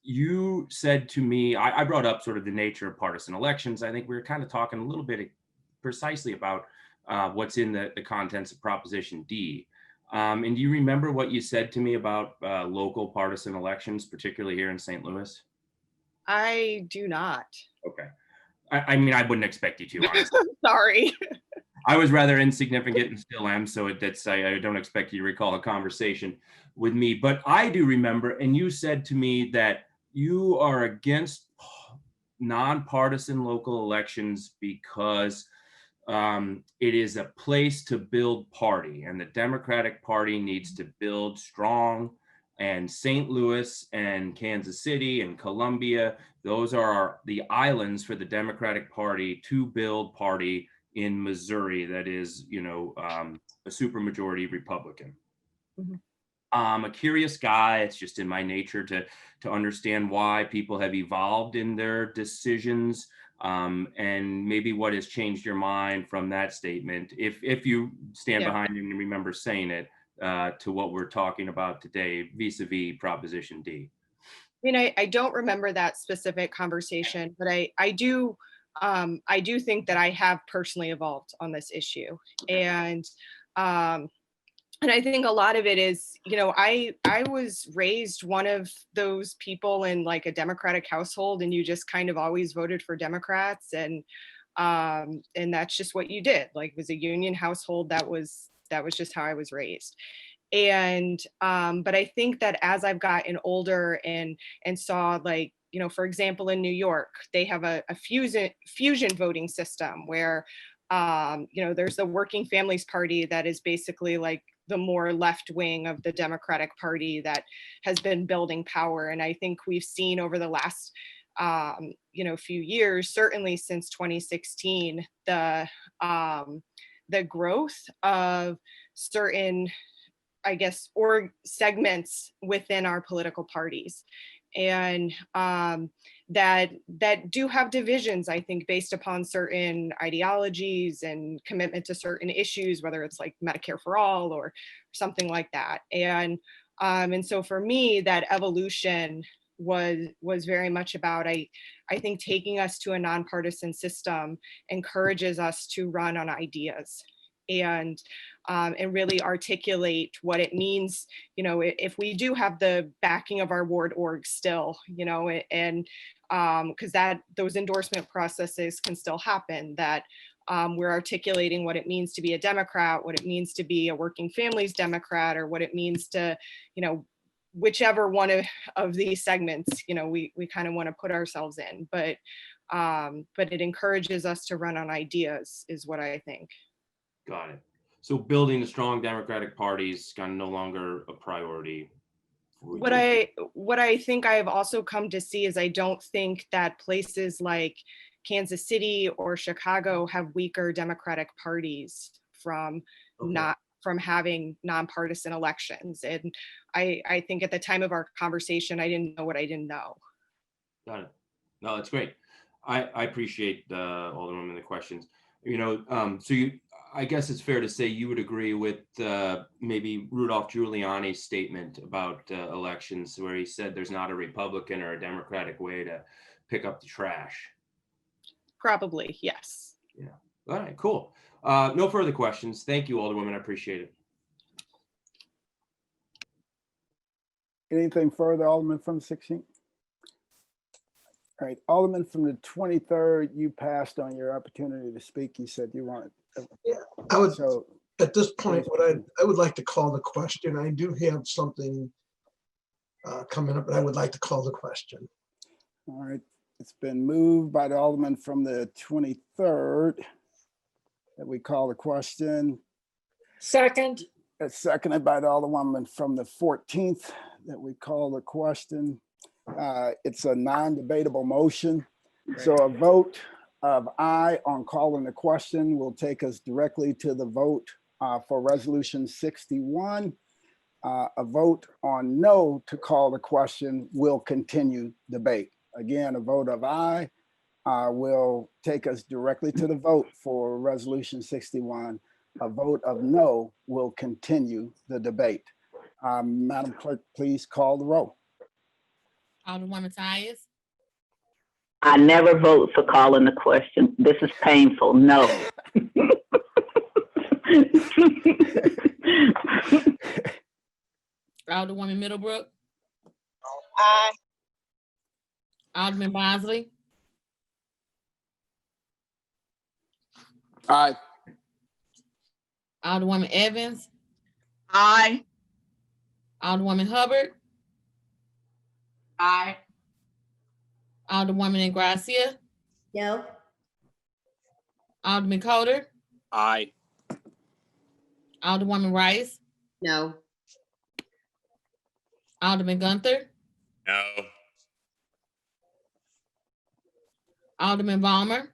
Speaker 7: You said to me, I brought up sort of the nature of partisan elections. I think we were kind of talking a little bit precisely about what's in the contents of Proposition D. And do you remember what you said to me about local partisan elections, particularly here in St. Louis?
Speaker 19: I do not.
Speaker 7: Okay. I mean, I wouldn't expect you to, honestly.
Speaker 19: Sorry.
Speaker 7: I was rather insignificant and still am, so I don't expect you to recall a conversation with me. But I do remember, and you said to me that you are against nonpartisan local elections because it is a place to build party, and the Democratic Party needs to build strong. And St. Louis and Kansas City and Columbia, those are the islands for the Democratic Party to build party in Missouri that is, a supermajority Republican.
Speaker 19: Mm-hmm.
Speaker 7: I'm a curious guy. It's just in my nature to understand why people have evolved in their decisions. And maybe what has changed your mind from that statement, if you stand behind it and remember saying it, to what we're talking about today, vis-a-vis Proposition D.
Speaker 19: I mean, I don't remember that specific conversation, but I do think that I have personally evolved on this issue. And I think a lot of it is, I was raised one of those people in like a Democratic household, and you just kind of always voted for Democrats, and that's just what you did. Like, it was a union household. That was just how I was raised. And but I think that as I've gotten older and saw, like, for example, in New York, they have a fusion voting system where there's the Working Families Party that is basically like the more left wing of the Democratic Party that has been building power. And I think we've seen over the last few years, certainly since 2016, the growth of certain, I guess, or segments within our political parties, and that do have divisions, I think, based upon certain ideologies and commitment to certain issues, whether it's like Medicare for all or something like that. And so for me, that evolution was very much about, I think, taking us to a nonpartisan system encourages us to run on ideas and really articulate what it means, if we do have the backing of our ward org still, and because those endorsement processes can still happen, that we're articulating what it means to be a Democrat, what it means to be a Working Families Democrat, or what it means to, whichever one of these segments, we kind of want to put ourselves in, but it encourages us to run on ideas is what I think.
Speaker 7: Got it. So building a strong Democratic Party is kind of no longer a priority.
Speaker 19: What I think I have also come to see is I don't think that places like Kansas City or Chicago have weaker Democratic parties from having nonpartisan elections. And I think at the time of our conversation, I didn't know what I didn't know.
Speaker 7: Got it. No, that's great. I appreciate all the questions. I guess it's fair to say you would agree with maybe Rudolph Giuliani's statement about elections, where he said there's not a Republican or a Democratic way to pick up the trash.
Speaker 19: Probably, yes.
Speaker 7: Yeah. All right, cool. No further questions. Thank you, Alderwoman. I appreciate it.
Speaker 1: Anything further, Alderman from the 16th? All right, Alderman from the 23rd, you passed on your opportunity to speak. You said you wanted.
Speaker 8: Yeah, I would,
Speaker 1: So
Speaker 8: at this point, what I would like to call the question. I do have something coming up, but I would like to call the question.
Speaker 1: all right, it's been moved by the Alderman from the 23rd that we call the question.
Speaker 10: Second.
Speaker 1: It's seconded by the Alderwoman from the 14th that we call the question. It's a non-debatable motion. So a vote of aye on calling the question will take us directly to the vote for resolution 61. A vote on no to call the question will continue debate. Again, a vote of aye will take us directly to the vote for resolution 61. A vote of no will continue the debate. Madam Clerk, please call the roll.
Speaker 2: Alderwoman Tyus,
Speaker 3: I never vote for calling the question. This is painful. No.
Speaker 2: Alderwoman Middlebrook,
Speaker 22: Aye.
Speaker 2: Alderman Bosley,
Speaker 9: Aye.
Speaker 2: Alderwoman Evans,
Speaker 22: Aye.
Speaker 2: Alderwoman Hubbard,
Speaker 5: Aye.
Speaker 2: Alderwoman Ingracia,
Speaker 5: No.
Speaker 2: Alderman Coder,
Speaker 9: Aye.
Speaker 2: Alderwoman Rice,
Speaker 5: No.
Speaker 2: Alderman Gunther,
Speaker 18: No.
Speaker 2: Alderman Balmer,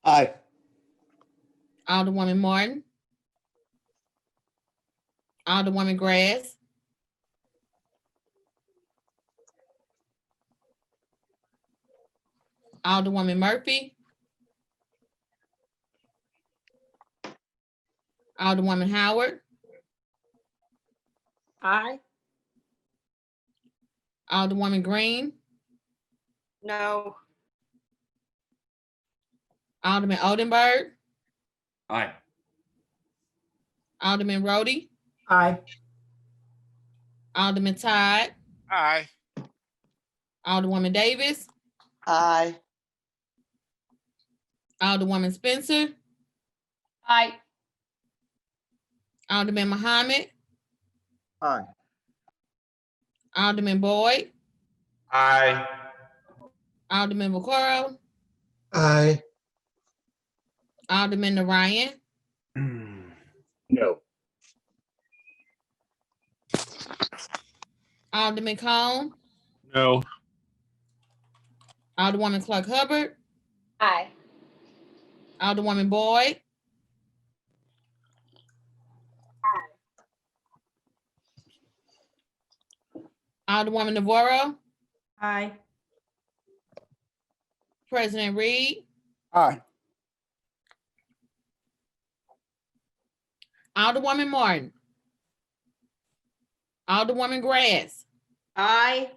Speaker 9: Aye.
Speaker 2: Alderwoman Martin, Alderwoman Grass, Alderwoman Murphy, Alderwoman Howard,
Speaker 10: Aye.
Speaker 2: Alderwoman Green,
Speaker 19: No.
Speaker 2: Alderman Oldenburg,
Speaker 7: Aye.
Speaker 2: Alderman Rhodey,
Speaker 13: Aye.
Speaker 2: Alderman Todd,
Speaker 18: Aye.
Speaker 2: Alderwoman Davis,
Speaker 17: Aye.
Speaker 2: Alderwoman Spencer,
Speaker 5: Aye.
Speaker 2: Alderman Muhammad,
Speaker 9: Aye.
Speaker 2: Alderman Boyd,
Speaker 18: Aye.
Speaker 2: Alderman Vaccaro,
Speaker 8: Aye.
Speaker 2: Alderman Narayan,
Speaker 9: No.
Speaker 2: Alderman Cone,
Speaker 18: No.
Speaker 2: Alderwoman Clark Hubbard,
Speaker 5: Aye.
Speaker 2: Alderwoman Boyd, Alderwoman Navarro,
Speaker 15: Aye.
Speaker 2: President Reed,
Speaker 1: Aye.
Speaker 2: Alderwoman Martin, Alderwoman Grass,
Speaker 5: Aye.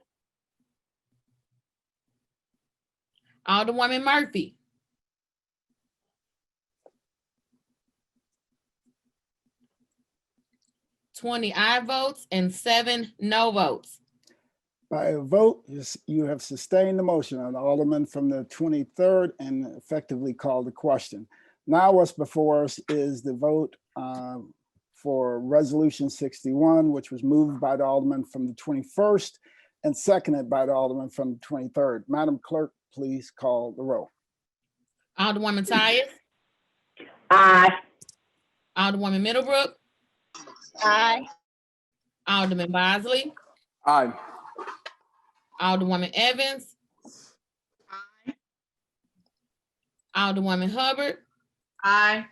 Speaker 2: Alderwoman Murphy, (20) aye votes and 7 no votes.
Speaker 1: By a vote, you have sustained the motion on the Alderman from the 23rd and effectively called the question. Now what's before us is the vote for resolution 61, which was moved by the Alderman from the 21st and seconded by the Alderman from the 23rd. Madam Clerk, please call the roll.
Speaker 2: Alderwoman Tyus,
Speaker 3: Aye.
Speaker 2: Alderwoman Middlebrook,
Speaker 22: Aye.
Speaker 2: Alderman Bosley,
Speaker 9: Aye.
Speaker 2: Alderwoman Evans, Alderwoman Hubbard,
Speaker 5: Aye.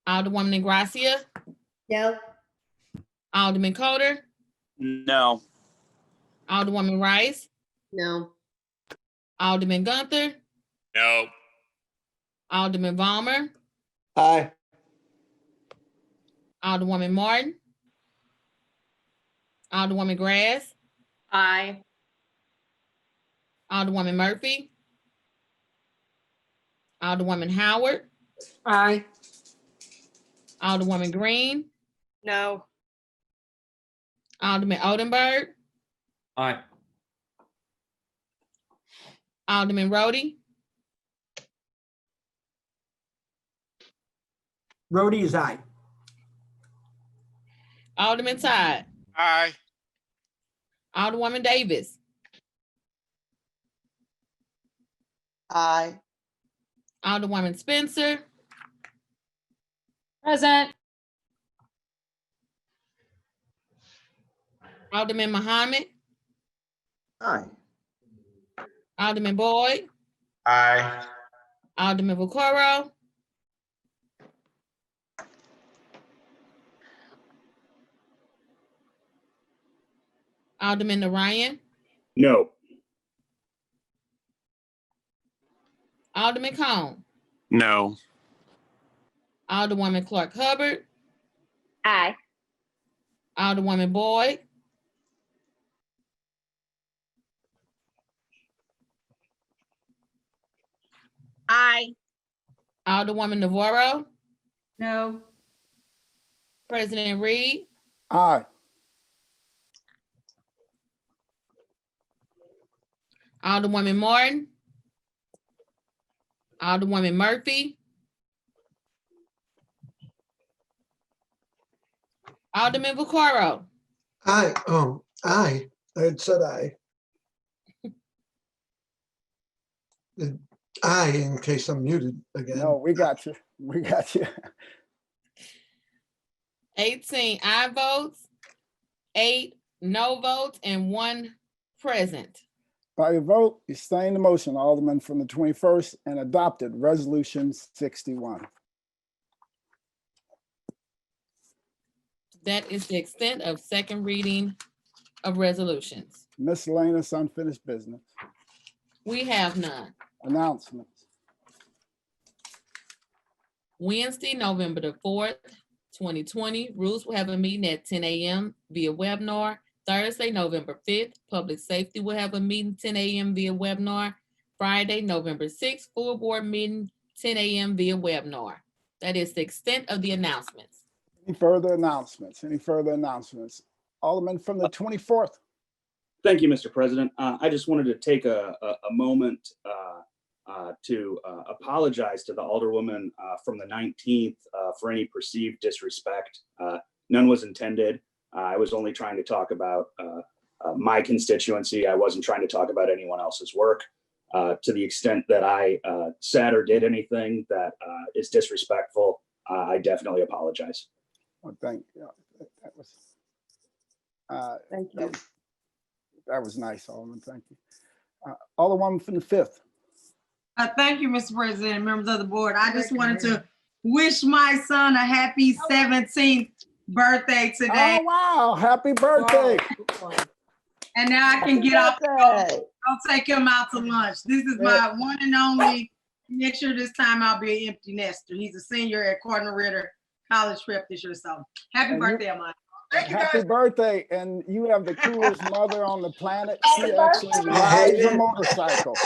Speaker 2: Alderwoman Ingracia,
Speaker 5: No.
Speaker 2: Alderman Coder,
Speaker 12: No.
Speaker 2: Alderwoman Rice,
Speaker 5: No.
Speaker 2: Alderman Gunther,
Speaker 18: No.
Speaker 2: Alderman Balmer,
Speaker 9: Aye.
Speaker 2: Alderwoman Martin, Alderwoman Grass,
Speaker 5: Aye.
Speaker 2: Alderwoman Murphy,
Speaker 4: Alderwoman Howard,
Speaker 10: Aye.
Speaker 4: Alderwoman Green,
Speaker 19: No.
Speaker 4: Alderman Odenberg,
Speaker 7: Aye.
Speaker 4: Alderman Rhodey,
Speaker 13: Rhodey is aye.
Speaker 4: Alderman Todd,
Speaker 18: Aye.
Speaker 4: Alderwoman Davis,
Speaker 17: Aye.
Speaker 4: Alderwoman Spencer,
Speaker 10: Present.
Speaker 4: Alderman Muhammad,
Speaker 9: Aye.
Speaker 4: Alderman Boyd,
Speaker 6: Aye.
Speaker 4: Alderman Vaccaro, Alderman Narayan,
Speaker 12: No.
Speaker 4: Alderman Cone,
Speaker 18: No.
Speaker 4: Alderwoman Clark Hubbard,
Speaker 3: Aye.
Speaker 4: Alderwoman Boyd,
Speaker 22: Aye.
Speaker 4: Alderwoman Navarro,
Speaker 15: No.
Speaker 4: President Reed,
Speaker 1: Aye.
Speaker 4: Alderwoman Martin, Alderwoman Murphy, Alderman Vaccaro,
Speaker 8: Aye, aye, I had said aye. Aye, in case I'm muted again.
Speaker 1: No, we got you. We got you.
Speaker 4: 18 aye votes, 8 no votes, and 1 present.
Speaker 1: By your vote, you sustain the motion, Alderman from the 21st, and adopted Resolution 61.
Speaker 4: That is the extent of second reading of resolutions.
Speaker 1: Miscellaneous unfinished business.
Speaker 4: We have none.
Speaker 1: Announcements.
Speaker 4: Wednesday, November the 4th, 2020, Rules will have a meeting at 10 a.m. via webinar. Thursday, November 5th, Public Safety will have a meeting 10 a.m. via webinar. Friday, November 6th, Full Board meeting 10 a.m. via webinar. That is the extent of the announcements.
Speaker 1: Any further announcements? Any further announcements? Alderman from the 24th.
Speaker 12: Thank you, Mr. President. I just wanted to take a moment to apologize to the Alderwoman from the 19th for any perceived disrespect. None was intended. I was only trying to talk about my constituency. I wasn't trying to talk about anyone else's work. To the extent that I said or did anything that is disrespectful, I definitely apologize.
Speaker 1: Oh, thank you. That was.
Speaker 17: Thank you.
Speaker 1: That was nice, Alderman. Thank you. Alderwoman from the 5th.
Speaker 5: Thank you, Mr. President, and members of the board. I just wanted to wish my son a happy 17th birthday today.
Speaker 1: Oh, wow. Happy birthday.
Speaker 10: Wow.
Speaker 5: And now I can get off.
Speaker 17: Birthday.
Speaker 5: I'll take him out to lunch. This is my one and only. Make sure this time I'll be an empty nester. He's a senior at Cardinal Ritter College Prep this year. So happy birthday, Amon. Thank you,
Speaker 1: Happy
Speaker 5: guys.
Speaker 1: birthday. And you have the coolest mother on the planet. She actually rides a motorcycle.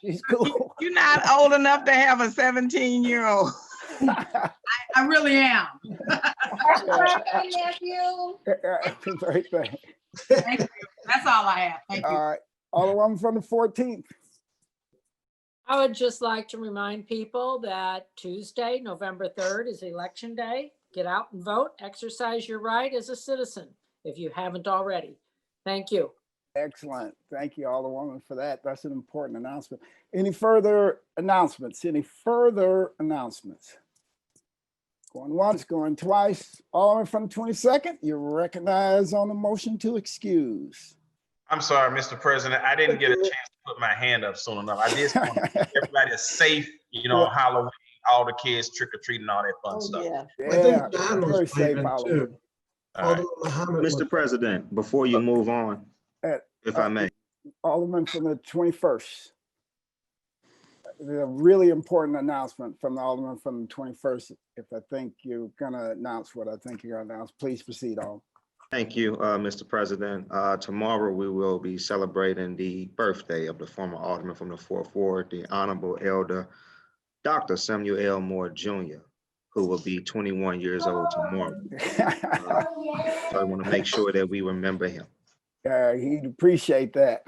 Speaker 1: She's cool.
Speaker 22: You're not old enough to have a 17-year-old.
Speaker 5: I really am.
Speaker 1: Happy birthday.
Speaker 5: Thank you. That's all I have. Thank you.
Speaker 1: All right. Alderwoman from the 14th.
Speaker 10: I would just like to remind people that Tuesday, November 3rd is Election Day. Get out and vote, exercise your right as a citizen if you haven't already. Thank you.
Speaker 1: Excellent. Thank you, Alderwoman, for that. That's an important announcement. Any further announcements? Any further announcements? Going once, going twice. Alderman from the 22nd, you're recognized on the motion to excuse.
Speaker 6: I'm sorry, Mr. President. I didn't get a chance to put my hand up soon enough. I just want to keep everybody is safe, on Halloween, all the kids trick-or-treating, all that fun stuff.
Speaker 8: I
Speaker 1: Yeah,
Speaker 8: think Don
Speaker 1: very
Speaker 8: was
Speaker 1: safe,
Speaker 8: playing
Speaker 1: Alderman.
Speaker 8: too.
Speaker 6: All right.
Speaker 8: Alderman Muhammad was-
Speaker 20: Mr. President, before you move on, if I may.
Speaker 1: Alderman from the 21st. There's a really important announcement from the Alderman from the 21st. If I think you're gonna announce what I think you're gonna announce, please proceed, Alderman.
Speaker 20: Thank you, Mr. President. Tomorrow we will be celebrating the birthday of the former Alderman from the 4th Ward, the Honorable Elder Dr. Samuel L. Moore Jr., who will be 21 years old tomorrow. So I want to make sure that we remember him.
Speaker 1: He'd appreciate that.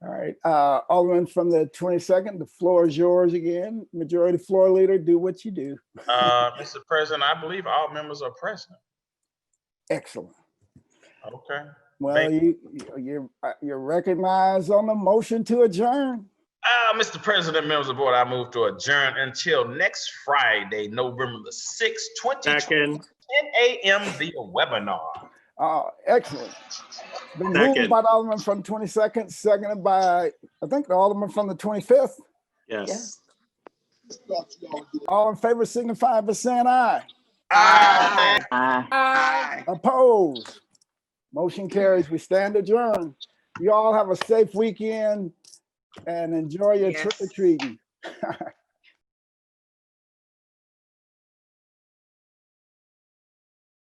Speaker 1: All right, Alderman from the 22nd, the floor is yours again. Majority Floor Leader, do what you do.
Speaker 18: Mr. President, I believe all members are present.
Speaker 1: Excellent.
Speaker 18: Okay.
Speaker 1: Well, you're recognized on the motion to adjourn.
Speaker 18: Mr. President, members of the board, I move to adjourn until next Friday, November the 6th, 2020, 10 a.m. via webinar.
Speaker 1: Excellent. Been moved by the Alderman from 22nd, seconded by, I think, the Alderman from the 25th.
Speaker 12: Yes.
Speaker 1: All in favor signify by saying aye.
Speaker 18: Aye.
Speaker 1: Aye. Opposed? Motion carries. We stand adjourned. You all have a safe weekend and enjoy your trick-or-treating.